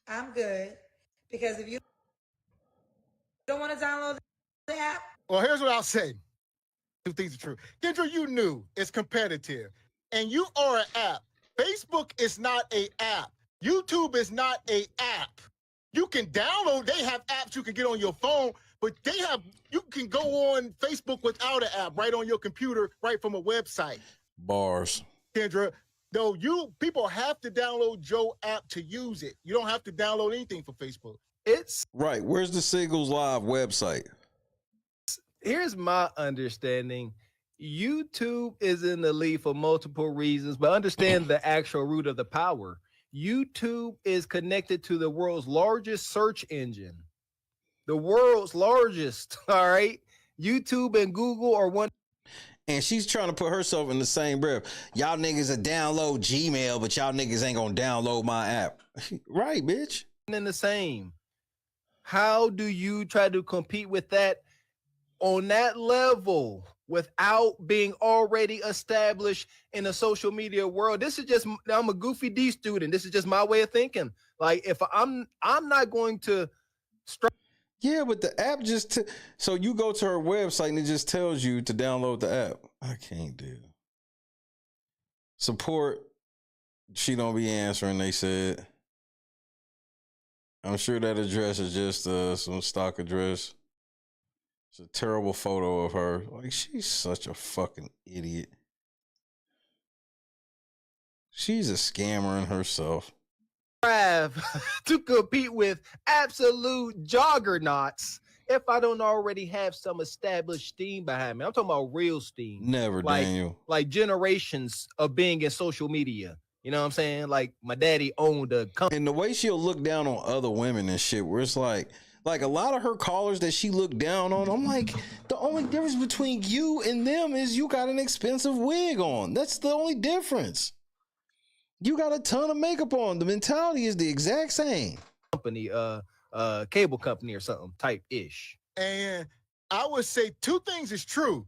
I'm good because if you don't want to download the app. Well, here's what I'll say. Two things are true. Kendra, you knew it's competitive. And you are an app. Facebook is not an app. YouTube is not an app. You can download, they have apps you can get on your phone, but you can go on Facebook without an app, right on your computer, right from a website. Bars. Kendra, though people have to download Joe app to use it. You don't have to download anything for Facebook. It's right. Where's the Singles Live website? Here's my understanding. YouTube is in the lead for multiple reasons, but understand the actual root of the power. YouTube is connected to the world's largest search engine. The world's largest, all right? YouTube and Google are one. And she's trying to put herself in the same breath. Y'all niggas will download Gmail, but y'all niggas ain't gonna download my app. Right, bitch. In the same. How do you try to compete with that on that level without being already established in the social media world? This is just, I'm a goofy D student. This is just my way of thinking. Like, if I'm not going to yeah, but the app just so you go to her website and it just tells you to download the app. I can't do support. She don't be answering. They said, I'm sure that address is just some stock address. It's a terrible photo of her. Like, she's such a fucking idiot. She's a scammer in herself. To compete with absolute juggernauts if I don't already have some established steam behind me. I'm talking about real steam. Never, Daniel. Like generations of being in social media. You know what I'm saying? Like, my daddy owned a company. And the way she'll look down on other women and shit, where it's like a lot of her callers that she looked down on, I'm like, the only difference between you and them is you got an expensive wig on. That's the only difference. You got a ton of makeup on. The mentality is the exact same. Company, cable company or something type ish. And I would say two things is true.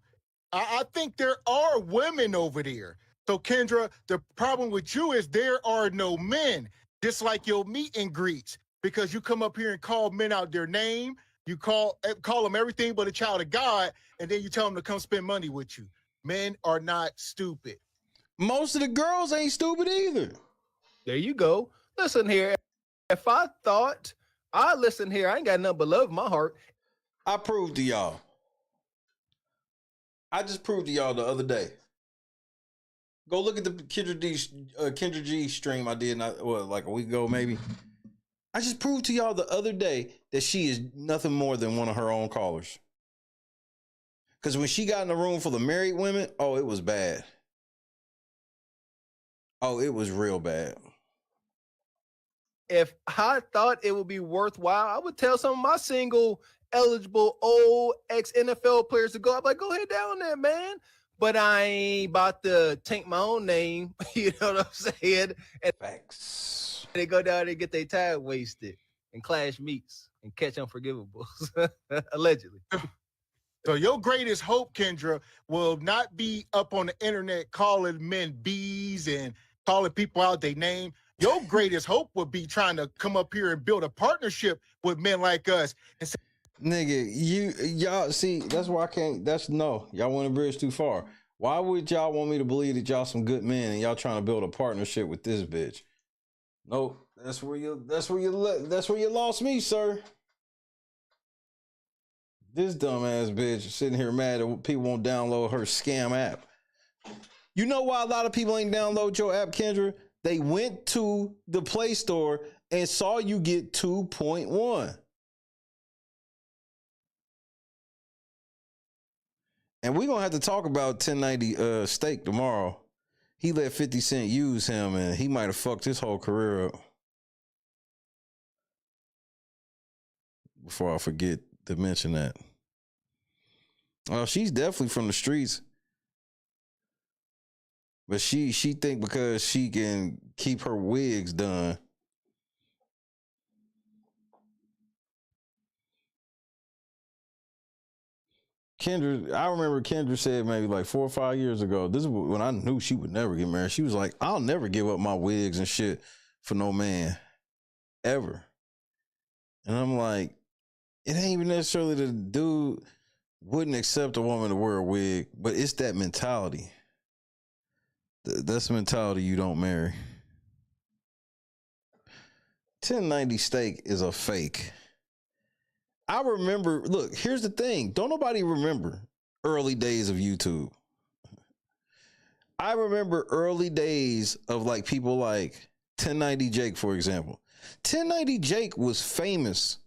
I think there are women over there. So Kendra, the problem with you is there are no men, just like your meet and greets, because you come up here and call men out their name. You call them everything but a child of God, and then you tell them to come spend money with you. Men are not stupid. Most of the girls ain't stupid either. There you go. Listen here. If I thought I listen here, I ain't got nothing but love in my heart. I proved to y'all. I just proved to y'all the other day. Go look at the Kendra G stream I did like a week ago, maybe. I just proved to y'all the other day that she is nothing more than one of her own callers. Because when she got in the room for the married women, oh, it was bad. Oh, it was real bad. If I thought it would be worthwhile, I would tell some of my single, eligible, old ex-NFL players to go up. Like, go ahead down there, man. But I ain't about to tank my own name. You know what I'm saying? And facts. They go down there and get their time wasted and clash meets and catch unforgivables. Allegedly. So your greatest hope, Kendra, will not be up on the internet calling men bees and calling people out their name. Your greatest hope would be trying to come up here and build a partnership with men like us. And say, nigga, y'all see, that's why I can't, y'all want to bridge too far. Why would y'all want me to believe that y'all some good men and y'all trying to build a partnership with this bitch? Nope, that's where you lost me, sir. This dumbass bitch sitting here mad that people won't download her scam app. You know why a lot of people ain't download your app, Kendra? They went to the Play Store and saw you get 2.1. And we're going to have to talk about 1090 Steak tomorrow. He let 50 Cent use him, and he might have fucked his whole career up. Before I forget to mention that. Oh, she's definitely from the streets. But she think because she can keep her wigs done. Kendra, I remember Kendra said maybe like 4 or 5 years ago, this is when I knew she would never get married. She was like, I'll never give up my wigs and shit for no man. Ever. And I'm like, it ain't even necessarily the dude wouldn't accept a woman to wear a wig, but it's that mentality. That's the mentality you don't marry. 1090 Steak is a fake. I remember, look, here's the thing. Don't nobody remember early days of YouTube. I remember early days of like people like 1090 Jake, for example. 1090 Jake was famous.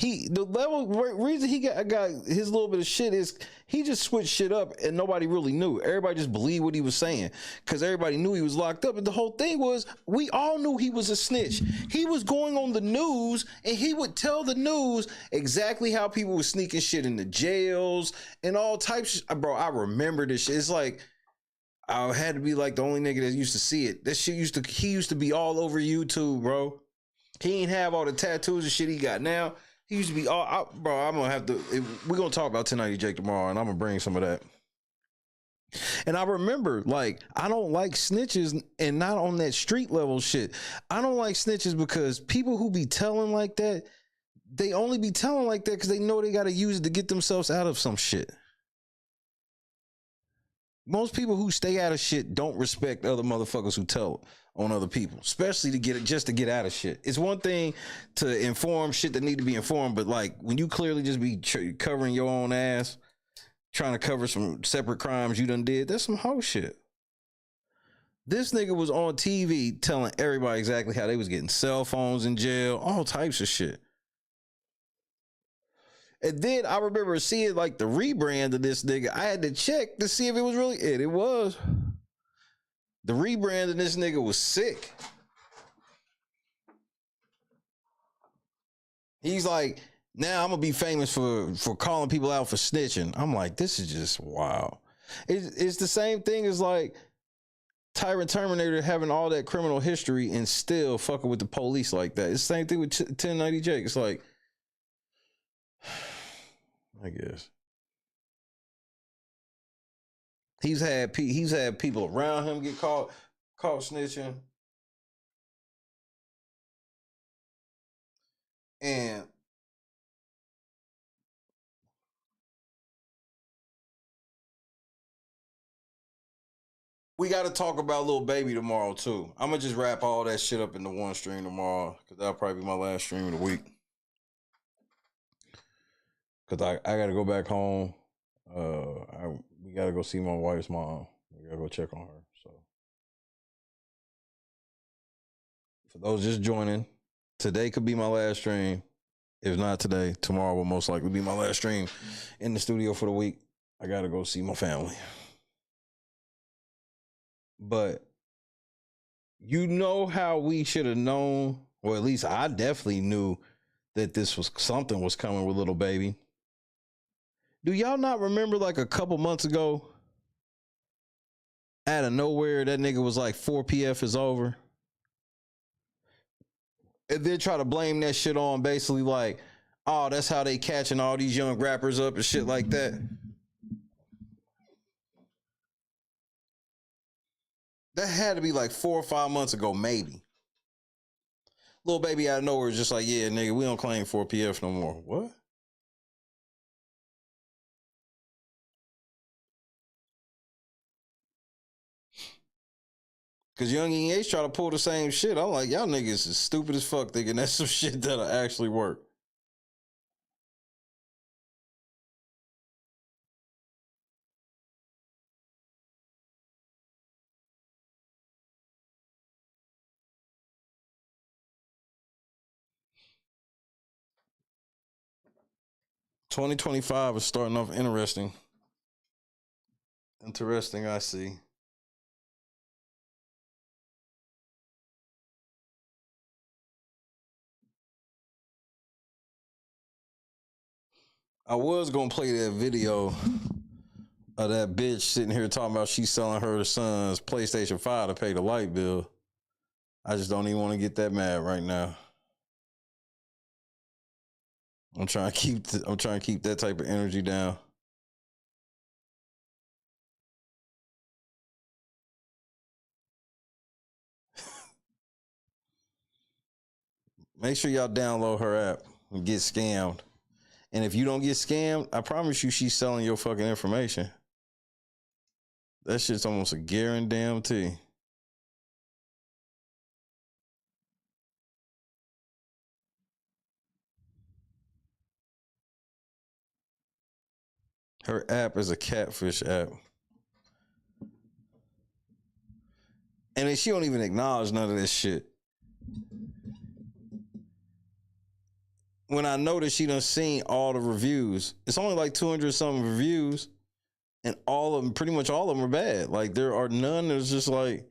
The reason he got his little bit of shit is he just switched shit up and nobody really knew. Everybody just believed what he was saying because everybody knew he was locked up. And the whole thing was, we all knew he was a snitch. He was going on the news and he would tell the news exactly how people were sneaking shit into jails and all types of, bro, I remember this shit. It's like, I had to be like the only nigga that used to see it. That shit he used to be all over YouTube, bro. He ain't have all the tattoos and shit he got now. He used to be all, bro, I'm going to have to, we're going to talk about 1090 Jake tomorrow, and I'm going to bring some of that. And I remember, like, I don't like snitches, and not on that street level shit. I don't like snitches because people who be telling like that, they only be telling like that because they know they got to use it to get themselves out of some shit. Most people who stay out of shit don't respect other motherfuckers who tell on other people, especially to get out of shit. It's one thing to inform shit that need to be informed, but like when you clearly just be covering your own ass, trying to cover some separate crimes you done did, that's some hoe shit. This nigga was on TV telling everybody exactly how they was getting cell phones in jail, all types of shit. And then I remember seeing like the rebrand of this nigga. I had to check to see if it was really it. It was. The rebrand of this nigga was sick. He's like, now I'm gonna be famous for calling people out for snitching. I'm like, this is just wow. It's the same thing as like Tyrant Terminator having all that criminal history and still fucking with the police like that. It's the same thing with 1090 Jake. It's like, I guess he's had people around him get caught snitching, and we got to talk about Lil Baby tomorrow too. I'm gonna just wrap all that shit up into one stream tomorrow because that'll probably be my last stream of the week. Because I got to go back home. We got to go see my wife's mom. We got to go check on her. So, for those just joining, today could be my last stream. If not today, tomorrow will most likely be my last stream in the studio for the week. I got to go see my family. But you know how we should have known, or at least I definitely knew that something was coming with Lil Baby. Do y'all not remember like a couple months ago, out of nowhere, that nigga was like 4PF is over? And then try to blame that shit on basically like, oh, that's how they catching all these young rappers up and shit like that. That had to be like 4 or 5 months ago, maybe. Lil Baby out of nowhere is just like, yeah, nigga, we don't claim 4PF no more. What? Cause Young E.H. try to pull the same shit. I'm like, y'all niggas is stupid as fuck thinking that's some shit that'll actually work. 2025 is starting off interesting. Interesting, I see. I was gonna play that video of that bitch sitting here talking about she's selling her son's PlayStation 5 to pay the light bill. I just don't even want to get that mad right now. I'm trying to keep that type of energy down. Make sure y'all download her app and get scammed. And if you don't get scammed, I promise you she's selling your fucking information. That shit's almost a guarantee. Her app is a catfish app. And then she don't even acknowledge none of this shit. When I noticed she done seen all the reviews, it's only like 200 something reviews, and all of them, pretty much all of them are bad. Like there are none that's just like,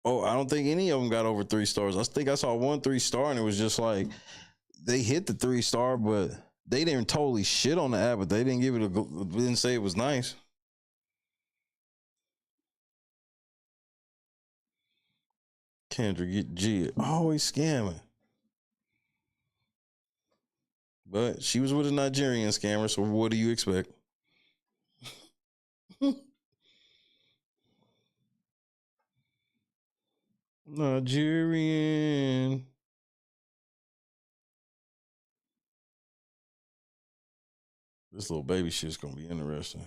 oh, I don't think any of them got over 3 stars. I think I saw 1 3-star and it was just like, they hit the 3-star, but they didn't totally shit on the app, but they didn't give it didn't say it was nice. Kendra G, always scamming. But she was with a Nigerian scammer, so what do you expect? Nigerian. This little baby shit's gonna be interesting.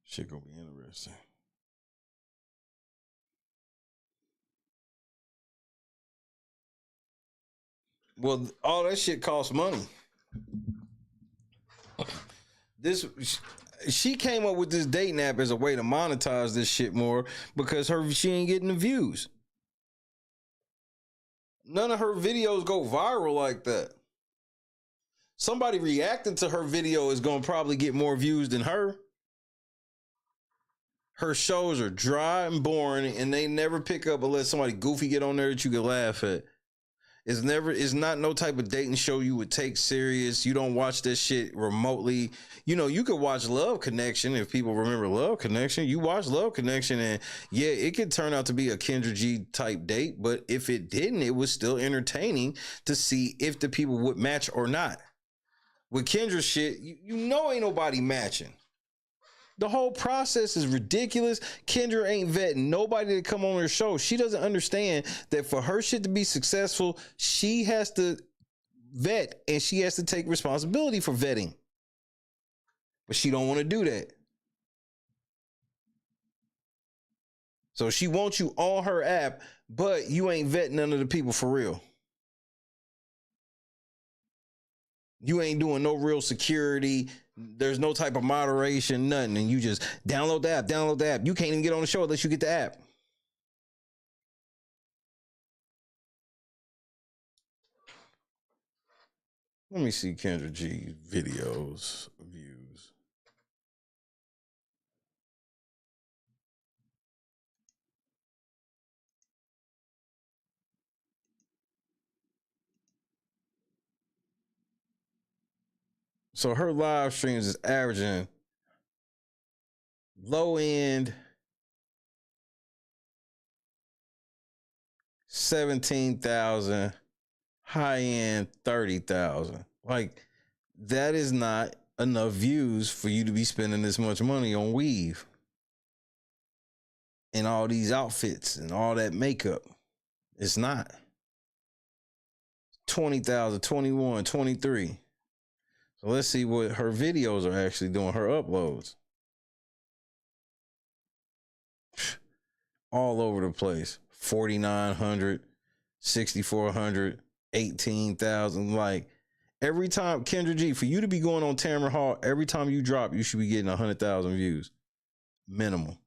Shit gonna be interesting. Well, all that shit costs money. She came up with this dating app as a way to monetize this shit more because she ain't getting the views. None of her videos go viral like that. Somebody reacting to her video is gonna probably get more views than her. Her shows are dry and boring, and they never pick up unless somebody goofy get on there that you can laugh at. It's not no type of dating show you would take serious. You don't watch this shit remotely. You know, you could watch Love Connection if people remember Love Connection. You watch Love Connection and yeah, it could turn out to be a Kendra G type date, but if it didn't, it was still entertaining to see if the people would match or not. With Kendra shit, you know ain't nobody matching. The whole process is ridiculous. Kendra ain't vetting nobody to come on her show. She doesn't understand that for her shit to be successful, she has to vet and she has to take responsibility for vetting. But she don't want to do that. So she wants you on her app, but you ain't vetting none of the people for real. You ain't doing no real security. There's no type of moderation, nothing. And you just download the app. You can't even get on the show unless you get the app. Let me see Kendra G videos, views. So her live streams is averaging low end 17,000, high end 30,000. Like that is not enough views for you to be spending this much money on weave and all these outfits and all that makeup. It's not. 20,000, 21, 23. So let's see what her videos are actually doing, her uploads. All over the place. 4,900, 6,400, 18,000. Like every time, Kendra G, for you to be going on Tamron Hall, every time you drop, you should be getting 100,000 views. Minimum.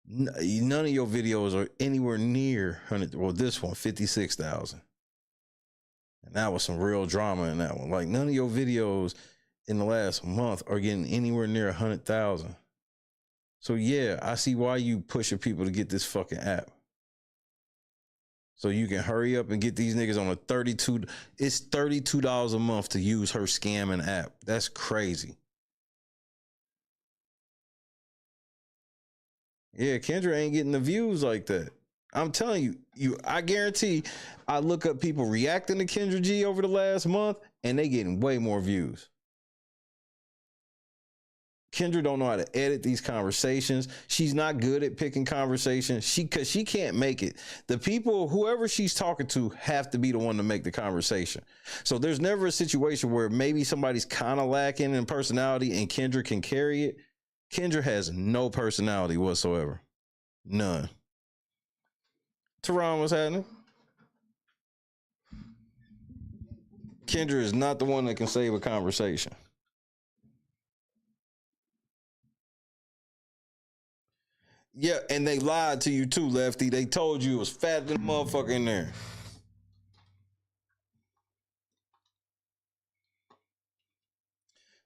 None of your videos are anywhere near 100. Well, this one, 56,000. And that was some real drama in that one. Like, none of your videos in the last month are getting anywhere near 100,000. So yeah, I see why you pushing people to get this fucking app. So you can hurry up and get these niggas on it's $32 a month to use her scamming app. That's crazy. Yeah, Kendra ain't getting the views like that. I'm telling you, I guarantee I look up people reacting to Kendra G over the last month and they getting way more views. Kendra don't know how to edit these conversations. She's not good at picking conversations. Cause she can't make it. The people, whoever she's talking to, have to be the one to make the conversation. So there's never a situation where maybe somebody's kind of lacking in personality and Kendra can carry it. Kendra has no personality whatsoever. None. Teron, what's happening? Kendra is not the one that can save a conversation. Yeah, and they lied to you too, Lefty. They told you it was fat than a motherfucker in there.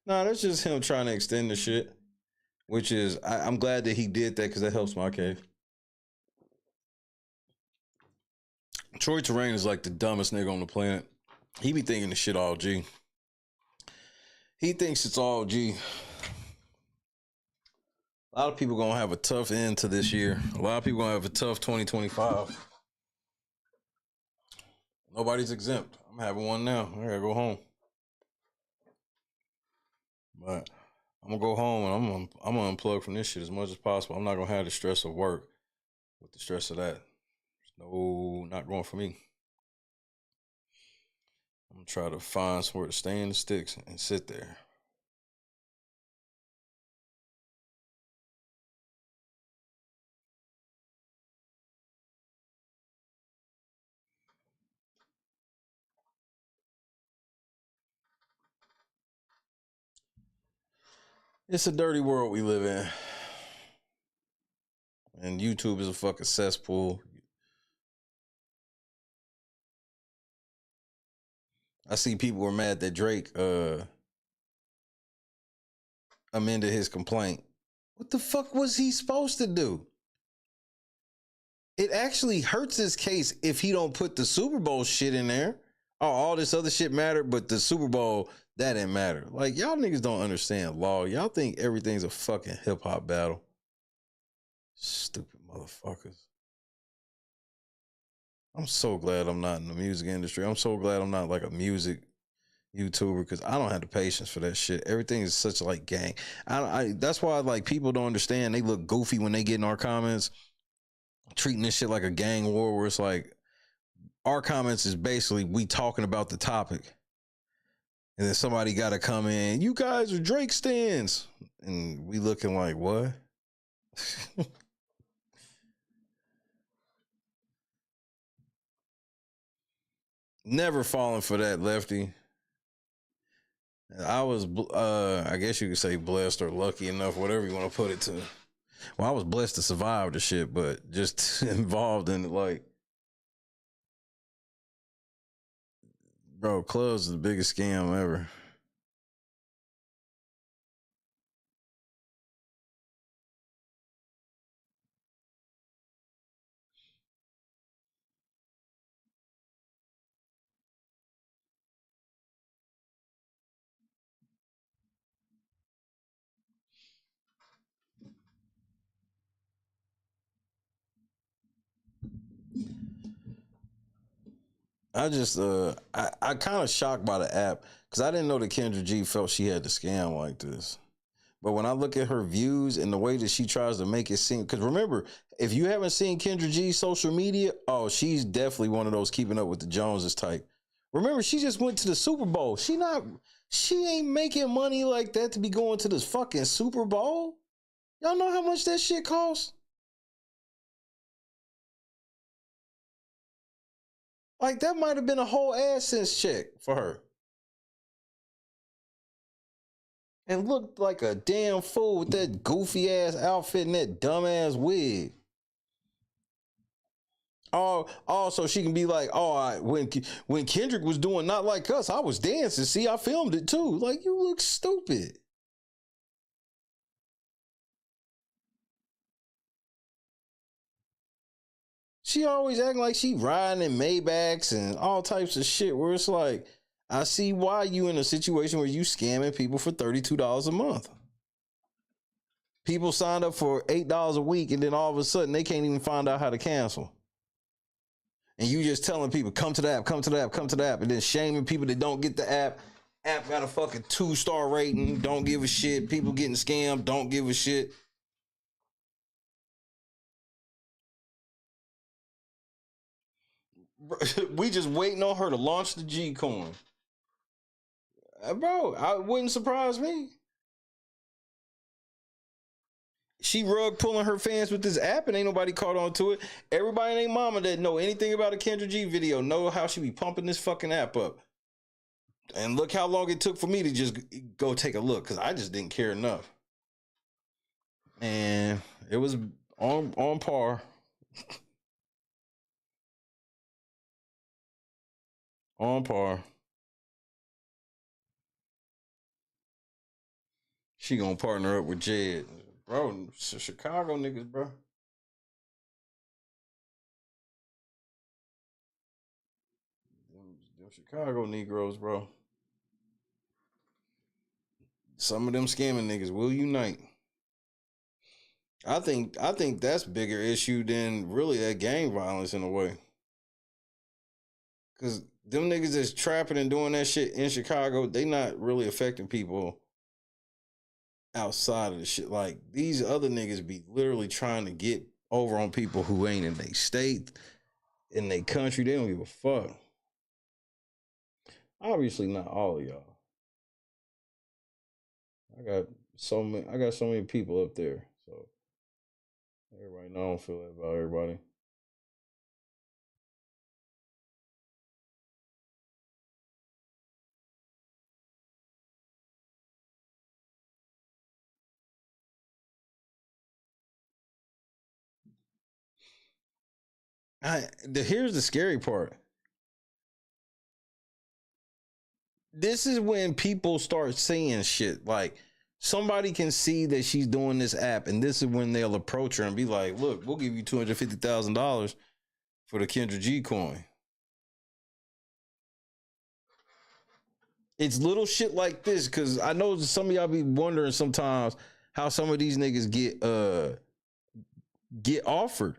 Nah, that's just him trying to extend the shit. Which is, I'm glad that he did that because that helps my case. Troy Terrain is like the dumbest nigga on the planet. He be thinking the shit all G. He thinks it's all G. A lot of people gonna have a tough end to this year. A lot of people gonna have a tough 2025. Nobody's exempt. I'm having one now. I gotta go home. But I'm gonna go home and I'm gonna unplug from this shit as much as possible. I'm not gonna have the stress of work with the stress of that. No, not going for me. I'm gonna try to find somewhere to stay in the sticks and sit there. It's a dirty world we live in. And YouTube is a fucking cesspool. I see people were mad that Drake amended his complaint. What the fuck was he supposed to do? It actually hurts his case if he don't put the Super Bowl shit in there. Oh, all this other shit mattered, but the Super Bowl, that didn't matter. Like, y'all niggas don't understand law. Y'all think everything's a fucking hip-hop battle. Stupid motherfuckers. I'm so glad I'm not in the music industry. I'm so glad I'm not like a music YouTuber because I don't have the patience for that shit. Everything is such like gang. That's why like people don't understand. They look goofy when they get in our comments, treating this shit like a gang war where it's like our comments is basically we talking about the topic. And then somebody got to come in, you guys are Drake stans. And we looking like, what? Never falling for that, Lefty. I was, I guess you could say blessed or lucky enough, whatever you want to put it to. Well, I was blessed to survive the shit, but just involved in it, like, bro, clubs is the biggest scam ever. I just I kind of shocked by the app because I didn't know that Kendra G felt she had to scam like this. But when I look at her views and the way that she tries to make it seem, because remember, if you haven't seen Kendra G's social media, oh, she's definitely one of those keeping up with the Joneses type. Remember, she just went to the Super Bowl. She ain't making money like that to be going to this fucking Super Bowl. Y'all know how much that shit costs? Like, that might have been a whole AdSense check for her. And looked like a damn fool with that goofy ass outfit and that dumb ass wig. Oh, so she can be like, when Kendrick was doing Not Like Us, I was dancing. See, I filmed it too. Like, you look stupid. She always acting like she riding in Maybachs and all types of shit where it's like, I see why you in a situation where you scamming people for $32 a month. People signed up for $8 a week and then all of a sudden they can't even find out how to cancel. And you just telling people, come to the app, come to the app, come to the app, and then shaming people that don't get the app. App got a fucking 2-star rating, don't give a shit. People getting scammed, don't give a shit. We just waiting on her to launch the G coin. Bro, it wouldn't surprise me. She rug pulling her fans with this app and ain't nobody caught on to it. Everybody and their mama that know anything about a Kendra G video know how she be pumping this fucking app up. And look how long it took for me to just go take a look, because I just didn't care enough. And it was on par. On par. She gonna partner up with Jed. Bro, Chicago niggas, bro. Them Chicago Negroes, bro. Some of them scamming niggas will unite. I think that's bigger issue than really that gang violence in a way. Cause them niggas that's trapping and doing that shit in Chicago, they not really affecting people outside of the shit. Like, these other niggas be literally trying to get over on people who ain't in their state, in their country. They don't give a fuck. Obviously not all of y'all. I got so many people up there. So everybody know I don't feel that about everybody. Here's the scary part. This is when people start saying shit like, somebody can see that she's doing this app, and this is when they'll approach her and be like, look, we'll give you $250,000 for the Kendra G coin. It's little shit like this, because I know some of y'all be wondering sometimes how some of these niggas get offered.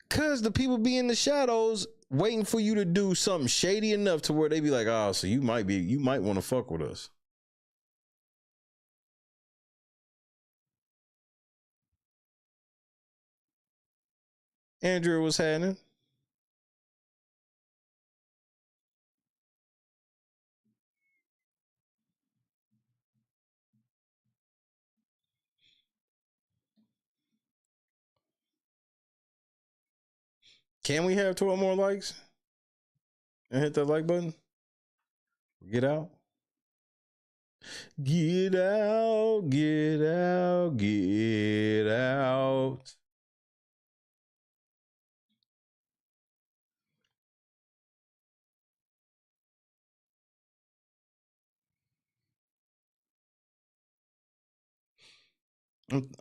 Because the people be in the shadows waiting for you to do something shady enough to where they be like, oh, so you might want to fuck with us. Andrew, what's happening? Can we have 12 more likes? And hit that like button? Get out. Get out, get out, get out.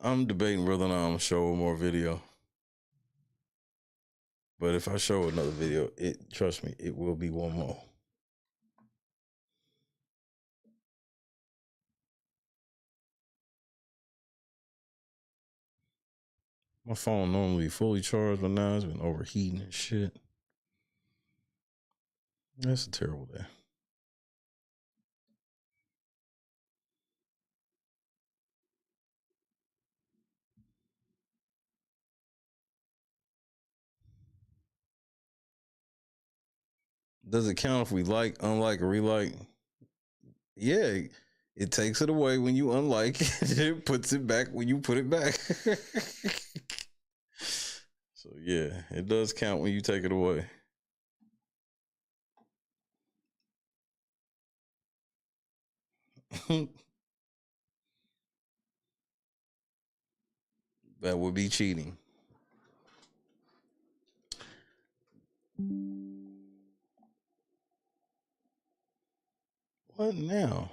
I'm debating whether or not I'm gonna show more video. But if I show another video, trust me, it will be one more. My phone normally fully charged, but now it's been overheating and shit. That's a terrible day. Does it count if we like, unlike, or relike? Yeah, it takes it away when you unlike, it puts it back when you put it back. So yeah, it does count when you take it away. That would be cheating. What now?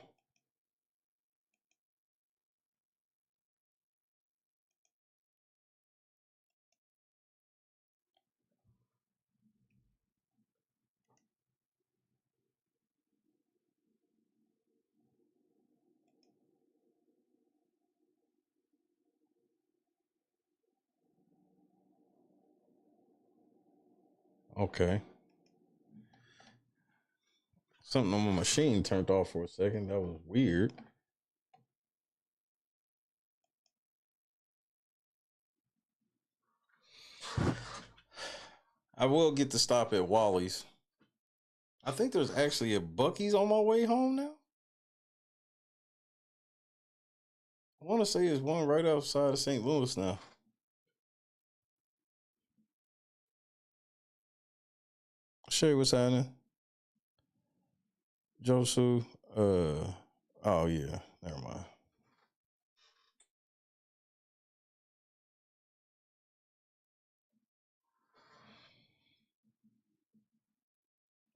Okay. Something on my machine turned off for a second. That was weird. I will get to stop at Wally's. I think there's actually a Buc-ee's on my way home now. I want to say there's one right outside of St. Louis now. Show you what's happening. Josu. Oh yeah, never mind.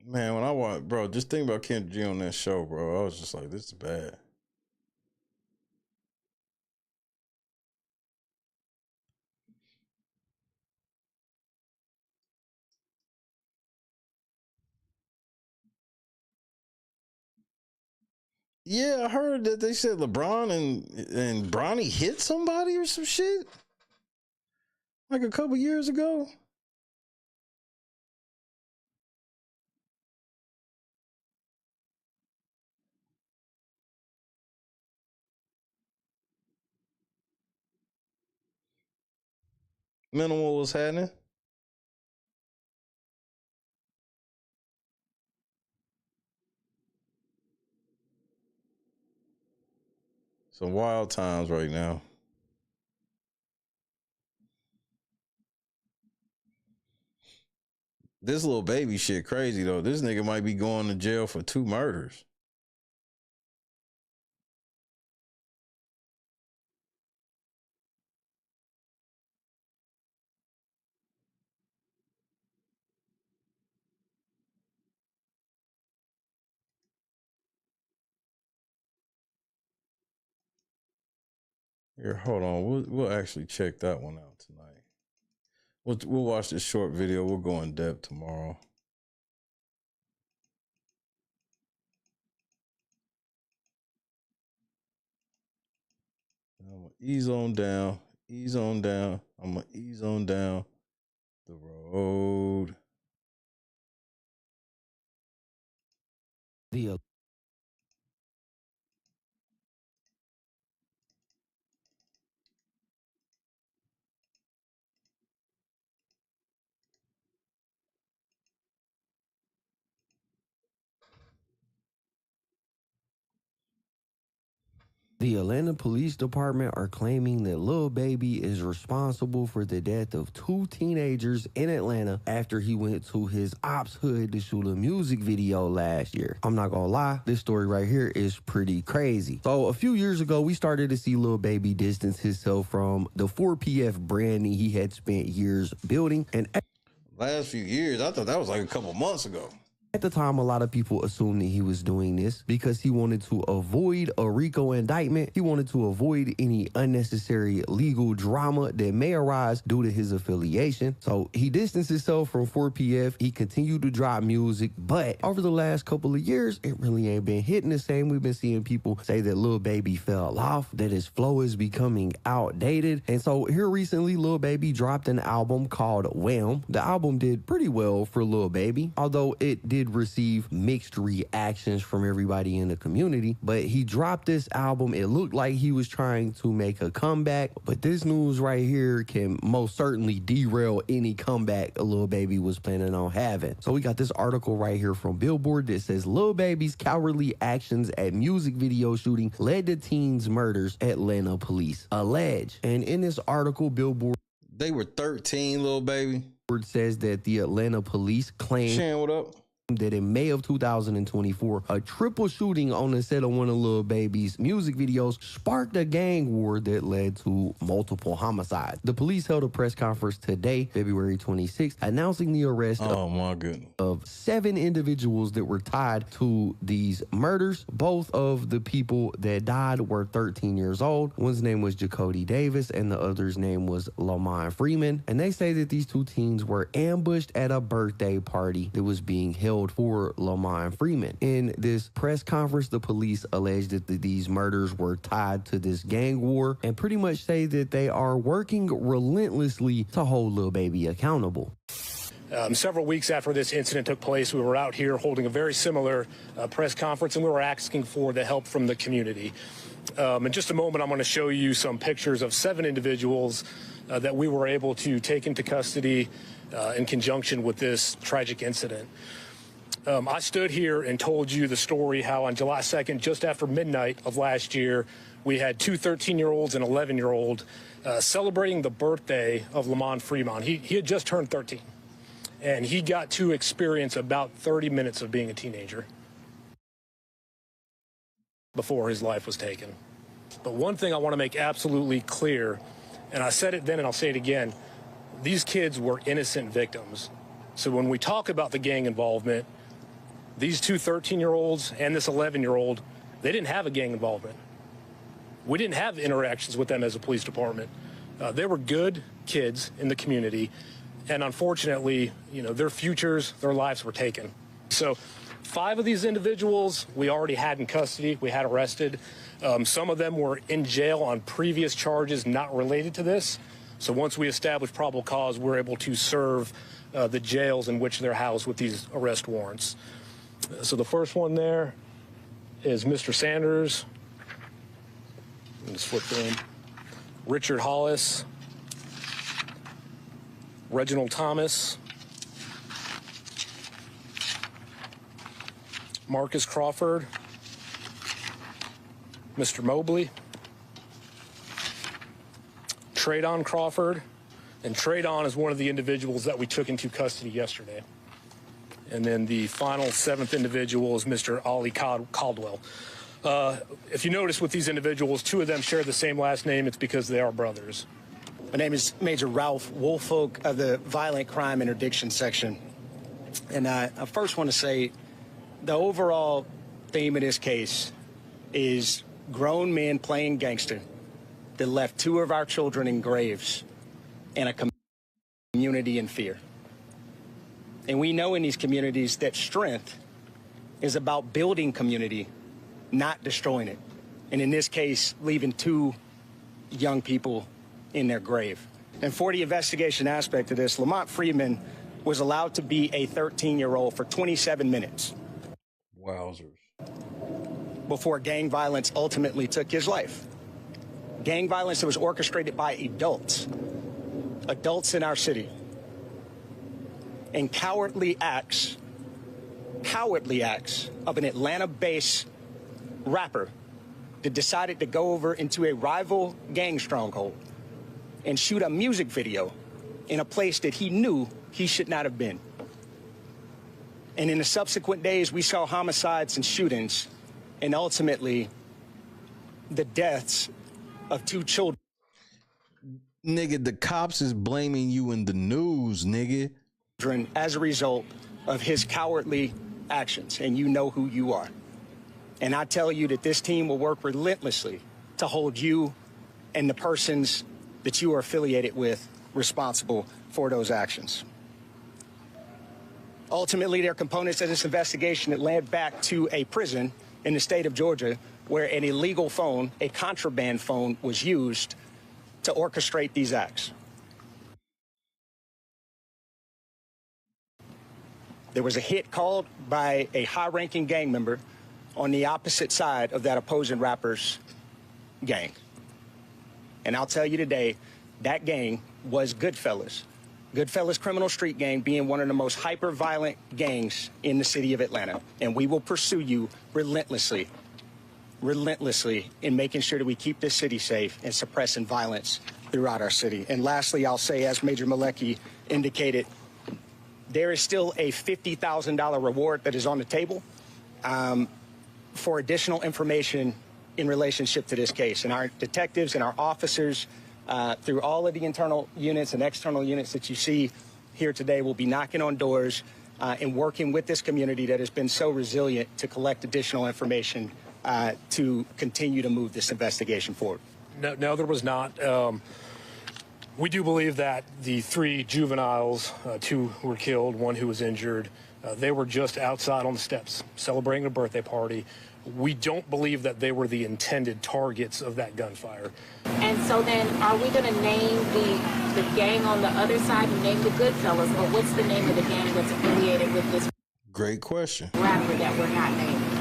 Man, when I watch, bro, just think about Kendra G on that show, bro. I was just like, this is bad. Yeah, I heard that they said LeBron and Bronny hit somebody or some shit like a couple years ago. Minimal was happening. Some wild times right now. This little baby shit crazy though. This nigga might be going to jail for 2 murders. Here, hold on. We'll actually check that one out tonight. We'll watch this short video. We'll go in depth tomorrow. I'm gonna ease on down. Ease on down. I'm gonna ease on down the road. The Atlanta Police Department are claiming that Lil Baby is responsible for the death of 2 teenagers in Atlanta after he went to his ops hood to shoot a music video last year. I'm not gonna lie, this story right here is pretty crazy. So a few years ago, we started to see Lil Baby distance himself from the 4PF branding he had spent years building. And last few years, I thought that was like a couple months ago. At the time, a lot of people assumed that he was doing this because he wanted to avoid a RICO indictment. He wanted to avoid any unnecessary legal drama that may arise due to his affiliation. So he distanced himself from 4PF. He continued to drop music, but over the last couple of years, it really ain't been hitting the same. We've been seeing people say that Lil Baby fell off, that his flow is becoming outdated. And so here recently, Lil Baby dropped an album called Wham. The album did pretty well for Lil Baby, although it did receive mixed reactions from everybody in the community. But he dropped this album. It looked like he was trying to make a comeback, but this news right here can most certainly derail any comeback a Lil Baby was planning on having. So we got this article right here from Billboard that says Lil Baby's cowardly actions at music video shooting led to teens murders, Atlanta police allege. And in this article, Billboard, they were 13, Lil Baby. Says that the Atlanta police claim. Shan, what up? that in May of 2024, a triple shooting on the set of one of Lil Baby's music videos sparked a gang war that led to multiple homicides. The police held a press conference today, February 26th, announcing the arrest of 7 individuals that were tied to these murders. Both of the people that died were 13 years old. One's name was Jacody Davis and the other's name was Lamont Freeman. And they say that these 2 teens were ambushed at a birthday party that was being held for Lamont Freeman. In this press conference, the police alleged that these murders were tied to this gang war and pretty much say that they are working relentlessly to hold Lil Baby accountable. Several weeks after this incident took place, we were out here holding a very similar press conference, and we were asking for the help from the community. In just a moment, I'm going to show you some pictures of 7 individuals that we were able to take into custody in conjunction with this tragic incident. I stood here and told you the story how on July 2nd, just after midnight of last year, we had 2 13-year-olds and 11-year-old celebrating the birthday of Lamont Freeman. He had just turned 13, and he got to experience about 30 minutes of being a teenager before his life was taken. But one thing I want to make absolutely clear, and I said it then and I'll say it again, these kids were innocent victims. So when we talk about the gang involvement, these 2 13-year-olds and this 11-year-old, they didn't have a gang involvement. We didn't have interactions with them as a police department. They were good kids in the community, and unfortunately, their futures, their lives were taken. So 5 of these individuals we already had in custody, we had arrested. Some of them were in jail on previous charges not related to this. So once we established probable cause, we're able to serve the jails in which they're housed with these arrest warrants. So the first one there is Mr. Sanders. Let me just flip through him. Richard Hollis. Reginald Thomas. Marcus Crawford. Mr. Mobley. Traydon Crawford. And Traydon is one of the individuals that we took into custody yesterday. And then the final 7th individual is Mr. Ollie Caldwell. If you notice with these individuals, 2 of them share the same last name. It's because they are brothers. My name is Major Ralph Woolfolk of the Violent Crime Interdiction Section. And I first want to say the overall theme of this case is grown men playing gangster that left 2 of our children in graves and a community in fear. And we know in these communities that strength is about building community, not destroying it. And in this case, leaving 2 young people in their grave. And for the investigation aspect of this, Lamont Freeman was allowed to be a 13-year-old for 27 minutes. Wowzers. Before gang violence ultimately took his life. Gang violence that was orchestrated by adults in our city. And cowardly acts of an Atlanta-based rapper that decided to go over into a rival gang stronghold and shoot a music video in a place that he knew he should not have been. And in the subsequent days, we saw homicides and shootings, and ultimately the deaths of 2 children. Nigga, the cops is blaming you in the news, nigga. As a result of his cowardly actions, and you know who you are. And I tell you that this team will work relentlessly to hold you and the persons that you are affiliated with responsible for those actions. Ultimately, there are components of this investigation that led back to a prison in the state of Georgia where an illegal phone, a contraband phone, was used to orchestrate these acts. There was a hit called by a high-ranking gang member on the opposite side of that opposing rapper's gang. And I'll tell you today, that gang was Goodfellas. Goodfellas Criminal Street Gang being one of the most hyper-violent gangs in the city of Atlanta. And we will pursue you relentlessly in making sure that we keep this city safe and suppressing violence throughout our city. And lastly, I'll say, as Major Malecki indicated, there is still a $50,000 reward that is on the table for additional information in relationship to this case. And our detectives and our officers, through all of the internal units and external units that you see here today, will be knocking on doors and working with this community that has been so resilient to collect additional information to continue to move this investigation forward. No, there was not. We do believe that the 3 juveniles, 2 were killed, 1 who was injured, they were just outside on the steps celebrating a birthday party. We don't believe that they were the intended targets of that gunfire. And so then are we going to name the gang on the other side and name the Goodfellas, or what's the name of the gang that's affiliated with this Great question. rapper that we're not naming?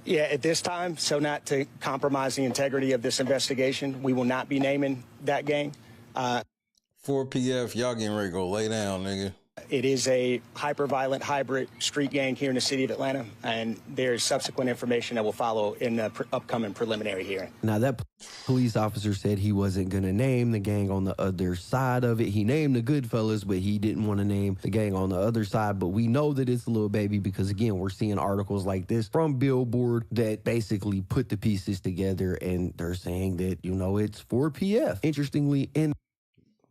Yeah, at this time, so not to compromise the integrity of this investigation, we will not be naming that gang. 4PF, y'all getting ready to go lay down, nigga. It is a hyper-violent hybrid street gang here in the city of Atlanta, and there's subsequent information that will follow in the upcoming preliminary hearing. Now, that police officer said he wasn't going to name the gang on the other side of it. He named the Goodfellas, but he didn't want to name the gang on the other side. But we know that it's Lil Baby because, again, we're seeing articles like this from Billboard that basically put the pieces together, and they're saying that, you know, it's 4PF. Interestingly, in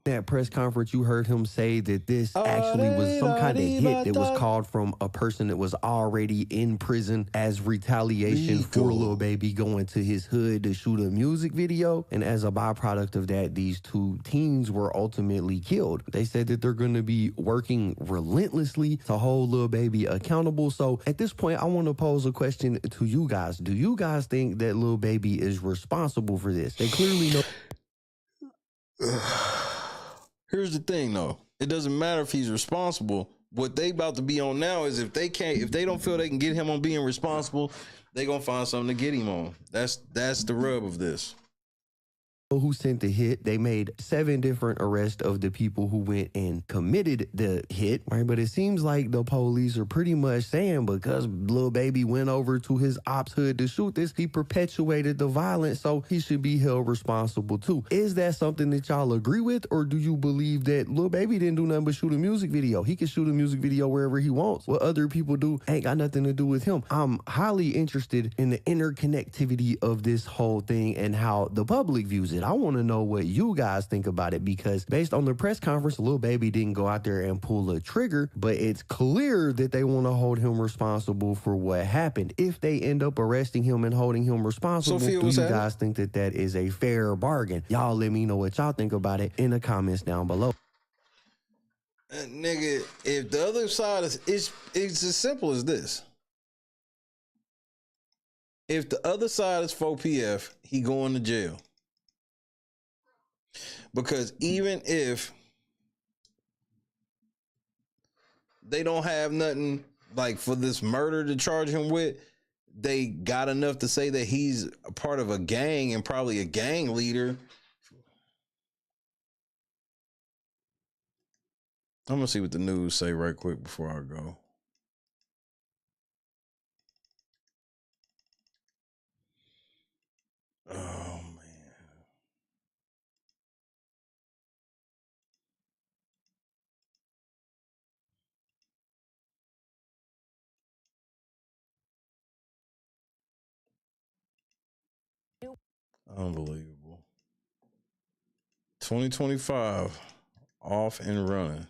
that press conference, you heard him say that this actually was some kind of hit that was called from a person that was already in prison as retaliation for Lil Baby going to his hood to shoot a music video. And as a byproduct of that, these 2 teens were ultimately killed. They said that they're going to be working relentlessly to hold Lil Baby accountable. So at this point, I want to pose a question to you guys. Do you guys think that Lil Baby is responsible for this? They clearly know. Here's the thing, though. It doesn't matter if he's responsible. What they about to be on now is if they don't feel they can get him on being responsible, they gonna find something to get him on. That's the rub of this. Who sent the hit. They made 7 different arrests of the people who went and committed the hit, right? But it seems like the police are pretty much saying because Lil Baby went over to his ops hood to shoot this, he perpetuated the violence, so he should be held responsible too. Is that something that y'all agree with, or do you believe that Lil Baby didn't do nothing but shoot a music video? He can shoot a music video wherever he wants. What other people do ain't got nothing to do with him. I'm highly interested in the interconnectivity of this whole thing and how the public views it. I want to know what you guys think about it, because based on the press conference, Lil Baby didn't go out there and pull a trigger, but it's clear that they want to hold him responsible for what happened. If they end up arresting him and holding him responsible, do you guys think that that is a fair bargain? Y'all let me know what y'all think about it in the comments down below. Nigga, if the other side is, it's as simple as this. If the other side is 4PF, he going to jail. Because even if they don't have nothing like for this murder to charge him with, they got enough to say that he's a part of a gang and probably a gang leader. I'm gonna see what the news say right quick before I go. Oh, unbelievable. 2025 off and running.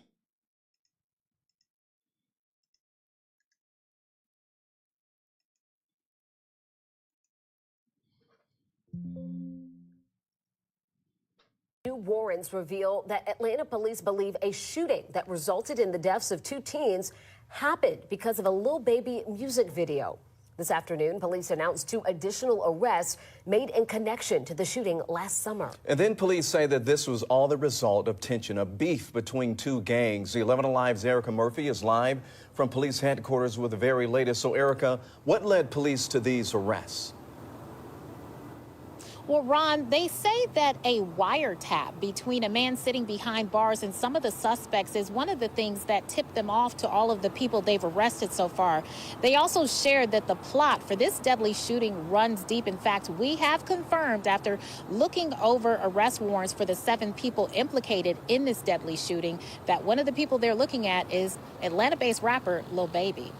New warrants reveal that Atlanta police believe a shooting that resulted in the deaths of 2 teens happened because of a Lil Baby music video. This afternoon, police announced 2 additional arrests made in connection to the shooting last summer. And then police say that this was all the result of tension, a beef between 2 gangs. The 11 Alive's Erica Murphy is live from police headquarters with the very latest. So, Erica, what led police to these arrests? Well, Ron, they say that a wiretap between a man sitting behind bars and some of the suspects is one of the things that tipped them off to all of the people they've arrested so far. They also shared that the plot for this deadly shooting runs deep. In fact, we have confirmed after looking over arrest warrants for the 7 people implicated in this deadly shooting that one of the people they're looking at is Atlanta-based rapper Lil Baby.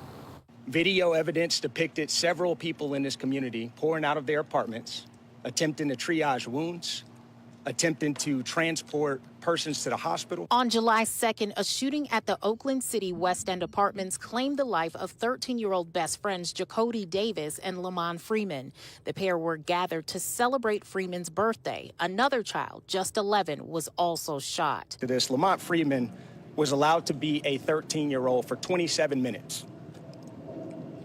Video evidence depicted several people in this community pouring out of their apartments, attempting to triage wounds, attempting to transport persons to the hospital. On July 2nd, a shooting at the Oakland City West End Apartments claimed the life of 13-year-old best friends Jacody Davis and Lamont Freeman. The pair were gathered to celebrate Freeman's birthday. Another child, just 11, was also shot. This Lamont Freeman was allowed to be a 13-year-old for 27 minutes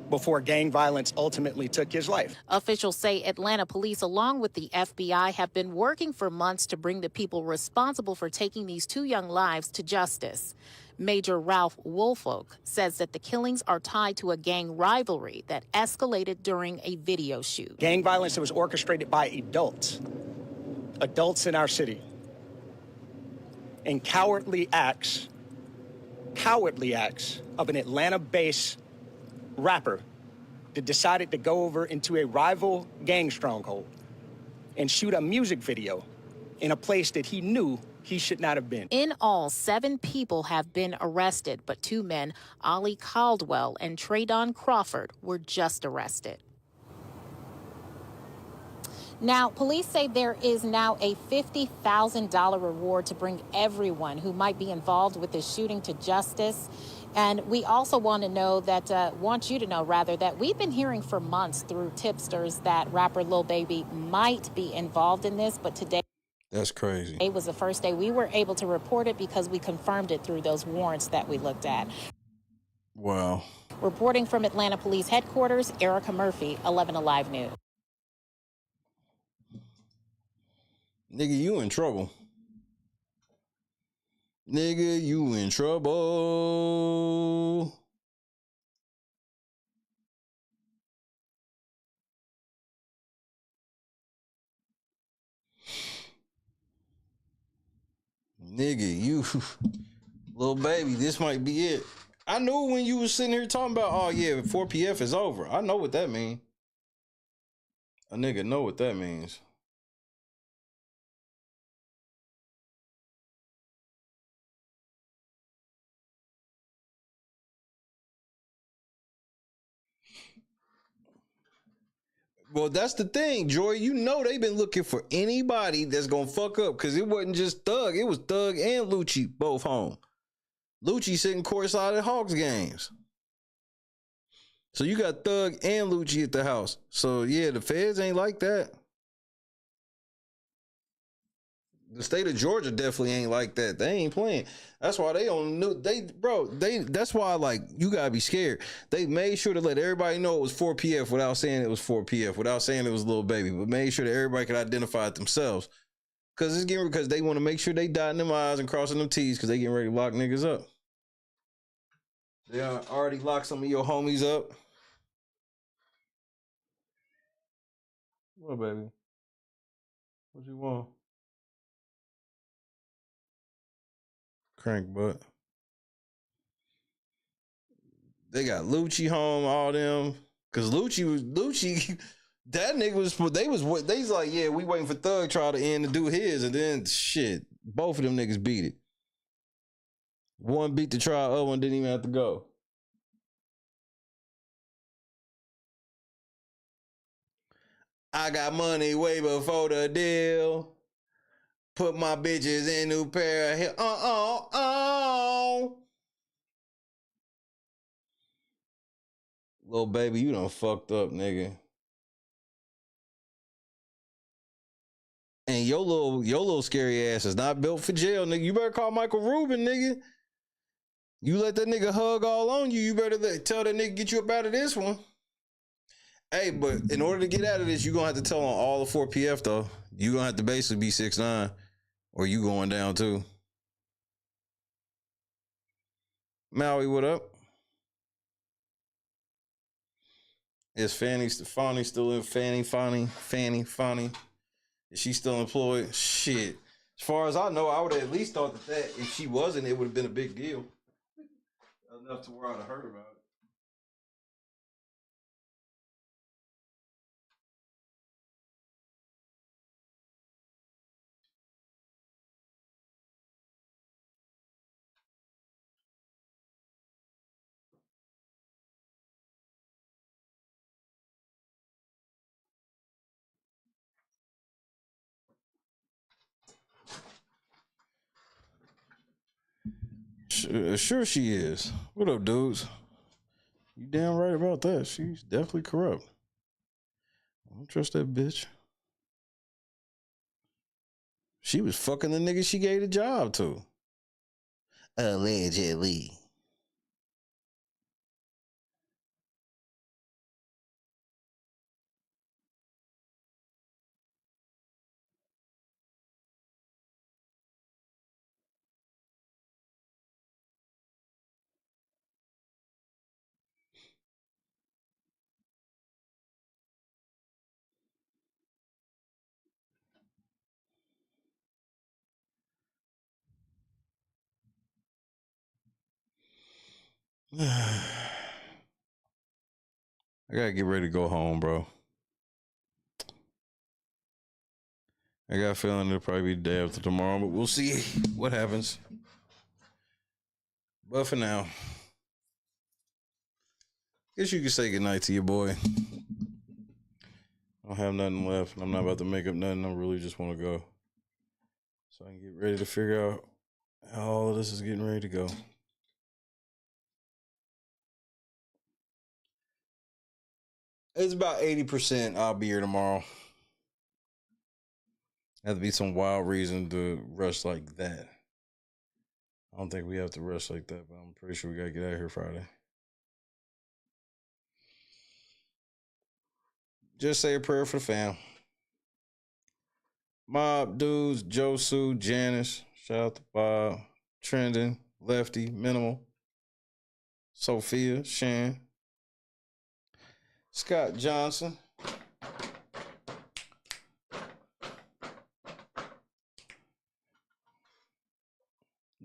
before gang violence ultimately took his life. Officials say Atlanta police, along with the FBI, have been working for months to bring the people responsible for taking these 2 young lives to justice. Major Ralph Woolfolk says that the killings are tied to a gang rivalry that escalated during a video shoot. Gang violence that was orchestrated by adults in our city, and cowardly acts of an Atlanta-based rapper that decided to go over into a rival gang stronghold and shoot a music video in a place that he knew he should not have been. In all, 7 people have been arrested, but 2 men, Ollie Caldwell and Traydon Crawford, were just arrested. Now, police say there is now a $50,000 reward to bring everyone who might be involved with this shooting to justice. And we also want you to know that we've been hearing for months through tipsters that rapper Lil Baby might be involved in this, but today That's crazy. it was the first day we were able to report it because we confirmed it through those warrants that we looked at. Wow. Reporting from Atlanta Police Headquarters, Erica Murphy, 11 Alive News. Nigga, you in trouble. Nigga, you in trouble. Nigga, you. Lil Baby, this might be it. I knew when you was sitting here talking about, oh yeah, 4PF is over. I know what that means. A nigga know what that means. Well, that's the thing, Joy. You know they've been looking for anybody that's gonna fuck up, because it wasn't just Thug. It was Thug and Lucci both home. Lucci sitting courtside at Hawks games. So you got Thug and Lucci at the house. So yeah, the feds ain't like that. The state of Georgia definitely ain't like that. They ain't playing. That's why they don't know. That's why, like, you gotta be scared. They made sure to let everybody know it was 4PF without saying it was 4PF, without saying it was Lil Baby, but made sure that everybody could identify it themselves. Because they want to make sure they dotting them I's and crossing them T's, because they getting ready to lock niggas up. They already locked some of your homies up. What, baby? What you want? Crank butt. They got Lucci home, all them. Cause Lucci, that nigga was like, yeah, we waiting for Thug trial to end to do his, and then shit, both of them niggas beat it. One beat the trial, other one didn't even have to go. I got money way before the deal. Put my bitches in new pair of heels. Lil Baby, you done fucked up, nigga. And your little scary ass is not built for jail, nigga. You better call Michael Rubin, nigga. You let that nigga hug all on you. You better tell that nigga get you up out of this one. Hey, but in order to get out of this, you're gonna have to tell on all the 4PF though. You're gonna have to basically be 6ix9ine. Or you going down too? Maui, what up? Is Fanny still in? Fanny? Is she still employed? Shit. As far as I know, I would have at least thought that if she wasn't, it would have been a big deal. Enough to where I'd have heard about it. Sure she is. What up, dudes? You damn right about that. She's definitely corrupt. I don't trust that bitch. She was fucking the nigga she gave the job to. Allegedly. I gotta get ready to go home, bro. I got a feeling it'll probably be the day after tomorrow, but we'll see what happens. But for now, guess you can say goodnight to your boy. I don't have nothing left, and I'm not about to make up nothing. I really just want to go. So I can get ready to figure out how all of this is getting ready to go. It's about 80% I'll be here tomorrow. Have to be some wild reason to rush like that. I don't think we have to rush like that, but I'm pretty sure we gotta get out of here Friday. Just say a prayer for the fam. Mob, dudes, Josu, Janice, shout out to Bob, Trending, Lefty, Minimal, Sophia, Shan, Scott Johnson,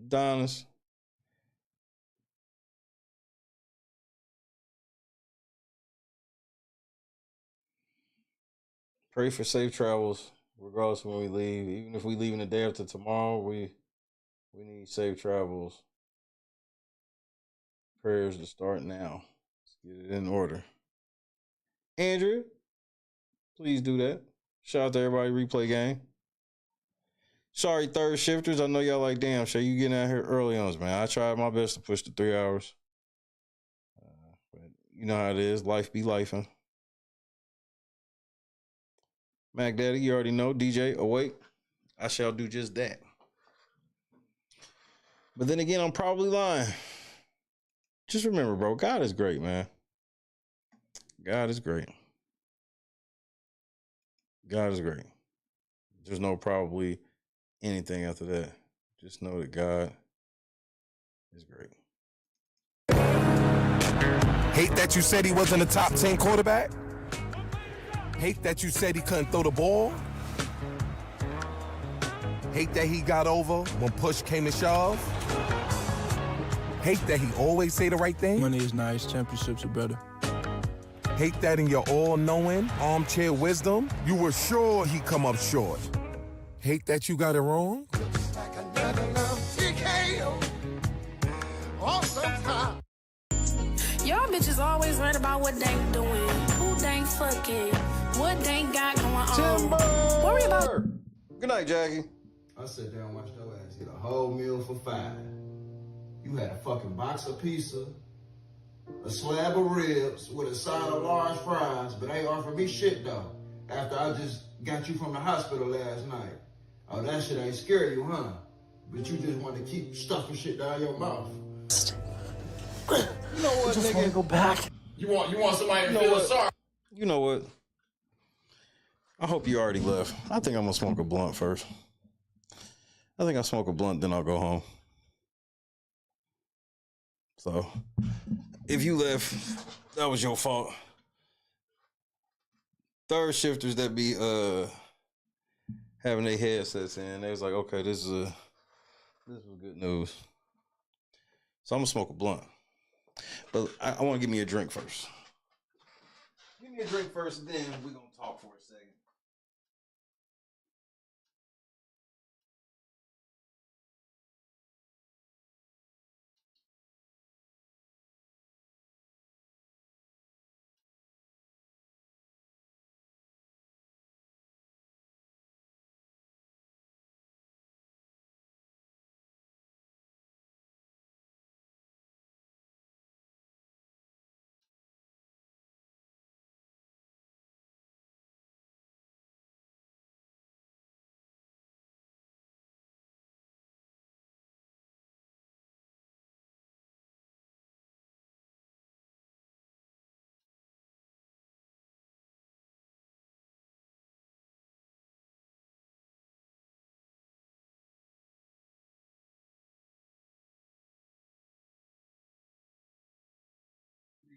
Donis, pray for safe travels, regardless of when we leave. Even if we leave in the day after tomorrow, we need safe travels. Prayers to start now. Let's get it in order. Andrew, please do that. Shout out to everybody replay game. Sorry, third shifters. I know y'all like, damn, Shay, you getting out here early on us, man. I tried my best to push the 3 hours. But you know how it is. Life be lifing. Mac Daddy, you already know. DJ, awake. I shall do just that. But then again, I'm probably lying. Just remember, bro, God is great, man. God is great. God is great. There's no probably anything after that. Just know that God is great. Hate that you said he wasn't a top 10 quarterback? Hate that you said he couldn't throw the ball? Hate that he got over when push came to shove? Hate that he always say the right thing? Money is nice, championships are better. Hate that in your all-knowing, armchair wisdom, you were sure he'd come up short. Hate that you got it wrong? Y'all bitches always worried about what they doing, who they fucking, what they got going on. Worry about. Good night, Jackie. I sat there and watched your ass get a whole meal for $5. You had a fucking box of pizza, a slab of ribs with a side of large fries, but ain't offered me shit though. After I just got you from the hospital last night. Oh, that shit ain't scare you, huh? But you just want to keep stuffing shit down your mouth. You know what, I just nigga? want to go back. You want somebody to feel sorry. You know what? I hope you already left. I think I'm gonna smoke a blunt first. I think I'll smoke a blunt, then I'll go home. So, if you left, that was your fault. Third shifters that be having their headsets in. They was like, okay, this was good news. So I'm gonna smoke a blunt, but I want to give me a drink first. Give me a drink first, and then we're gonna talk for a second.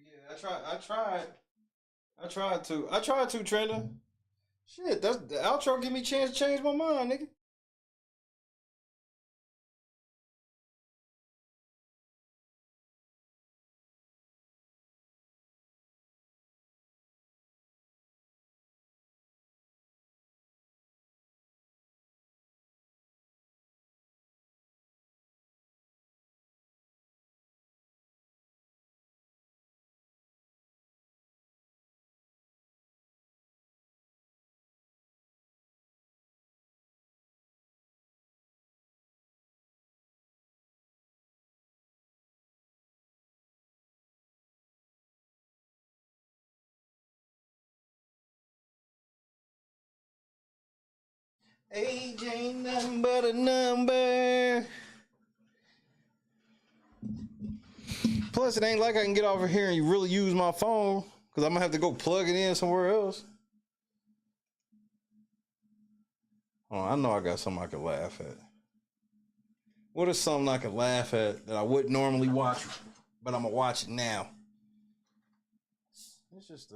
Yeah, I tried to, Trenda. Shit, that's the outro. Give me a chance to change my mind, nigga. Age ain't nothing but a number. Plus, it ain't like I can get over here and really use my phone because I'm gonna have to go plug it in somewhere else. Oh, I know I got something I could laugh at. What is something I could laugh at that I wouldn't normally watch, but I'm gonna watch it now? It's just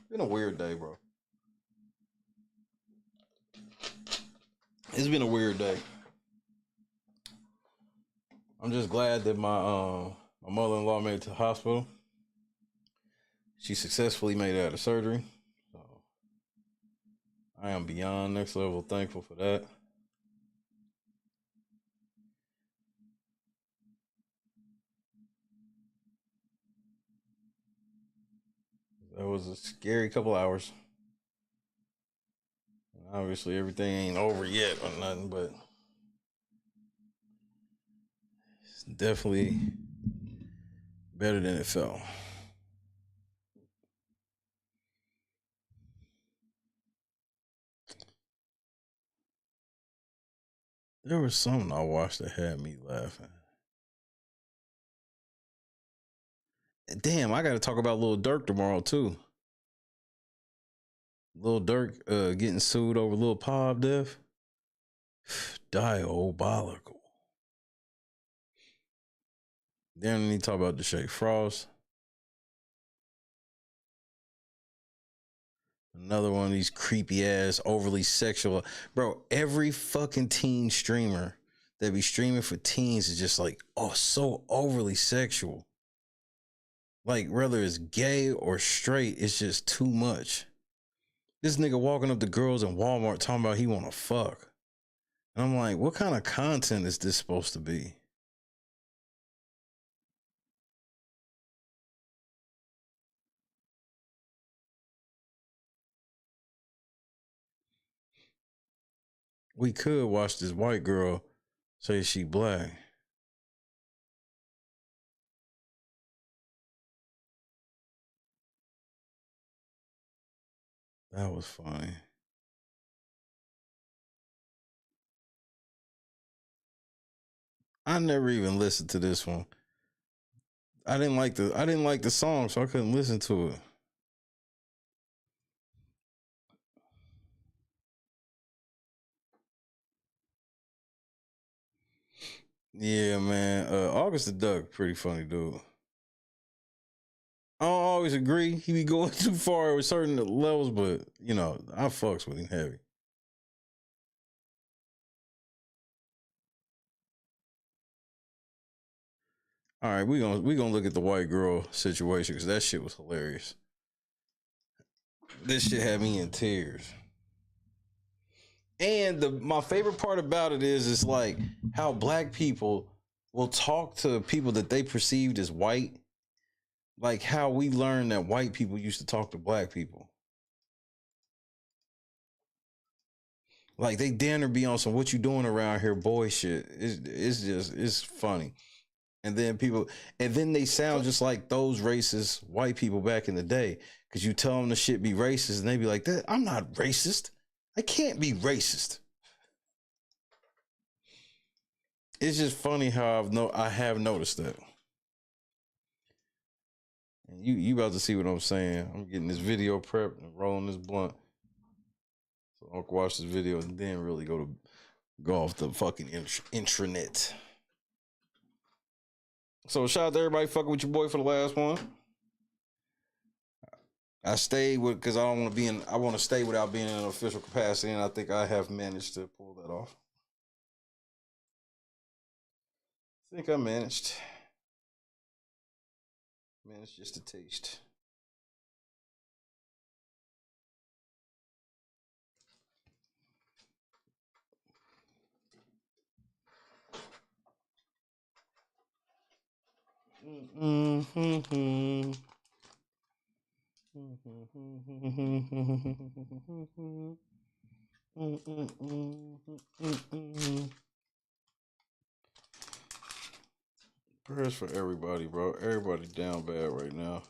been a weird day, bro. It's been a weird day. I'm just glad that my mother-in-law made it to the hospital. She successfully made it out of surgery. So I am beyond next level thankful for that. That was a scary couple hours. Obviously, everything ain't over yet or nothing, but it's definitely better than it felt. There was something I watched that had me laughing. Damn, I got to talk about Lil Durk tomorrow, too. Lil Durk getting sued over Lil Pop death. Diabolical. Then we need to talk about Deshae Frost. Another one of these creepy ass, overly sexual. Bro, every fucking teen streamer that be streaming for teens is just like, oh, so overly sexual. Like, whether it's gay or straight, it's just too much. This nigga walking up to girls in Walmart talking about he want to fuck. And I'm like, what kind of content is this supposed to be? We could watch this white girl say she black. That was funny. I never even listened to this one. I didn't like the song, so I couldn't listen to it. Yeah, man. August the Duck, pretty funny dude. I don't always agree. He be going too far with certain levels, but you know, I fucks with him heavy. All right, we gonna look at the white girl situation because that shit was hilarious. This shit had me in tears. And my favorite part about it is like how black people will talk to people that they perceived as white, like how we learned that white people used to talk to black people. Like they damn near be on some "what you doing around here" boy shit. It's funny. And then they sound just like those racist white people back in the day. Cause you tell them the shit be racist and they be like, "That I'm not racist. I can't be racist." It's just funny how I have noticed that. And you about to see what I'm saying. I'm getting this video prepped and rolling this blunt. So I'll watch this video and then really go off the fucking intranet. So shout out to everybody fucking with your boy for the last one. I stayed with because I want to stay without being in an official capacity, and I think I have managed to pull that off. I think I managed just a taste. Prayers for everybody, bro. Everybody down bad right now.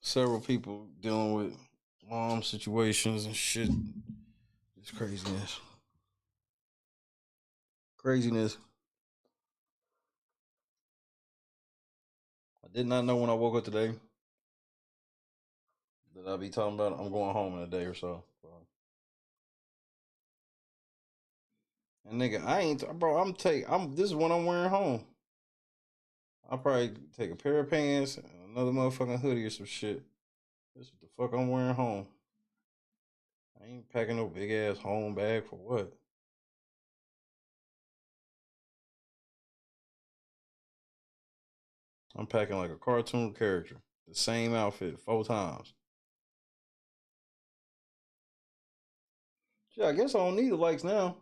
Several people dealing with mom situations and shit. It's craziness. I did not know when I woke up today that I'll be talking about I'm going home in a day or so. And nigga, this is what I'm wearing home. I'll probably take a pair of pants and another motherfucking hoodie or some shit. This is what the fuck I'm wearing home. I ain't packing no big ass home bag for what? I'm packing like a cartoon character. The same outfit 4 times. Yeah, I guess I don't need the likes now.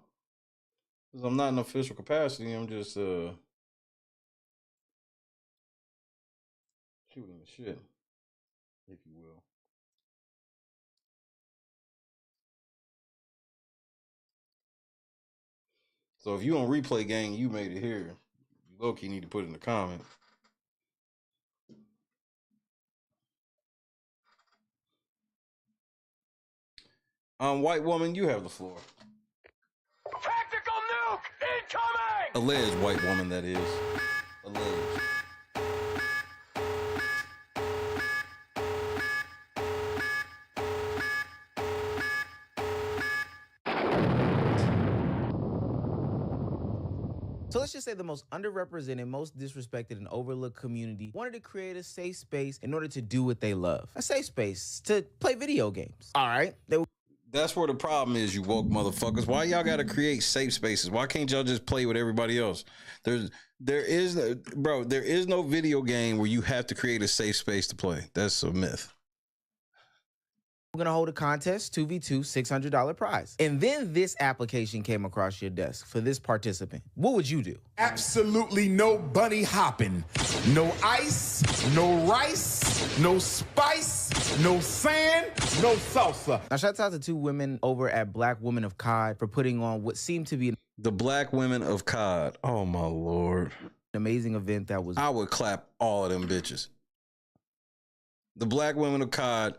Because I'm not in official capacity. I'm just shooting the shit, if you will. So if you on replay gang, you made it here. You low-key need to put it in the comment. White woman, you have the floor. Tactical nuke incoming! Alleged white woman, that is. Alleged. So let's just say the most underrepresented, most disrespected, and overlooked community wanted to create a safe space in order to do what they love. A safe space to play video games. All right. That's where the problem is, you woke motherfuckers. Why y'all gotta create safe spaces? Why can't y'all just play with everybody else? There is no video game where you have to create a safe space to play. That's a myth. We're going to hold a contest, 2v2, $600 prize. And then this application came across your desk for this participant. What would you do? Absolutely no bunny hopping. No ice, no rice, no spice, no sand, no salsa. Now, shout out to 2 women over at Black Women of COD for putting on what seemed to be the Black Women of COD. Oh, my Lord. An amazing event that was... I would clap all of them bitches. The Black Women of COD,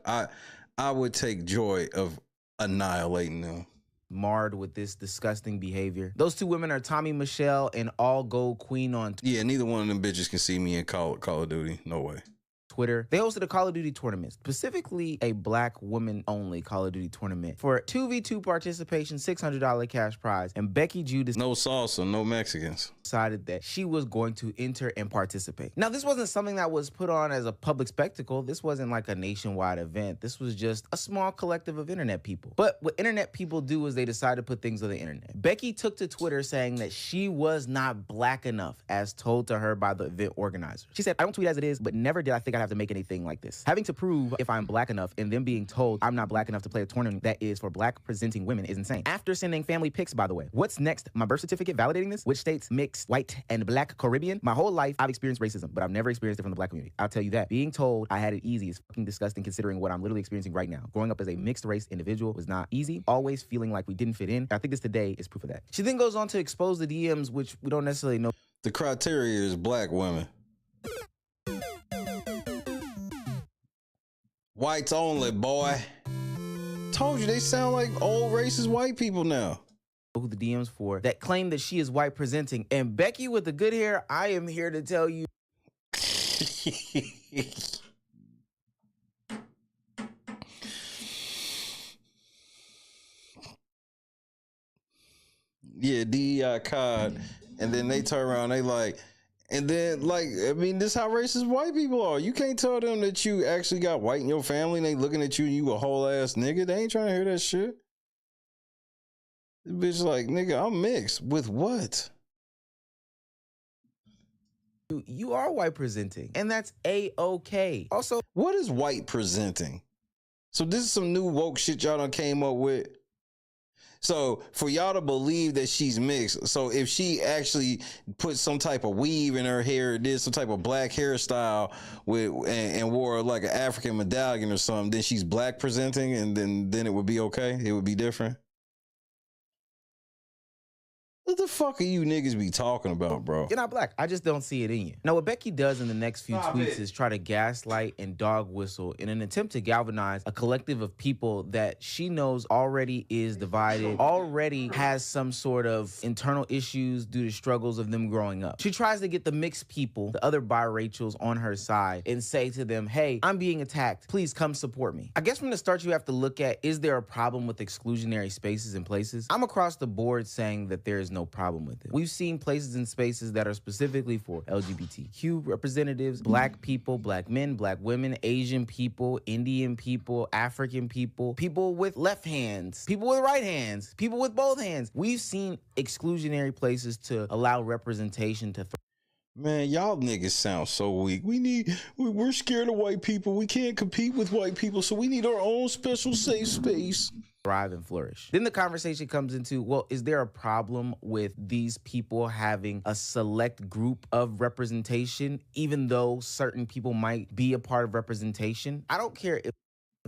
I would take joy of annihilating them. Marred with this disgusting behavior. Those 2 women are Tommy Michelle and All Gold Queen on... Yeah, neither one of them bitches can see me in Call of Duty. No way. Twitter. They hosted a Call of Duty tournament, specifically a black woman-only Call of Duty tournament for 2v2 participation, $600 cash prize, and Becky Ju no salsa, no Mexicans, decided that she was going to enter and participate. Now, this wasn't something that was put on as a public spectacle. This wasn't like a nationwide event. This was just a small collective of internet people. But what internet people do is they decide to put things on the internet. Becky took to Twitter saying that she was not black enough as told to her by the event organizer. She said, "I don't tweet as it is, but never did I think I'd have to make anything like this. Having to prove if I'm black enough and then being told I'm not black enough to play a tournament that is for black presenting women is insane." After sending family pics, by the way. What's next? My birth certificate validating this? Which states mix white and black Caribbean? My whole life, I've experienced racism, but I've never experienced it from the black community. I'll tell you that. Being told I had it easy is fucking disgusting considering what I'm literally experiencing right now. Growing up as a mixed race individual was not easy. Always feeling like we didn't fit in. I think this today is proof of that. She then goes on to expose the DMs, which we don't necessarily know. The criteria is black women. Whites only, boy. Told you they sound like old racist white people now. Who the DMs for that claim that she is white presenting. And Becky with the good hair, I am here to tell you. Yeah, DEI card. And then they turn around, they like, and then like, I mean, this is how racist white people are. You can't tell them that you actually got white in your family and they looking at you and you a whole ass nigga. They ain't trying to hear that shit. This bitch like, nigga, I'm mixed. With what? You are white presenting, and that's A-okay. Also, what is white presenting? So this is some new woke shit y'all done came up with. So for y'all to believe that she's mixed, so if she actually put some type of weave in her hair, did some type of black hairstyle with and wore like an African medallion or something, then she's black presenting, and then it would be okay. It would be different. What the fuck are you niggas be talking about, bro? You're not black. I just don't see it in you. Now, what Becky does in the next few tweets is try to gaslight and dog whistle in an attempt to galvanize a collective of people that she knows already is divided, already has some sort of internal issues due to struggles of them growing up. She tries to get the mixed people, the other bi-Rachels on her side and say to them, hey, I'm being attacked. Please come support me. I guess from the start, you have to look at, is there a problem with exclusionary spaces and places? I'm across the board saying that there is no problem with it. We've seen places and spaces that are specifically for LGBTQ representatives, black people, black men, black women, Asian people, Indian people, African people, people with left hands, people with right hands, people with both hands. We've seen exclusionary places to allow representation to Man, y'all niggas sound so weak. We're scared of white people. We can't compete with white people, so we need our own special safe space. Thrive and flourish. Then the conversation comes into, well, is there a problem with these people having a select group of representation, even though certain people might be a part of representation? I don't care if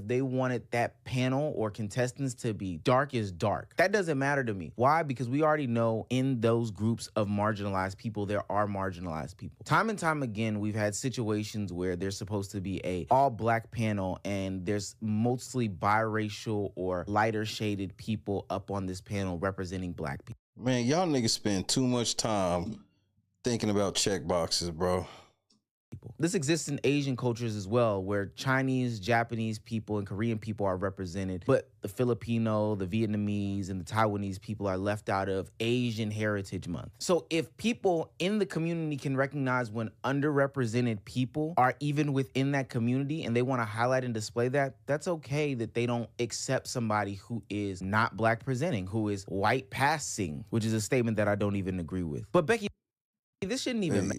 they wanted that panel or contestants to be dark as dark. That doesn't matter to me. Why? Because we already know in those groups of marginalized people, there are marginalized people. Time and time again, we've had situations where there's supposed to be a all black panel and there's mostly biracial or lighter shaded people up on this panel representing black people. Man, y'all niggas spend too much time thinking about check boxes, bro. This exists in Asian cultures as well, where Chinese, Japanese people, and Korean people are represented, but the Filipino, the Vietnamese, and the Taiwanese people are left out of Asian Heritage Month. So if people in the community can recognize when underrepresented people are even within that community and they want to highlight and display that, that's okay that they don't accept somebody who is not black presenting, who is white passing, which is a statement that I don't even agree with. But Becky, this shouldn't even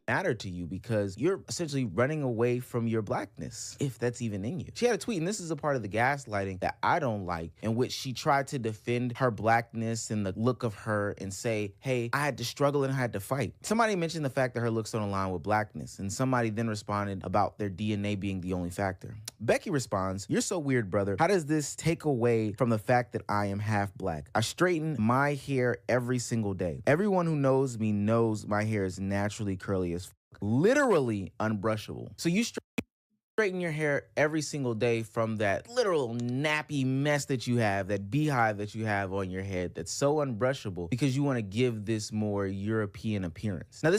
matter to you because you're essentially running away from your blackness, if that's even in you. She had a tweet, and this is a part of the gaslighting that I don't like, in which she tried to defend her blackness and the look of her and say, hey, I had to struggle and I had to fight. Somebody mentioned the fact that her looks don't align with blackness, and somebody then responded about their DNA being the only factor. Becky responds, you're so weird, brother. How does this take away from the fact that I am half black? I straighten my hair every single day. Everyone who knows me knows my hair is naturally curly as fuck, literally unbrushable. So you straighten your hair every single day from that literal nappy mess that you have, that beehive that you have on your head that's so unbrushable because you want to give this more European appearance. Now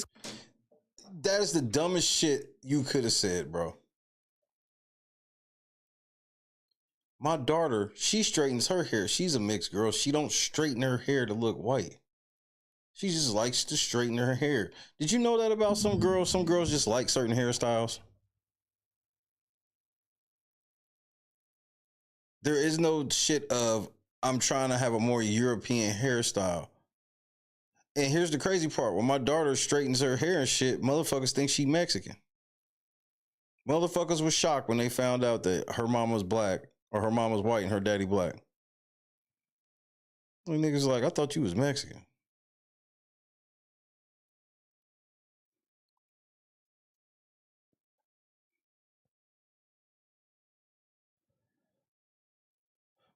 that is the dumbest shit you could have said, bro. My daughter, she straightens her hair. She's a mixed girl. She don't straighten her hair to look white. She just likes to straighten her hair. Did you know that about some girls? Some girls just like certain hairstyles. There is no shit of, I'm trying to have a more European hairstyle. And here's the crazy part. When my daughter straightens her hair and shit, motherfuckers think she Mexican. Motherfuckers was shocked when they found out that her mom was black, or her mom was white and her daddy black. And niggas like, I thought you was Mexican.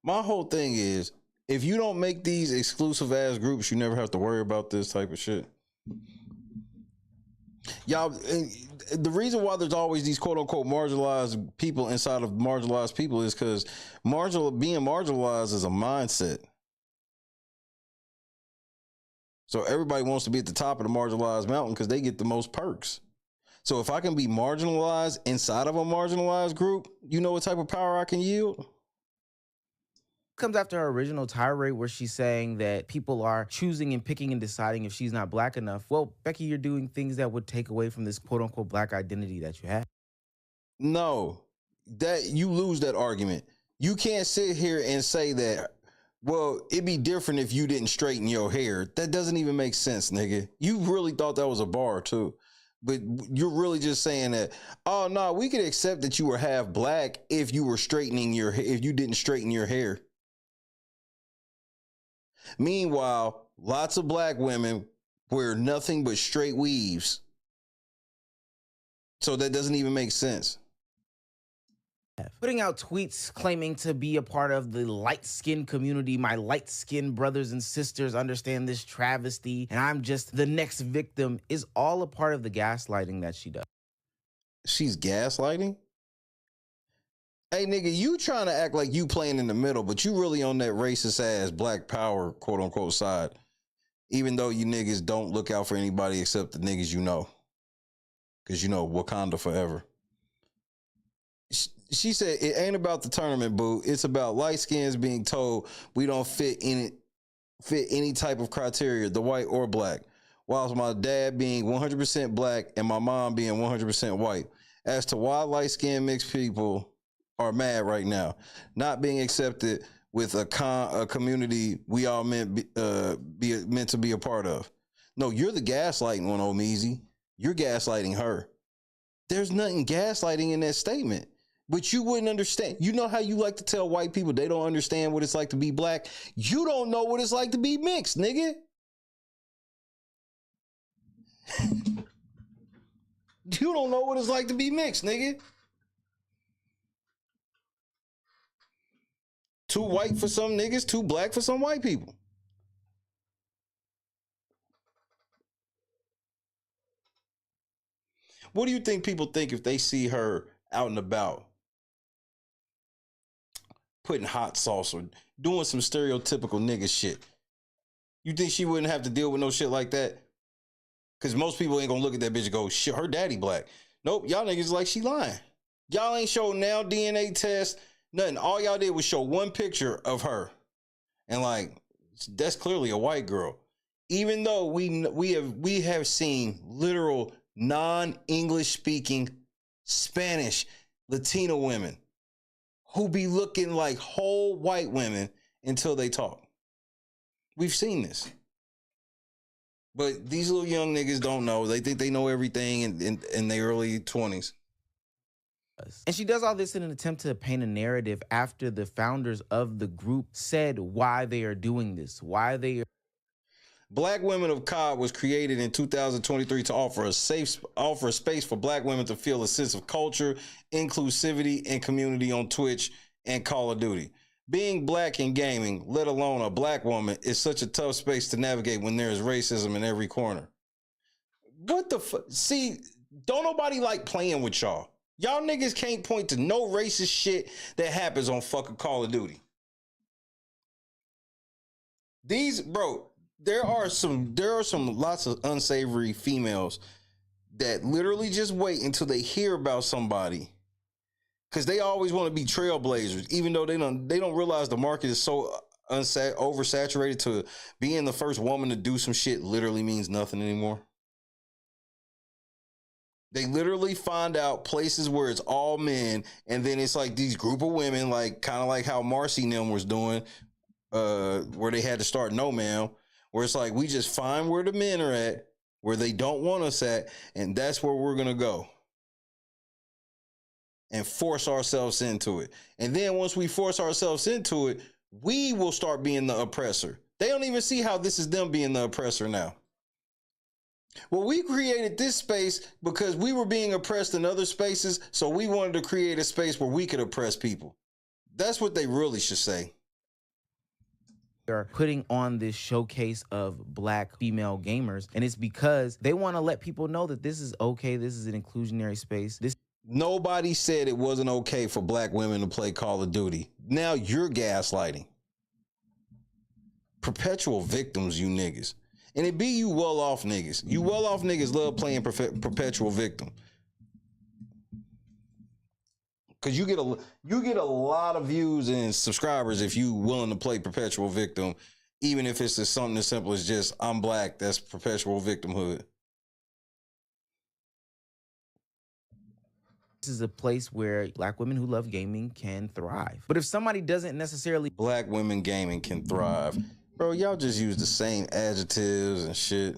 My whole thing is, if you don't make these exclusive ass groups, you never have to worry about this type of shit. Y'all, the reason why there's always these quote unquote marginalized people inside of marginalized people is because being marginalized is a mindset. So everybody wants to be at the top of the marginalized mountain because they get the most perks. So if I can be marginalized inside of a marginalized group, you know what type of power I can yield? Comes after her original tirade where she's saying that people are choosing and picking and deciding if she's not black enough. Well, Becky, you're doing things that would take away from this quote unquote black identity that you have. No, that you lose that argument. You can't sit here and say that, well, it'd be different if you didn't straighten your hair. That doesn't even make sense, nigga. You really thought that was a bar too. But you're really just saying that, oh no, we could accept that you were half black if you were straightening your hair, if you didn't straighten your hair. Meanwhile, lots of black women wear nothing but straight weaves. So that doesn't even make sense. Putting out tweets claiming to be a part of the light-skinned community. My light-skinned brothers and sisters understand this travesty, and I'm just the next victim, is all a part of the gaslighting that she does. She's gaslighting? Hey, nigga, you trying to act like you playing in the middle, but you really on that racist ass black power, quote unquote, side. Even though you niggas don't look out for anybody except the niggas you know. Because you know, Wakanda forever. She said, it ain't about the tournament, boo. It's about light skins being told we don't fit any type of criteria, the white or black. Whilst my dad being 100% black and my mom being 100% white. As to why light skinned mixed people are mad right now, not being accepted with a community we all meant to be a part of. No, you're the gaslighting one, Omeezy. You're gaslighting her. There's nothing gaslighting in that statement, but you wouldn't understand. You know how you like to tell white people they don't understand what it's like to be black? You don't know what it's like to be mixed, nigga. You don't know what it's like to be mixed, nigga. Too white for some niggas, too black for some white people. What do you think people think if they see her out and about putting hot sauce or doing some stereotypical nigga shit? You think she wouldn't have to deal with no shit like that? Because most people ain't gonna look at that bitch and go, shit, her daddy black. Nope, y'all niggas like she lying. Y'all ain't showing now DNA test, nothing. All y'all did was show one picture of her. And like, that's clearly a white girl. Even though we have seen literal non-English speaking Spanish Latino women who be looking like whole white women until they talk. We've seen this. But these little young niggas don't know. They think they know everything in their early 20s. And she does all this in an attempt to paint a narrative after the founders of the group said why they are doing this, why they are. Black Women of COD was created in 2023 to offer a space for black women to feel a sense of culture, inclusivity, and community on Twitch and Call of Duty. Being black in gaming, let alone a black woman, is such a tough space to navigate when there is racism in every corner. What the fuck? See, don't nobody like playing with y'all. Y'all niggas can't point to no racist shit that happens on fucking Call of Duty. There are some lots of unsavory females that literally just wait until they hear about somebody Because they always want to be trailblazers, even though they don't realize the market is so oversaturated to being the first woman to do some shit literally means nothing anymore. They literally find out places where it's all men, and then it's like these group of women, like kind of like how Marcy and them was doing, where they had to start No Ma'am, where it's like we just find where the men are at, where they don't want us at, and that's where we're gonna go. And force ourselves into it. And then once we force ourselves into it, we will start being the oppressor. They don't even see how this is them being the oppressor now. Well, we created this space because we were being oppressed in other spaces, so we wanted to create a space where we could oppress people. That's what they really should say. They're putting on this showcase of black female gamers, and it's because they want to let people know that this is okay. This is an inclusionary space. Nobody said it wasn't okay for black women to play Call of Duty. Now you're gaslighting. Perpetual victims, you niggas. And it be you well-off niggas. You well-off niggas love playing perpetual victim. Because you get a lot of views and subscribers if you willing to play perpetual victim, even if it's just something as simple as just, I'm black, that's perpetual victimhood. This is a place where black women who love gaming can thrive. But if somebody doesn't necessarily... Black women gaming can thrive. Bro, y'all just use the same adjectives and shit.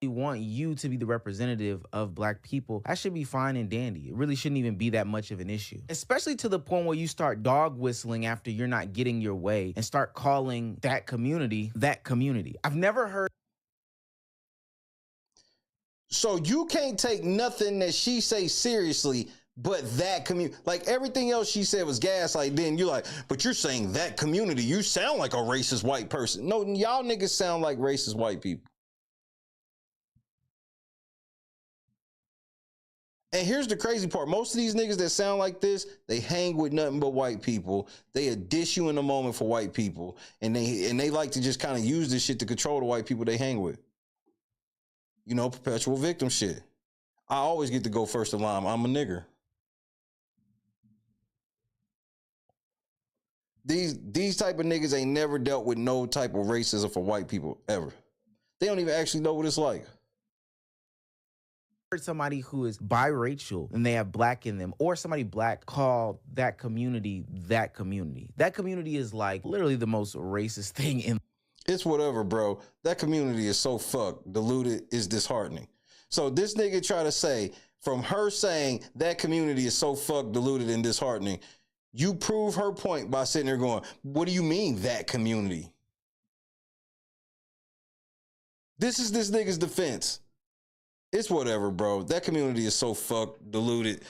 Want you to be the representative of black people, that should be fine and dandy. It really shouldn't even be that much of an issue. Especially to the point where you start dog whistling after you're not getting your way and start calling that community that community. I've never heard... So you can't take nothing that she say seriously, but that community, like everything else she said was gaslight. Then you're like, but you're saying that community, you sound like a racist white person. No, y'all niggas sound like racist white people. And here's the crazy part. Most of these niggas that sound like this, they hang with nothing but white people. They dish you in the moment for white people. And they like to just kind of use this shit to control the white people they hang with. You know, perpetual victim shit. I always get to go first in line. I'm a nigger. These type of niggas ain't never dealt with no type of racism for white people ever. They don't even actually know what it's like. Somebody who is biracial and they have black in them, or somebody black call that community that community. That community is like literally the most racist thing in. It's whatever, bro. That community is so fucked, diluted, is disheartening. So this nigga try to say, from her saying that community is so fucked, diluted, and disheartening, you prove her point by sitting there going, what do you mean that community? This is this nigga's defense. It's whatever, bro. That community is so fucked, diluted,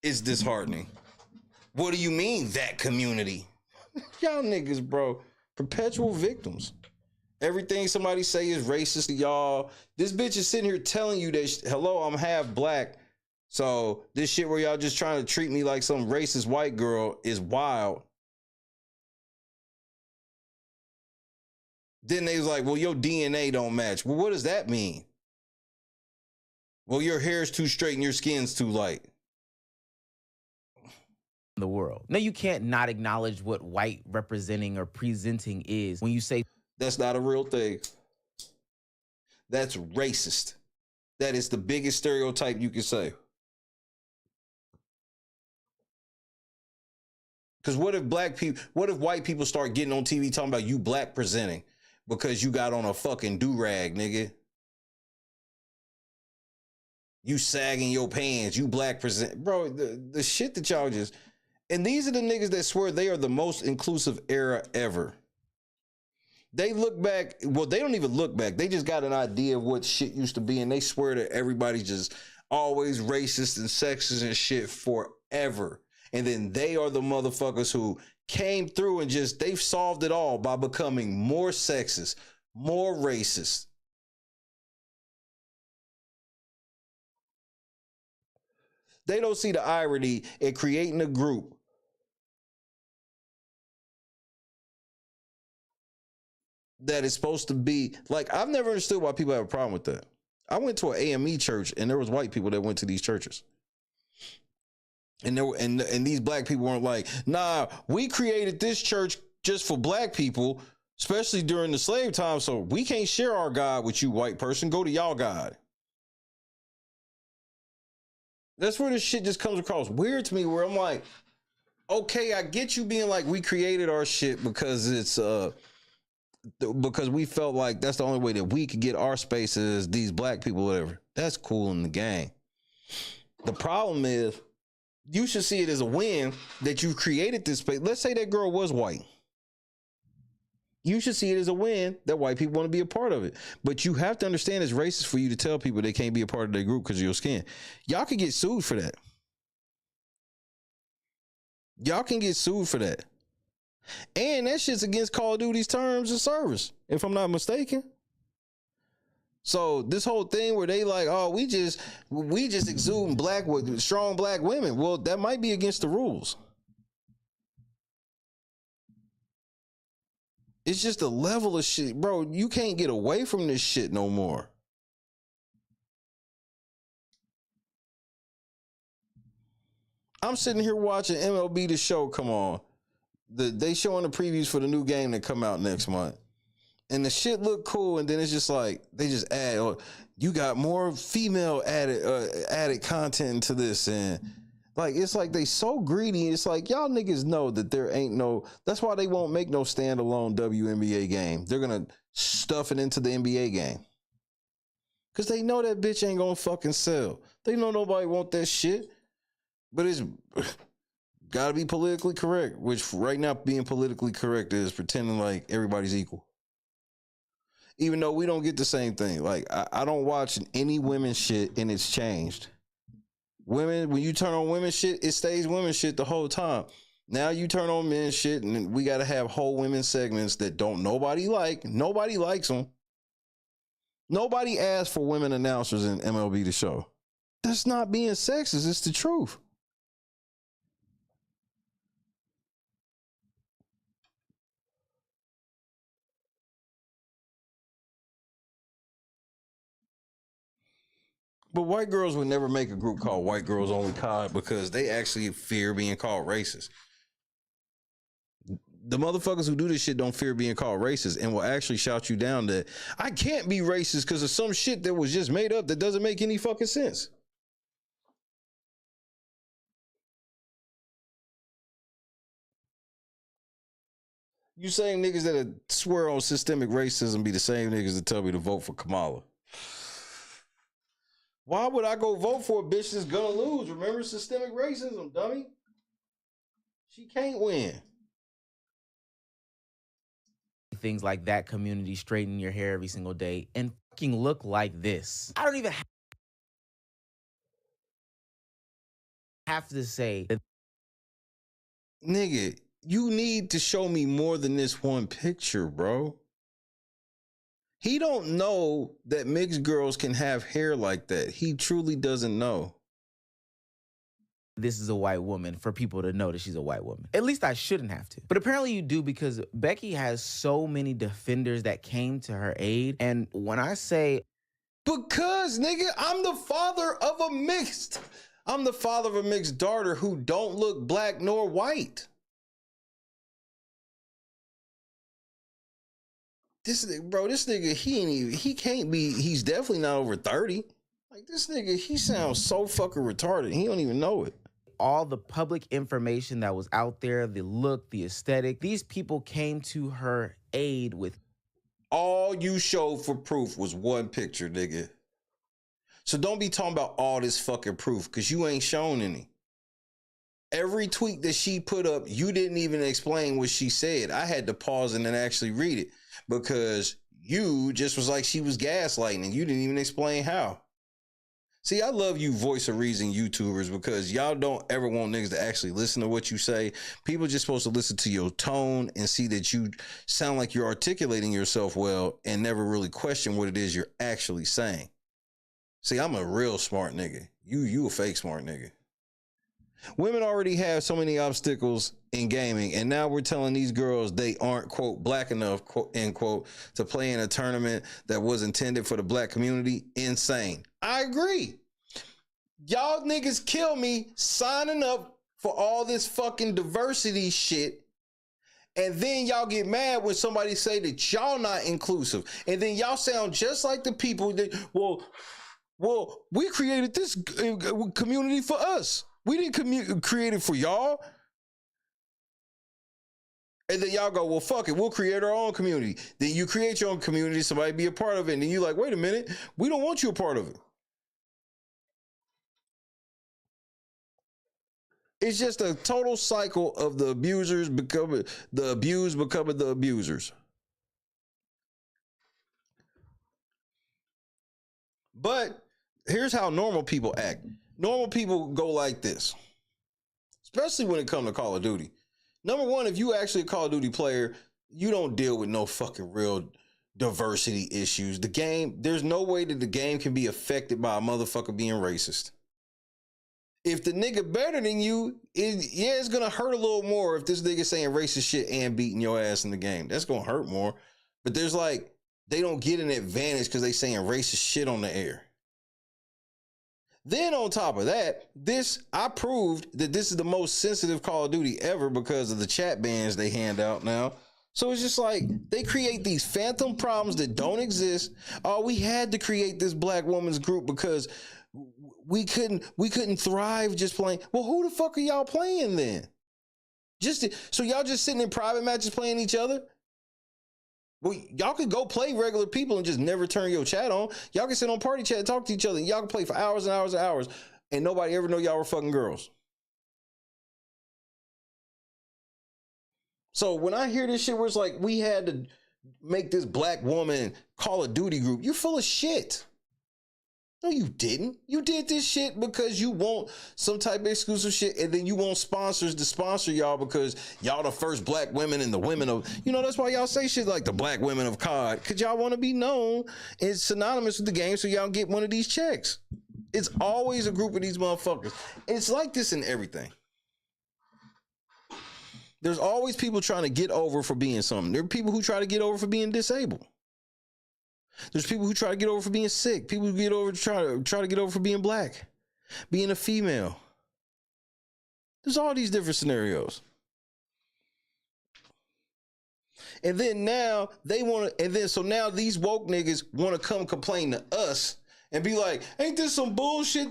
it's disheartening. What do you mean, that community? Y'all niggas, bro, perpetual victims. Everything somebody say is racist to y'all. This bitch is sitting here telling you that, hello, I'm half black. So this shit where y'all just trying to treat me like some racist white girl is wild. Then they was like, well, your DNA don't match. Well, what does that mean? Well, your hair's too straight and your skin's too light. The world. No, you can't not acknowledge what white representing or presenting is when you say that's not a real thing. That's racist. That is the biggest stereotype you can say. Because what if white people start getting on TV talking about you black presenting because you got on a fucking do-rag, nigga? You sagging your pants, you black present. Bro, the shit that y'all just... And these are the niggas that swear they are the most inclusive era ever. They look back, well, they don't even look back. They just got an idea of what shit used to be, and they swear that everybody's just always racist and sexist and shit forever. And then they are the motherfuckers who came through and just, they've solved it all by becoming more sexist, more racist. They don't see the irony in creating a group that is supposed to be, like, I've never understood why people have a problem with that. I went to an AME church and there was white people that went to these churches. And these black people weren't like, nah, we created this church just for black people, especially during the slave time. So we can't share our God with you, white person. Go to y'all God. That's where this shit just comes across weird to me, where I'm like, okay, I get you being like, we created our shit because it's because we felt like that's the only way that we could get our spaces, these black people, whatever. That's cool in the game. The problem is, you should see it as a win that you created this space. Let's say that girl was white. You should see it as a win that white people want to be a part of it. But you have to understand it's racist for you to tell people they can't be a part of their group because of your skin. Y'all can get sued for that. Y'all can get sued for that. And that shit's against Call of Duty's terms of service, if I'm not mistaken. So this whole thing where they like, oh, we just exude black with strong black women. Well, that might be against the rules. It's just a level of shit, bro. You can't get away from this shit no more. I'm sitting here watching MLB The Show come on. They showing the previews for the new game that come out next month. And the shit look cool, and then it's just like they just add, oh, you got more female added content into this, and like it's like they so greedy. It's like y'all niggas know that there ain't no. That's why they won't make no standalone WNBA game. They're gonna stuff it into the NBA game because they know that bitch ain't gonna fucking sell. They know nobody want that shit, but it's gotta be politically correct. Which right now being politically correct is pretending like everybody's equal. Even though we don't get the same thing. Like, I don't watch any women shit and it's changed. Women, when you turn on women shit, it stays women shit the whole time. Now you turn on men shit and we got to have whole women segments that don't nobody like. Nobody likes them. Nobody asked for women announcers in MLB The Show. That's not being sexist. It's the truth. But white girls would never make a group called White Girls Only COD because they actually fear being called racist. The motherfuckers who do this shit don't fear being called racist and will actually shout you down that I can't be racist because of some shit that was just made up that doesn't make any fucking sense. You same niggas that swear on systemic racism be the same niggas that tell me to vote for Kamala. Why would I go vote for a bitch that's gonna lose? Remember systemic racism, dummy? She can't win. Things like that community, straighten your hair every single day, and fucking look like this. I don't even have to say that. Nigga, you need to show me more than this one picture, bro. He don't know that mixed girls can have hair like that. He truly doesn't know. This is a white woman for people to know that she's a white woman. At least I shouldn't have to. But apparently you do because Becky has so many defenders that came to her aid. And when I say... Because, nigga, I'm the father of a mixed daughter who don't look black nor white. This nigga, he's definitely not over 30. Like, this nigga, he sounds so fucking retarded. He don't even know it. All the public information that was out there, the look, the aesthetic, these people came to her aid with. All you showed for proof was one picture, nigga. So don't be talking about all this fucking proof, because you ain't shown any. Every tweet that she put up, you didn't even explain what she said. I had to pause and then actually read it. Because you just was like she was gaslighting and you didn't even explain how. See, I love you voice of reason YouTubers because y'all don't ever want niggas to actually listen to what you say. People just supposed to listen to your tone and see that you sound like you're articulating yourself well and never really question what it is you're actually saying. See, I'm a real smart nigga. You a fake smart nigga. Women already have so many obstacles in gaming, and now we're telling these girls they aren't, quote, black enough, quote, end quote, to play in a tournament that was intended for the black community. Insane. I agree. Y'all niggas kill me signing up for all this fucking diversity shit. And then y'all get mad when somebody say that y'all not inclusive. And then y'all sound just like the people that, well, we created this community for us. We didn't create it for y'all. And then y'all go, well, fuck it. We'll create our own community. Then you create your own community. Somebody be a part of it. And then you're like, wait a minute. We don't want you a part of it. It's just a total cycle of the abusers becoming the abused, becoming the abusers. But here's how normal people act. Normal people go like this, especially when it comes to Call of Duty. Number one, if you actually a Call of Duty player, you don't deal with no fucking real diversity issues. The game, there's no way that the game can be affected by a motherfucker being racist. If the nigga better than you, it's gonna hurt a little more if this nigga saying racist shit and beating your ass in the game. That's gonna hurt more. But there's like, they don't get an advantage because they saying racist shit on the air. Then on top of that, I proved that this is the most sensitive Call of Duty ever because of the chat bans they hand out now. So it's just like, they create these phantom problems that don't exist. Oh, we had to create this black woman's group because we couldn't thrive just playing. Well, who the fuck are y'all playing then? So y'all just sitting in private matches playing each other? Well, y'all could go play regular people and just never turn your chat on. Y'all can sit on party chat and talk to each other. And y'all can play for hours and hours and hours. And nobody ever know y'all were fucking girls. So when I hear this shit where it's like, we had to make this black woman Call of Duty group, you're full of shit. No, you didn't. You did this shit because you want some type of exclusive shit, and then you want sponsors to sponsor y'all because y'all the first black women and the women of, that's why y'all say shit like the black women of COD, because y'all want to be known and synonymous with the game so y'all get one of these checks. It's always a group of these motherfuckers. It's like this in everything. There's always people trying to get over for being something. There are people who try to get over for being disabled. There's people who try to get over for being sick. People who get over try to get over for being black, being a female. There's all these different scenarios. And then now they want to, and then so now these woke niggas want to come complain to us and be like, ain't this some bullshit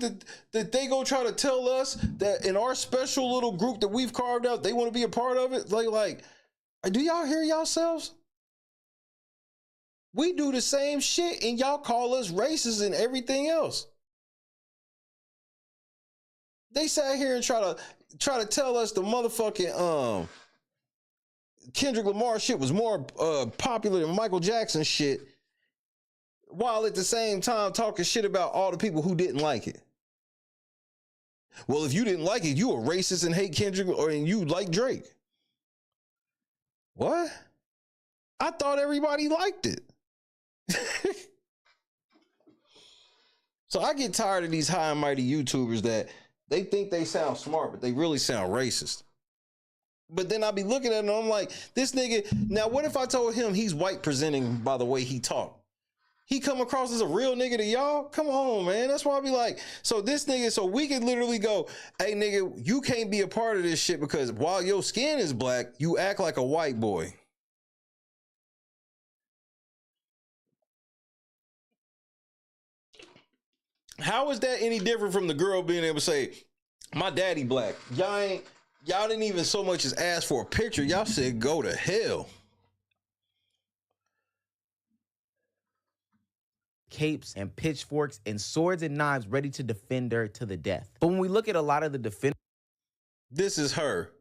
that they gonna try to tell us that in our special little group that we've carved out, they want to be a part of it? Like, do y'all hear yourselves? We do the same shit and y'all call us racist and everything else. They sat here and try to tell us the motherfucking Kendrick Lamar shit was more popular than Michael Jackson shit, while at the same time talking shit about all the people who didn't like it. Well, if you didn't like it, you a racist and hate Kendrick, and you like Drake. What? I thought everybody liked it. So I get tired of these high and mighty YouTubers that they think they sound smart, but they really sound racist. But then I be looking at them and I'm like, this nigga, now what if I told him he's white presenting by the way he talk? He come across as a real nigga to y'all? Come on, man. That's why I be like, so this nigga, so we can literally go, hey nigga, you can't be a part of this shit because while your skin is black, you act like a white boy. How is that any different from the girl being able to say, my daddy black? Y'all didn't even so much as ask for a picture. Y'all said go to hell. Capes and pitchforks and swords and knives ready to defend her to the death. But when we look at a lot of the defenders, this is her.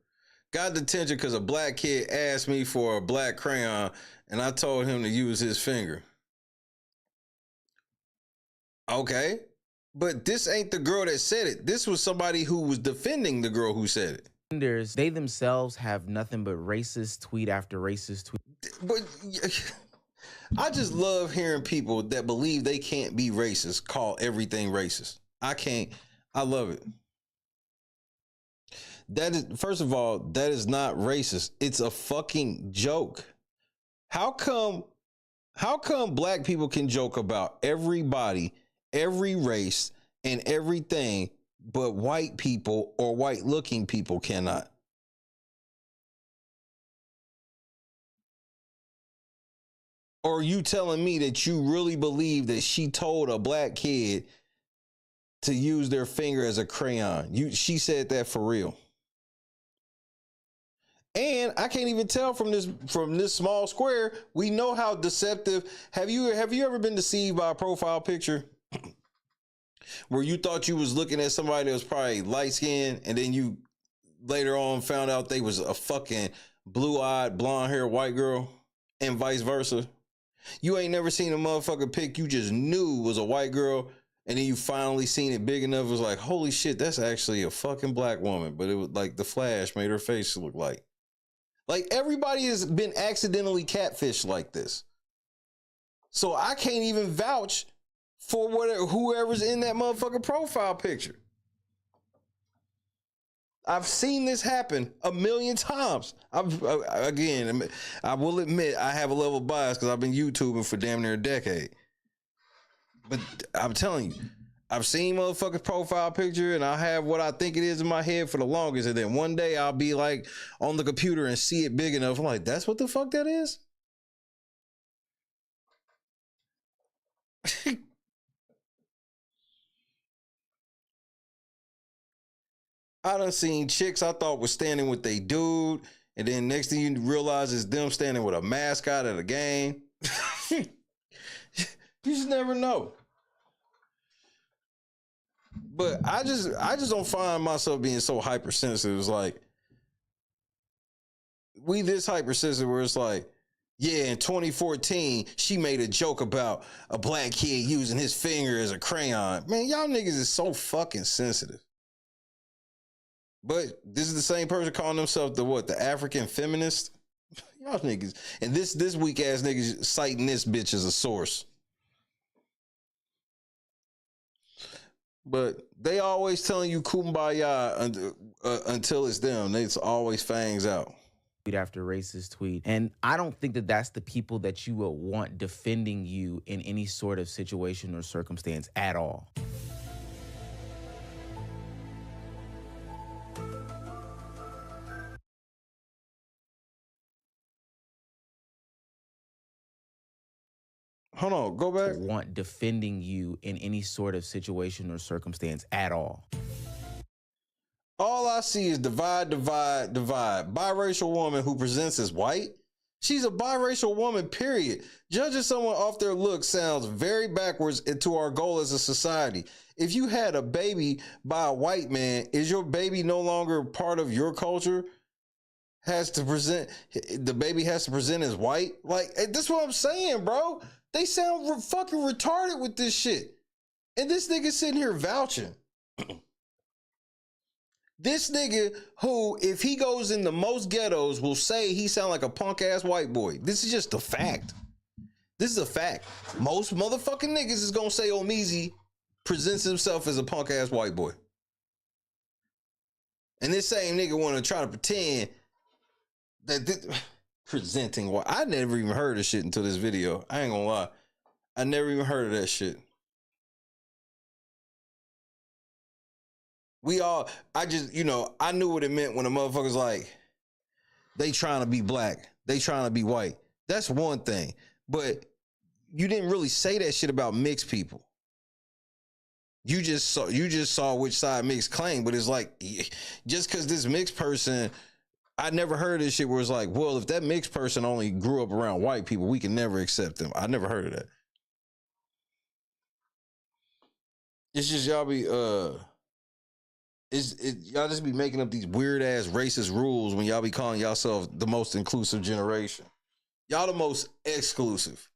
Got detention because a black kid asked me for a black crayon and I told him to use his finger. Okay. But this ain't the girl that said it. This was somebody who was defending the girl who said it. They themselves have nothing but racist tweet after racist tweet. But I just love hearing people that believe they can't be racist call everything racist. I can't. I love it. That is, first of all, that is not racist. It's a fucking joke. How come black people can joke about everybody, every race, and everything, but white people or white looking people cannot. Or are you telling me that you really believe that she told a black kid to use their finger as a crayon? She said that for real. And I can't even tell from this small square. We know how deceptive. Have you ever been deceived by a profile picture where you thought you was looking at somebody that was probably light skinned, and then you later on found out they was a fucking blue-eyed, blonde-haired white girl, and vice versa? You ain't never seen a motherfucker pic you just knew was a white girl, and then you finally seen it big enough. It was like, holy shit, that's actually a fucking black woman. But it was like the flash made her face look like everybody has been accidentally catfished like this. So I can't even vouch for whoever's in that motherfucking profile picture. I've seen this happen a million times. I will admit I have a level of bias because I've been YouTubing for damn near a decade. But I'm telling you, I've seen motherfuckers' profile picture and I have what I think it is in my head for the longest. And then one day I'll be like on the computer and see it big enough. I'm like, that's what the fuck that is? I done seen chicks I thought was standing with they dude, and then next thing you realize is them standing with a mascot at a game. You just never know. But I just don't find myself being so hypersensitive. It's like we this hypersensitive where it's like, yeah, in 2014, she made a joke about a black kid using his finger as a crayon. Man, y'all niggas is so fucking sensitive. But this is the same person calling themselves the African feminist? Y'all niggas. And this weak ass niggas citing this bitch as a source. But they always telling you kumbaya until it's them. It's always fangs out. Tweet after racist tweet. And I don't think that that's the people that you will want defending you in any sort of situation or circumstance at all. Hold on, go back. Want defending you in any sort of situation or circumstance at all. All I see is divide, divide, divide. Biracial woman who presents as white. She's a biracial woman, period. Judging someone off their look sounds very backwards into our goal as a society. If you had a baby by a white man, is your baby no longer part of your culture? The baby has to present as white? Like, this is what I'm saying, bro. They sound fucking retarded with this shit. And this nigga sitting here vouching. This nigga who, if he goes in the most ghettos, will say he sound like a punk ass white boy. This is just a fact. This is a fact. Most motherfucking niggas is gonna say Omizi presents himself as a punk ass white boy. And this same nigga wanna try to pretend that presenting white. I never even heard of shit until this video. I ain't gonna lie. I never even heard of that shit. I knew what it meant when a motherfucker's like, they trying to be black, they trying to be white. That's one thing. But you didn't really say that shit about mixed people. You just saw which side mixed claim, but it's like, just because this mixed person, I never heard of this shit where it's like, well, if that mixed person only grew up around white people, we can never accept them. I never heard of that. It's just y'all be y'all just be making up these weird ass racist rules when y'all be calling yourself the most inclusive generation. Y'all the most exclusive.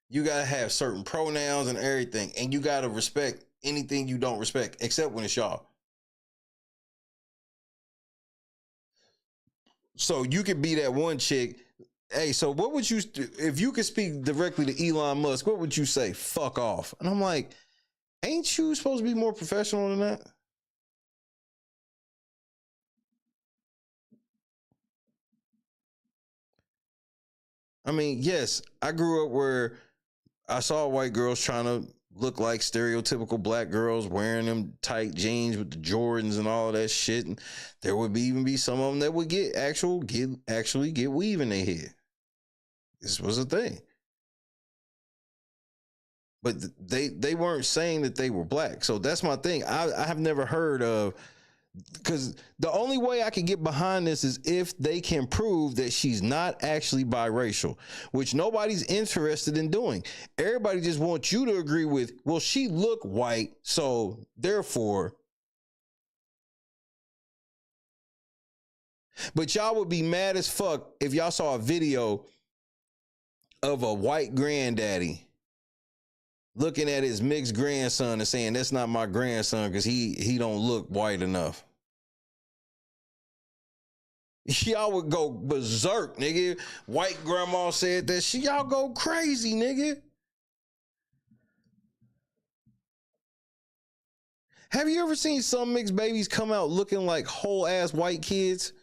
You gotta have certain pronouns and everything, and you gotta respect anything you don't respect, except when it's y'all. So you could be that one chick. Hey, so what would you, if you could speak directly to Elon Musk, what would you say? Fuck off. And I'm like, ain't you supposed to be more professional than that? I mean, yes, I grew up where I saw white girls trying to look like stereotypical black girls wearing them tight jeans with the Jordans and all of that shit. And there would even be some of them that would actually get weave in their head. This was a thing. But they weren't saying that they were black. So that's my thing. I have never heard of, because the only way I can get behind this is if they can prove that she's not actually biracial, which nobody's interested in doing. Everybody just wants you to agree with, well, she looked white, so therefore. But y'all would be mad as fuck if y'all saw a video of a white granddaddy looking at his mixed grandson and saying, that's not my grandson because he don't look white enough. Y'all would go berserk, nigga. White grandma said that shit. Y'all go crazy, nigga. Have you ever seen some mixed babies come out looking like whole ass white kids?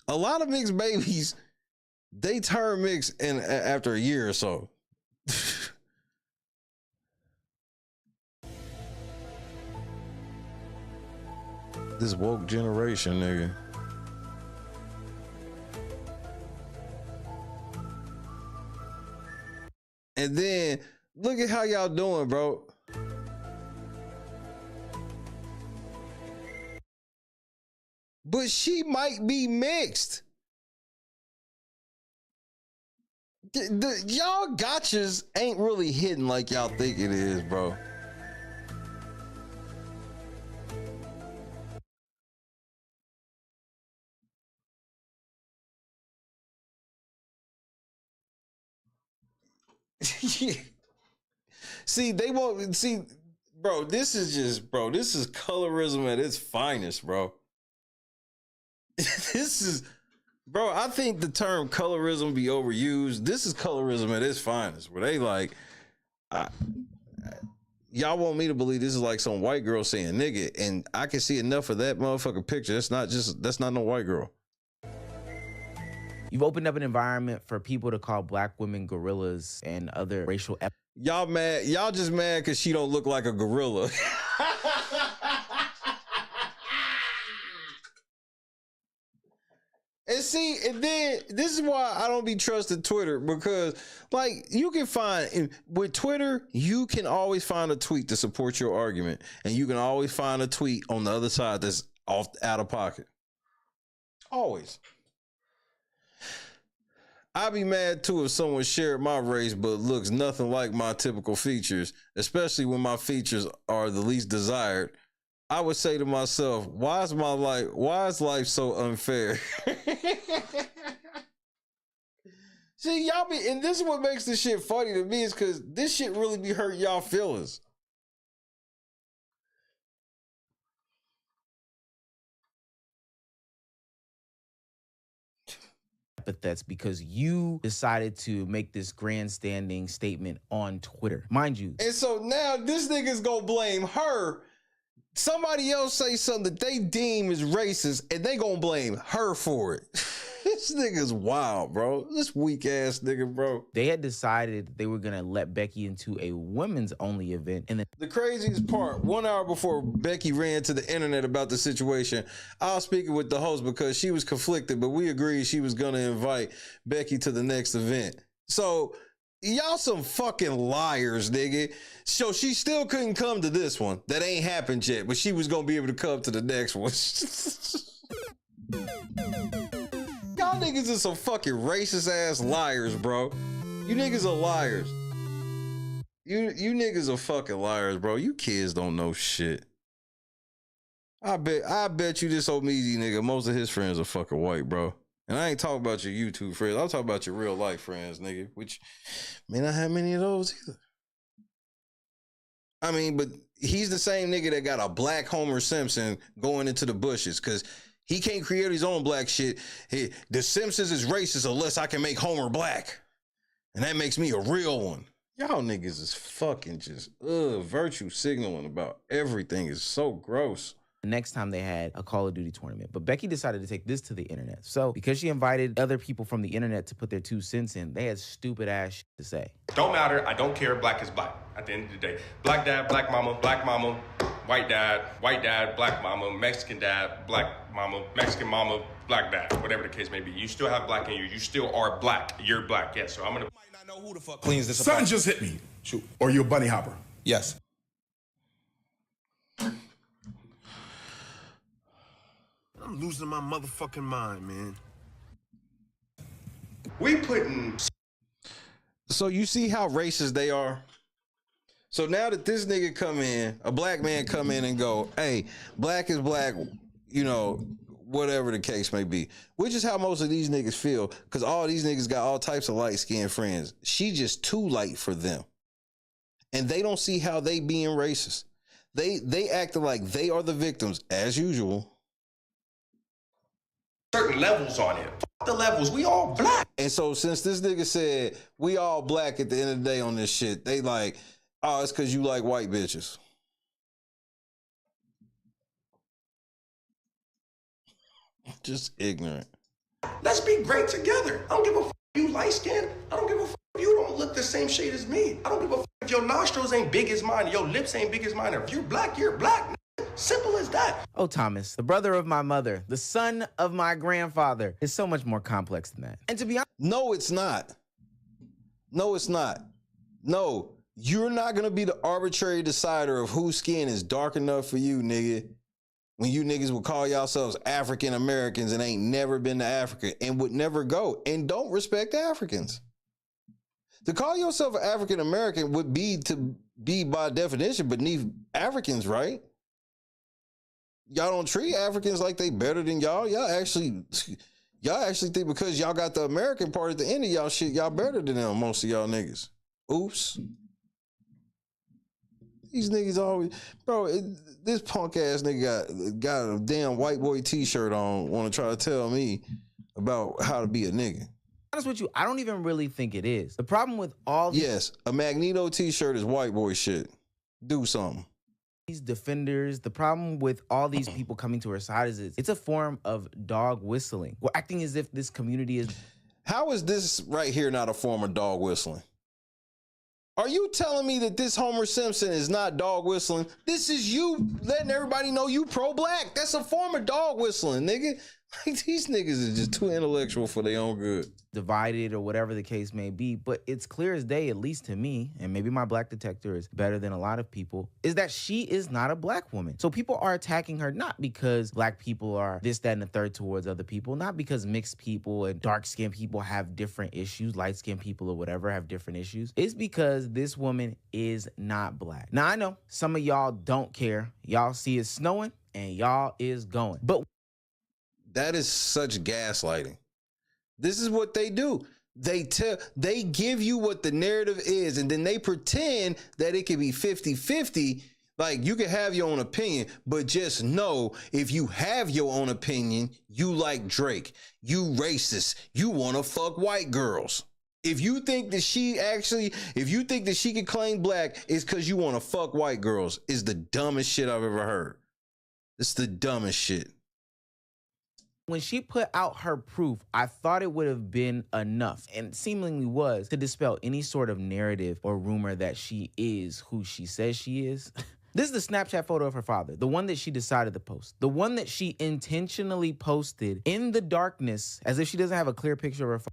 A lot of mixed babies, they turn mixed after a year or so. This woke generation, nigga. And then look at how y'all doing, bro. But she might be mixed. Y'all gotchas ain't really hidden like y'all think it is, bro. See, they won't see, bro. This is colorism at its finest, bro. This is, bro. I think the term colorism be overused. This is colorism at its finest, where they like, y'all want me to believe this is like some white girl saying nigga, and I can see enough of that motherfucking picture. That's not no white girl. You've opened up an environment for people to call black women gorillas and other racial. Y'all mad? Y'all just mad because she don't look like a gorilla. And see, and then this is why I don't be trusting Twitter, because like you can find with Twitter, you can always find a tweet to support your argument, and you can always find a tweet on the other side that's out of pocket. Always. I'd be mad too if someone shared my race but looks nothing like my typical features, especially when my features are the least desired. I would say to myself, why is life so unfair? See, y'all be, and this is what makes this shit funny to me, is because this shit really be hurting y'all feelings. Epithets because you decided to make this grandstanding statement on Twitter, mind you. And so now this nigga's gonna blame her. Somebody else say something that they deem is racist, and they gonna blame her for it. This nigga's wild, bro. This weak ass nigga, bro. They had decided they were gonna let Becky into a women's only event, and the craziest part, 1 hour before Becky ran to the internet about the situation, I was speaking with the host because she was conflicted, but we agreed she was gonna invite Becky to the next event. So y'all some fucking liars, nigga. So she still couldn't come to this one. That ain't happened yet, but she was gonna be able to come to the next one. Y'all niggas are some fucking racist ass liars, bro. You niggas are liars. You niggas are fucking liars, bro. You kids don't know shit. I bet you this Omeezy nigga, most of his friends are fucking white, bro. And I ain't talking about your YouTube friends. I'm talking about your real life friends, nigga, which may not have many of those either. I mean, but he's the same nigga that got a black Homer Simpson going into the bushes because he can't create his own black shit. The Simpsons is racist unless I can make Homer black. And that makes me a real one. Y'all niggas is fucking just virtue signaling about everything is so gross. next time they had a Call of Duty tournament. But Becky decided to take this to the internet. So because she invited other people from the internet to put their 2 cents in, they had stupid ass shit to say. Don't matter. I don't care. Black is black. At the end of the day, black dad, black mama, white dad, black mama, Mexican dad, black mama, Mexican mama, black dad, whatever the case may be. You still have black in you. You still are black. You're black. Yes. So I'm gonna. Might not know who the fuck cleans this Son apart. just hit me. Shoot. Or you a bunny hopper. Yes. I'm losing my motherfucking mind, man. We putting. So you see how racist they are? So now that this nigga come in, a black man come in and go, hey, black is black, you know, whatever the case may be. Which is how most of these niggas feel, because all these niggas got all types of light-skinned friends. She just too light for them. And they don't see how they being racist. They acting like they are the victims, as usual. Certain levels on it. Fuck the levels. We all black. And so since this nigga said we all black at the end of the day on this shit, they like, oh, it's because you like white bitches. Just ignorant. Let's be great together. I don't give a fuck if you light skinned. I don't give a fuck if you don't look the same shade as me. I don't give a fuck if your nostrils ain't big as mine, your lips ain't big as mine. If you're black, you're black. Simple as that. Oh, Thomas, the brother of my mother, the son of my grandfather, is so much more complex than that. And to be honest, no, it's not. No, it's not. No, you're not gonna be the arbitrary decider of whose skin is dark enough for you, nigga. When you niggas would call yourselves African Americans and ain't never been to Africa and would never go and don't respect Africans. To call yourself an African American would be to be by definition beneath Africans, right? Y'all don't treat Africans like they better than y'all. Y'all actually think because y'all got the American part at the end of y'all shit, y'all better than them, most of y'all niggas. Oops. These niggas always, bro, this punk ass nigga got a damn white boy t-shirt on, want to try to tell me about how to be a nigga. Honest with you, I don't even really think it is. The problem with all these Yes, a Magneto t-shirt is white boy shit. Do something. These defenders, the problem with all these people coming to her side is it's a form of dog whistling. We're acting as if this community is... How is this right here not a form of dog whistling? Are you telling me that this Homer Simpson is not dog whistling? This is you letting everybody know you pro-black. That's a form of dog whistling, nigga. Like, these niggas is just too intellectual for their own good. Divided or whatever the case may be, but it's clear as day, at least to me, and maybe my black detector is better than a lot of people, is that she is not a black woman. So people are attacking her not because black people are this, that, and the third towards other people, not because mixed people and dark-skinned people have different issues, light-skinned people or whatever have different issues. It's because this woman is not black. Now, I know some of y'all don't care. Y'all see it snowing and y'all is going. But that is such gaslighting. This is what they do. They give you what the narrative is, and then they pretend that it can be 50-50. Like, you can have your own opinion, but just know if you have your own opinion, you like Drake, you racist, you want to fuck white girls. If you think that she can claim black, it's because you want to fuck white girls. Is the dumbest shit I've ever heard. It's the dumbest shit. When she put out her proof, I thought it would have been enough, and seemingly was, to dispel any sort of narrative or rumor that she is who she says she is. This is the Snapchat photo of her father, the one that she decided to post, the one that she intentionally posted in the darkness as if she doesn't have a clear picture of her father.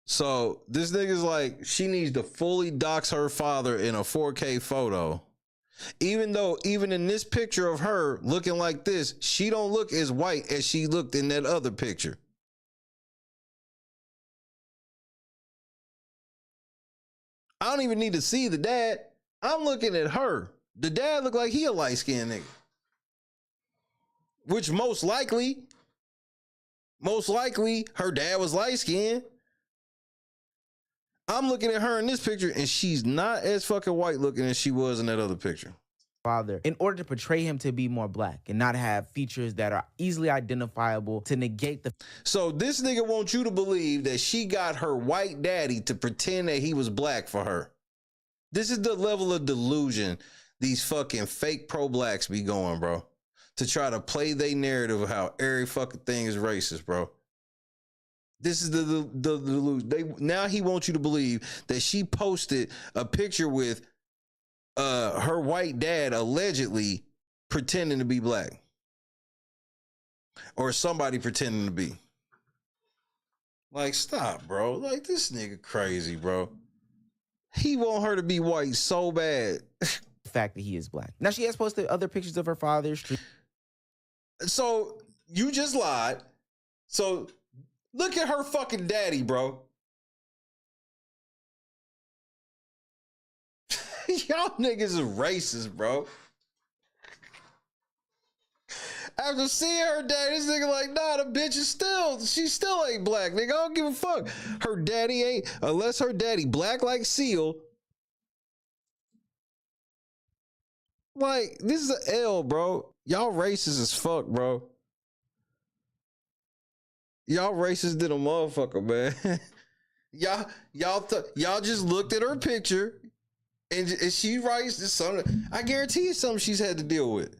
So this nigga's like, she needs to fully dox her father in a 4K photo. Even though, even in this picture of her looking like this, she don't look as white as she looked in that other picture. I don't even need to see the dad. I'm looking at her. The dad looked like he a light-skinned nigga. Which most likely, her dad was light-skinned. I'm looking at her in this picture, and she's not as fucking white looking as she was in that other picture. father in order to portray him to be more black and not have features that are easily identifiable to negate the. So this nigga wants you to believe that she got her white daddy to pretend that he was black for her. This is the level of delusion these fucking fake pro-blacks be going, bro. To try to play their narrative of how every fucking thing is racist, bro. This is the delusion. Now he wants you to believe that she posted a picture with her white dad allegedly pretending to be black. Or somebody pretending to be. Like, stop, bro. Like, this nigga crazy, bro. He want her to be white so bad. The fact that he is black. Now, she has posted other pictures of her father. So, you just lied. So, look at her fucking daddy, bro. Y'all niggas is racist, bro. After seeing her daddy, this nigga like, nah, the bitch is she still ain't black, nigga. I don't give a fuck. Her daddy ain't, unless her daddy black like Seal. Like, this is an L, bro. Y'all racist as fuck, bro. Y'all racist than a motherfucker, man. y'all just looked at her picture and she writes this something. I guarantee it's something she's had to deal with.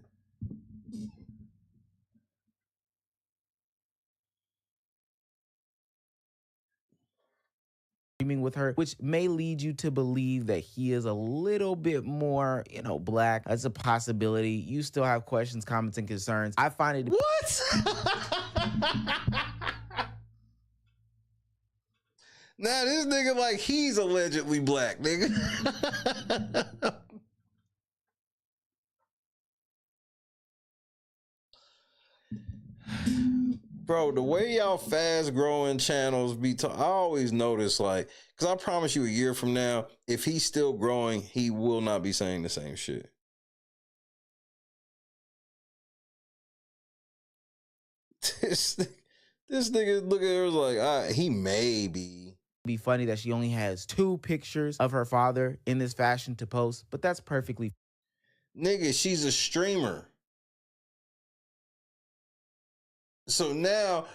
With her, which may lead you to believe that he is a little bit more, black. That's a possibility. You still have questions, comments, and concerns. I find it. What? Now this nigga like he's allegedly black, nigga. Bro, the way y'all fast growing channels I always notice, like, because I promise you a year from now, if he's still growing, he will not be saying the same shit. This nigga look at her like, he may be. Be funny that she only has 2 pictures of her father in this fashion to post, but that's perfectly. Nigga, she's a streamer. So now,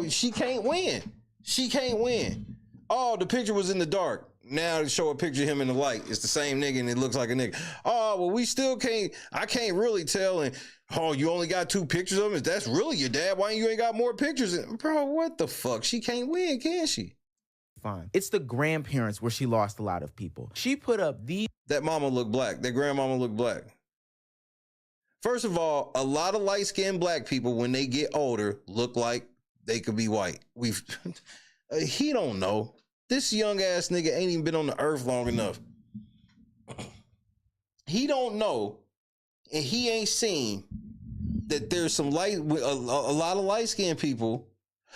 she can't win. She can't win. Oh, the picture was in the dark. Now to show a picture of him in the light. It's the same nigga and it looks like a nigga. Oh, well, we still can't, I can't really tell. And, oh, you only got 2 pictures of him? If that's really your dad, why you ain't got more pictures? Bro, what the fuck? She can't win, can she? Fine. It's the grandparents where she lost a lot of people. She put up these. That mama looked black. That grandmama looked black. First of all, a lot of light-skinned black people, when they get older, look like they could be white. He don't know. This young-ass nigga ain't even been on the earth long enough. He don't know, and he ain't seen that there's some a lot of light-skinned people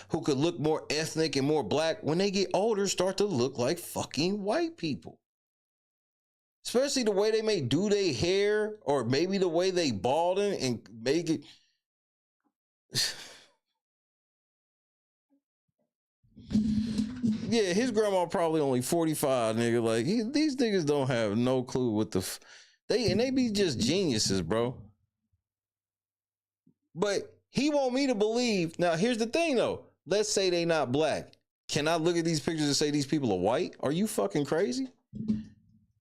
who could look more ethnic and more black when they get older start to look like fucking white people. Especially the way they may do their hair, or maybe the way they balding and make it. Yeah, his grandma probably only 45, nigga. Like, these niggas don't have no clue what they be just geniuses, bro. But he want me to believe. Now, here's the thing, though. Let's say they not black. Can I look at these pictures and say these people are white? Are you fucking crazy?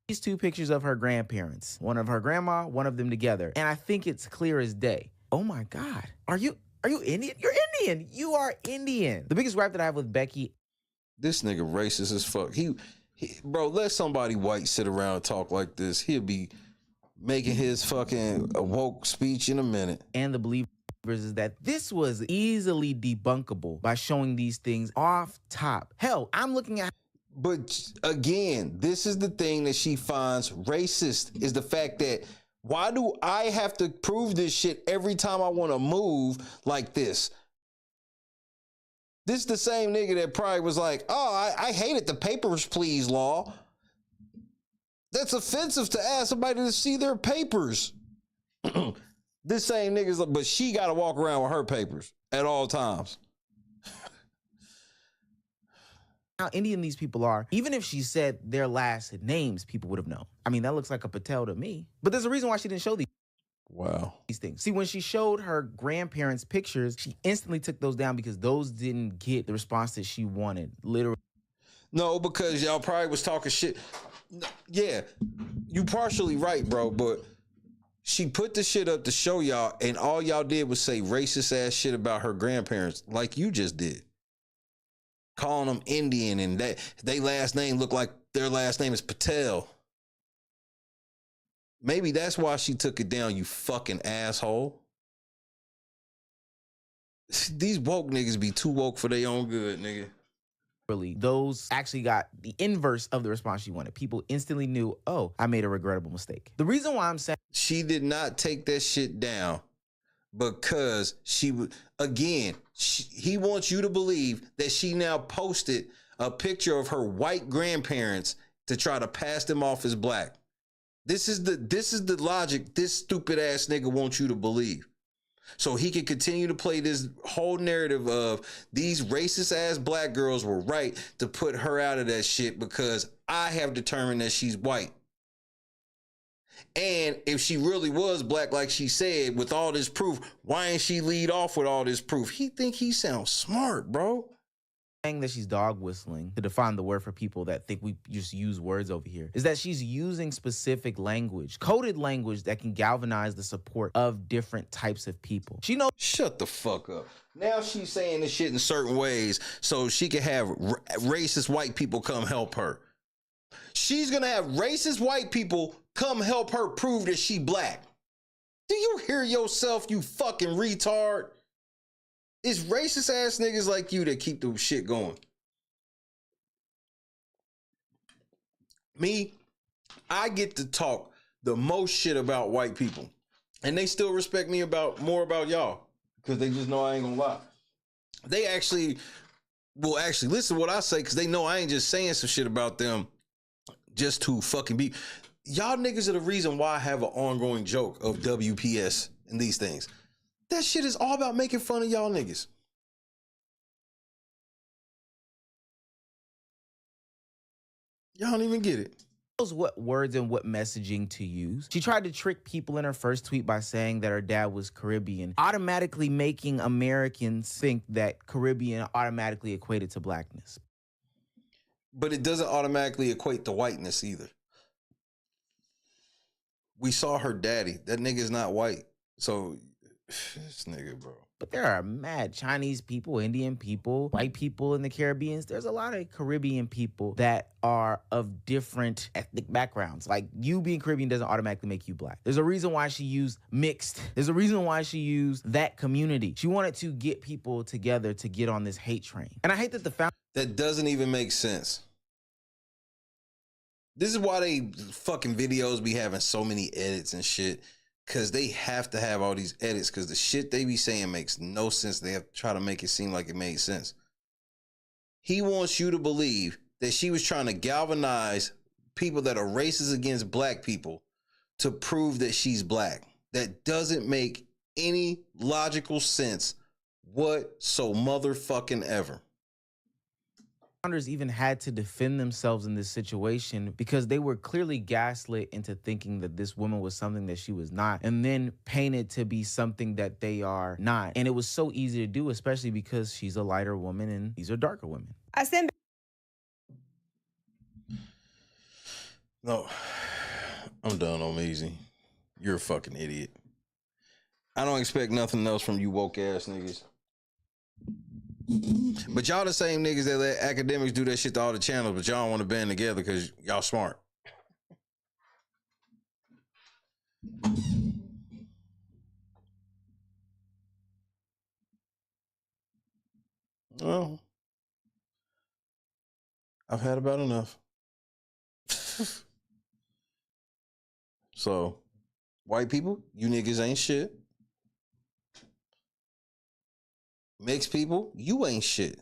These 2 pictures of her grandparents, one of her grandma, one of them together. And I think it's clear as day. Oh my God. Are you Indian? You're Indian. You are Indian. The biggest gripe that I have with Becky. This nigga racist as fuck. Bro, let somebody white sit around and talk like this. He'll be making his fucking woke speech in a minute. And the believers is that this was easily debunkable by showing these things off top. Hell, I'm looking at. But again, this is the thing that she finds racist, is the fact that why do I have to prove this shit every time I want to move like this? This is the same nigga that probably was like, oh, I hated the papers, please law. That's offensive to ask somebody to see their papers. This same nigga's like, but she got to walk around with her papers at all times. how Indian these people are, even if she said their last names, people would have known. I mean, that looks like a Patel to me. But there's a reason why she didn't show these things. See, when she showed her grandparents' pictures, she instantly took those down because those didn't get the response that she wanted. Literally. No, because y'all probably was talking shit. Yeah, you partially right, bro, but she put the shit up to show y'all, and all y'all did was say racist ass shit about her grandparents, like you just did. Calling them Indian, and they last name look like their last name is Patel. Maybe that's why she took it down, you fucking asshole. These woke niggas be too woke for their own good, nigga. Really, those actually got the inverse of the response she wanted. People instantly knew, oh, I made a regrettable mistake. The reason why I'm saying she did not take that shit down because she would, again, he wants you to believe that she now posted a picture of her white grandparents to try to pass them off as black. This is the logic this stupid ass nigga wants you to believe. So he can continue to play this whole narrative of these racist ass black girls were right to put her out of that shit because I have determined that she's white. And if she really was black, like she said, with all this proof, why ain't she lead off with all this proof? He think he sounds smart, bro. Saying that she's dog whistling to define the word for people that think we just use words over here is that she's using specific language, coded language that can galvanize the support of different types of people. She knows. Shut the fuck up. Now she's saying this shit in certain ways so she can have racist white people come help her. She's gonna have racist white people come help her prove that she black. Do you hear yourself, you fucking retard? It's racist ass niggas like you that keep the shit going. Me, I get to talk the most shit about white people. And they still respect me more about y'all. Because they just know I ain't gonna lie. They actually will actually listen to what I say because they know I ain't just saying some shit about them just to fucking be. Y'all niggas are the reason why I have an ongoing joke of WPS and these things. That shit is all about making fun of y'all niggas. Y'all don't even get it. Knows what words and what messaging to use. She tried to trick people in her first tweet by saying that her dad was Caribbean, automatically making Americans think that Caribbean automatically equated to blackness. But it doesn't automatically equate to whiteness either. We saw her daddy. That nigga's not white. So, this nigga, bro. But there are mad Chinese people, Indian people, white people in the Caribbean. There's a lot of Caribbean people that are of different ethnic backgrounds. Like, you being Caribbean doesn't automatically make you black. There's a reason why she used mixed. There's a reason why she used that community. She wanted to get people together to get on this hate train. And I hate that that doesn't even make sense. This is why they fucking videos be having so many edits and shit. Because they have to have all these edits because the shit they be saying makes no sense. They have to try to make it seem like it made sense. He wants you to believe that she was trying to galvanize people that are racist against black people to prove that she's black. That doesn't make any logical sense motherfucking ever. Founders even had to defend themselves in this situation because they were clearly gaslit into thinking that this woman was something that she was not, and then painted to be something that they are not. And it was so easy to do, especially because she's a lighter woman and these are darker women. No, I'm done on Easy. You're a fucking idiot. I don't expect nothing else from you woke ass niggas. But y'all the same niggas that let academics do that shit to all the channels, but y'all don't want to band together because y'all smart. Well, I've had about enough. So, white people, you niggas ain't shit. Mixed people, you ain't shit.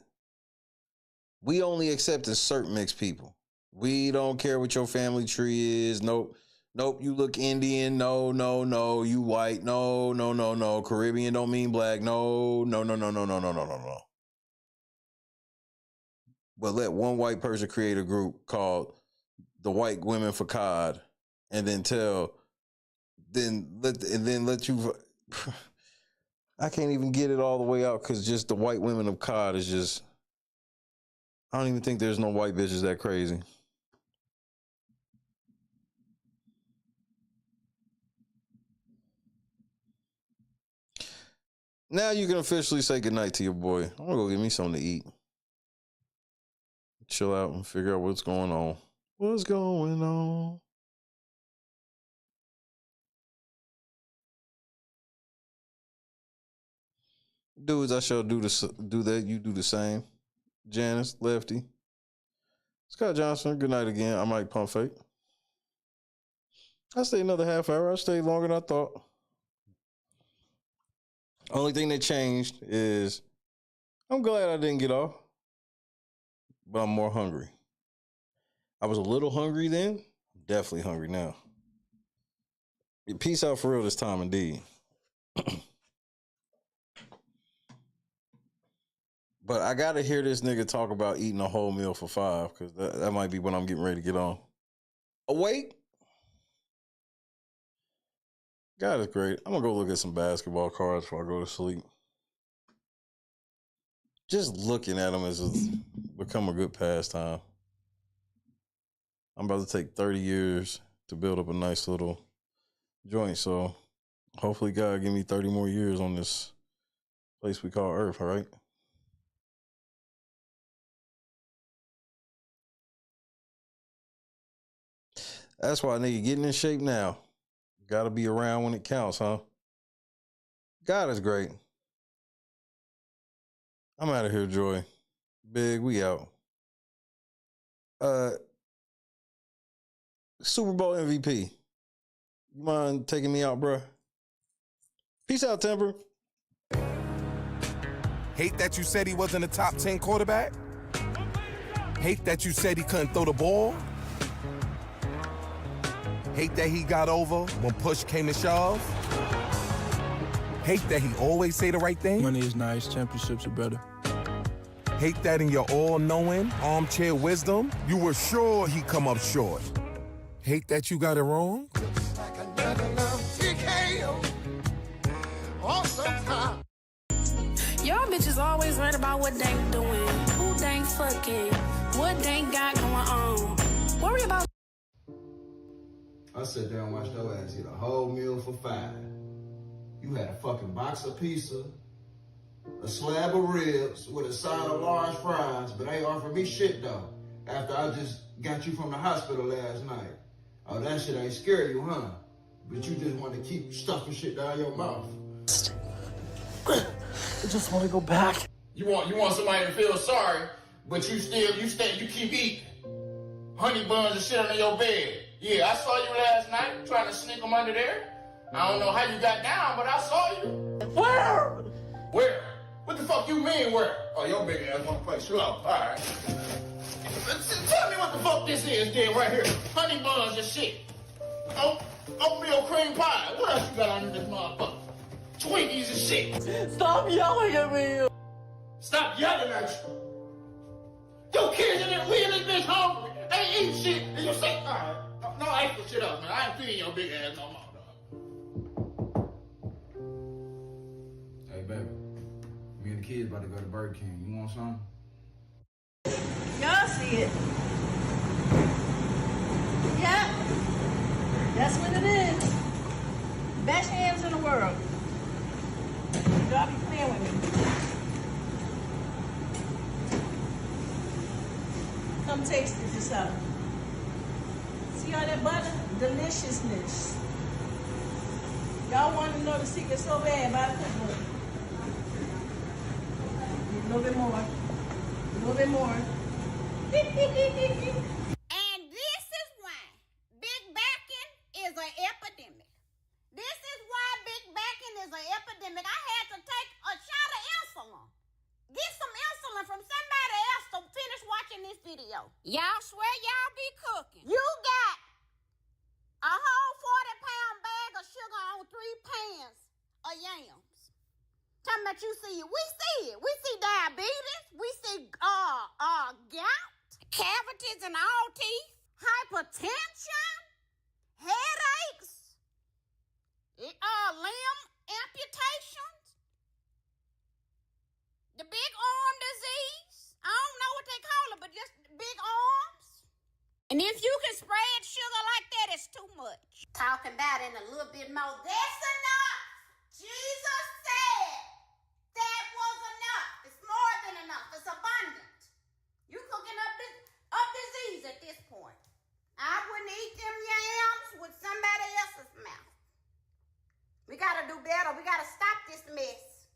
We only accepting certain mixed people. We don't care what your family tree is. Nope. Nope, you look Indian. No, no, no. You white. No, no, no, no. Caribbean don't mean black. No, no, no, no, no, no, no, no, no, no. but let one white person create a group called the White Women for COD, and then let you. I can't even get it all the way out because just the White Women of COD is just. I don't even think there's no white bitches that crazy. Now you can officially say goodnight to your boy. I'm gonna go get me something to eat. Chill out and figure out what's going on. What's going on? Dudes, I shall do that. You do the same. Janice, Lefty. Scott Johnson, good night again. I might pump fake. I stayed another half hour. I stayed longer than I thought. Only thing that changed is I'm glad I didn't get off, but I'm more hungry. I was a little hungry then. Definitely hungry now. Peace out for real this time, indeed. But I got to hear this nigga talk about eating a whole meal for $5 because that might be when I'm getting ready to get on. Awake? God is great. I'm going to go look at some basketball cards before I go to sleep. Just looking at them has become a good pastime. I'm about to take 30 years to build up a nice little joint. So hopefully God give me 30 more years on this place we call Earth, all right? That's why nigga getting in shape now. Gotta be around when it counts, huh? God is great. I'm out of here, Joy. Big, we out. Super Bowl MVP. You mind taking me out, bruh? Peace out, Timber. Hate that you said he wasn't a top 10 quarterback? Hate that you said he couldn't throw the ball? Hate that he got over when push came to shove? Hate that he always say the right thing? Money is nice, championships are better. Hate that in your all-knowing, armchair wisdom, you were sure he'd come up short. Hate that you got it wrong? Y'all bitches always worried about what they doing, who they fucking, what they got going on. Worry about. I sat there and watched your ass eat a whole meal for $5. You had a fucking box of pizza, a slab of ribs with a side of large fries, but ain't offered me shit though. After I just got you from the hospital last night. Oh, that shit ain't scare you, huh? But you just want to keep stuffing shit down your mouth. I just want to go back. You want somebody to feel sorry, but you keep eating. Honey buns and shit under your bed. Yeah, I saw you last night trying to sneak them under there. I don't know how you got down, but I saw you. Where? Where? What the fuck you mean where? Oh, your big ass wanna play slow. All right. Tell me what the fuck this is then right here. Honey buns and shit. Oatmeal cream pie. What else you got under this motherfucker? Twinkies and shit. Stop yelling at me. Stop yelling at you. Your kids in there, we in this bitch hungry. Ain't eating shit. And you say, all right. No, I ain't put shit up, man. I ain't feeding your big ass no more, dog. Hey, baby. Me and the kids about to go to Burger King. You want something? Y'all see it. Yep. That's what it is. Best hands in the world. Y'all be playing with me. Come taste it yourself. See all that butter? Deliciousness. Y'all want to know the secret so bad about the cookbook. A little bit more. A little bit more. And this is why big backing is an epidemic. This is why big backing is an epidemic. I had to take a shot of insulin. Get some insulin from somebody else to finish watching this video. Y'all swear y'all be cooking. You got a whole 40-pound bag of sugar on 3 pans of yams. Talking talking about you see it. We see it. We see diabetes. We see gout, cavities in all teeth, hypertension, headaches, limb amputations, the big arm disease. I don't know what they call it, but just big arms. And if you can spread sugar like that, it's too much. Talking about it in a little bit more. That's enough. Jesus said that was enough. It's more than enough. It's abundant. You cooking up disease at this point. I wouldn't eat them yams with somebody else's mouth. We gotta do better. We gotta stop this mess.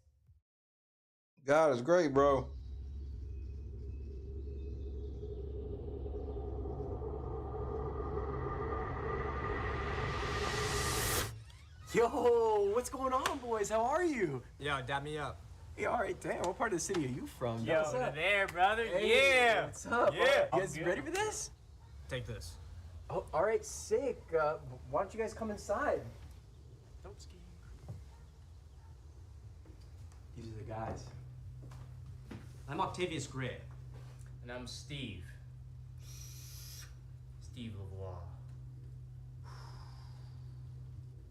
God is great, bro. Yo, what's going on, boys? How are you? Yo, dab me up. Hey, all right, damn. What part of the city are you from? Yo, what's up? there, brother. Hey, Yeah. What's up? Yeah. You guys ready for this? Take this. Oh, all right, sick. Why don't you guys come inside? Don't ski. These are the guys. I'm Octavius Gray. And I'm Steve. Steve Lavoie.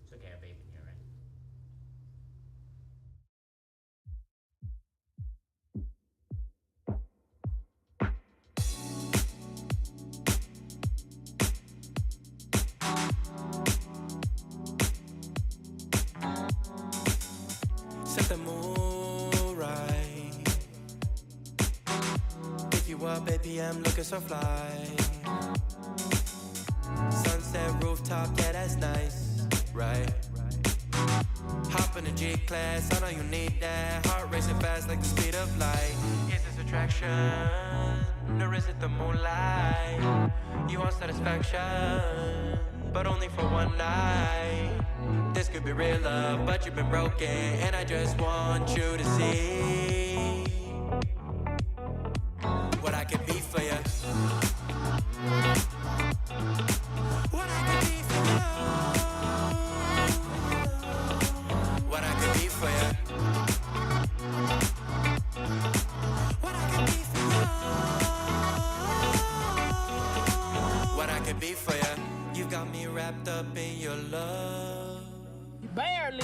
It's okay, I have vape in here, right? Set the mood right. Pick you up, baby, I'm looking so fly. Sunset rooftop, yeah, that's nice, right? Hop in the G-Class, I know you need that. Heart racing fast like the speed of light. Is this attraction, or is it the moonlight? You want satisfaction, but only for one night. This could be real love, but you've been broken, and I just want you to see what I can be for you. What I can be for you. What I can be for you. What I can be for you. What I can be for you. You got me wrapped up in your love. Barely.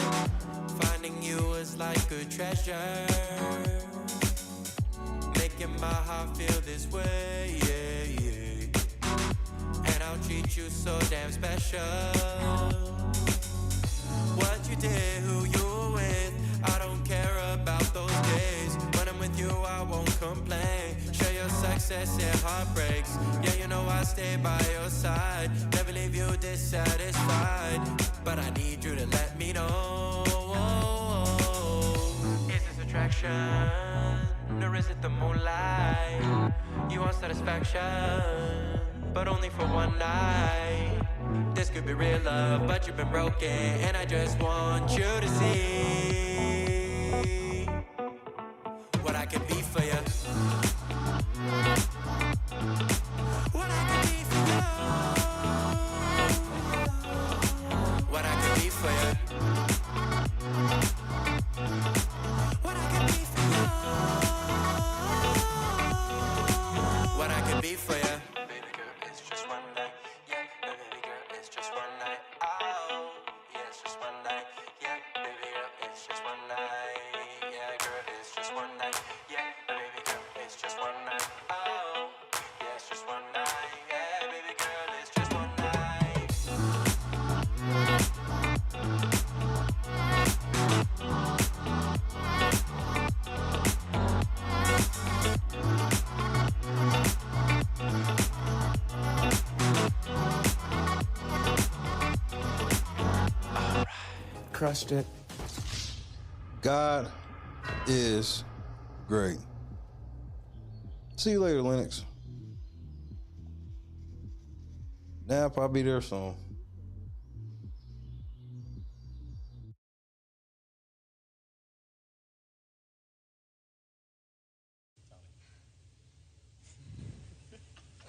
Finding you is like a treasure. Making my heart feel this way, yeah, yeah. And I'll treat you so damn special. What you did, who you were with, I don't care about those days. When I'm with you, I won't complain. Share your success and heartbreaks. Yeah, you know I stay by your side. Never leave you dissatisfied. But I need you to let me know. Is this attraction, or is it the moonlight? You want satisfaction, but only for one night. This could be real love, but you've been broken, and I just want you to see what I can be for you. What I can be for you. What I can be for you. What I can be for you. What I can be for you. Baby girl, it's just one night. Yeah, baby girl, it's just one night. Oh, yeah, it's just one night. Yeah, baby girl, it's just one night. Yeah, girl, it's just one night. Yeah, baby girl, it's just one night. Oh, yeah, it's just one night. Yeah, baby girl, it's just one night. Crushed it. God is great. See you later, Lennox. Nap, I'll be there soon.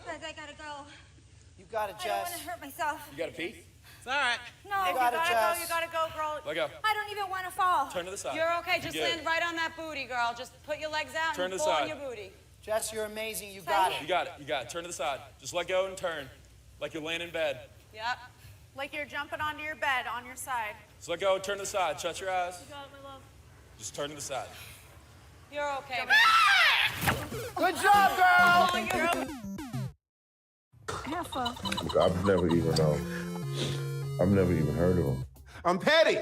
Guys, I gotta go. You got it, I don't want Jess. to hurt myself. You gotta pee? It's all right. No, you gotta go, girl. Let go. I don't even want to fall. Turn to the side. You're okay. You Just good. land right on that booty, girl. Just put your legs out Turn and to the pull side. on your booty. Jess, you're amazing. You You got it. got it. You got it. Turn to the side. Just let go and turn. Like you're laying in bed. Yep. Like you're jumping onto your bed on your side. Just let go and turn to the side. Shut your eyes. You got it, my love. Just turn to the side. You're okay. Good job, girl. Oh, you're I've never even heard of him. I'm petty.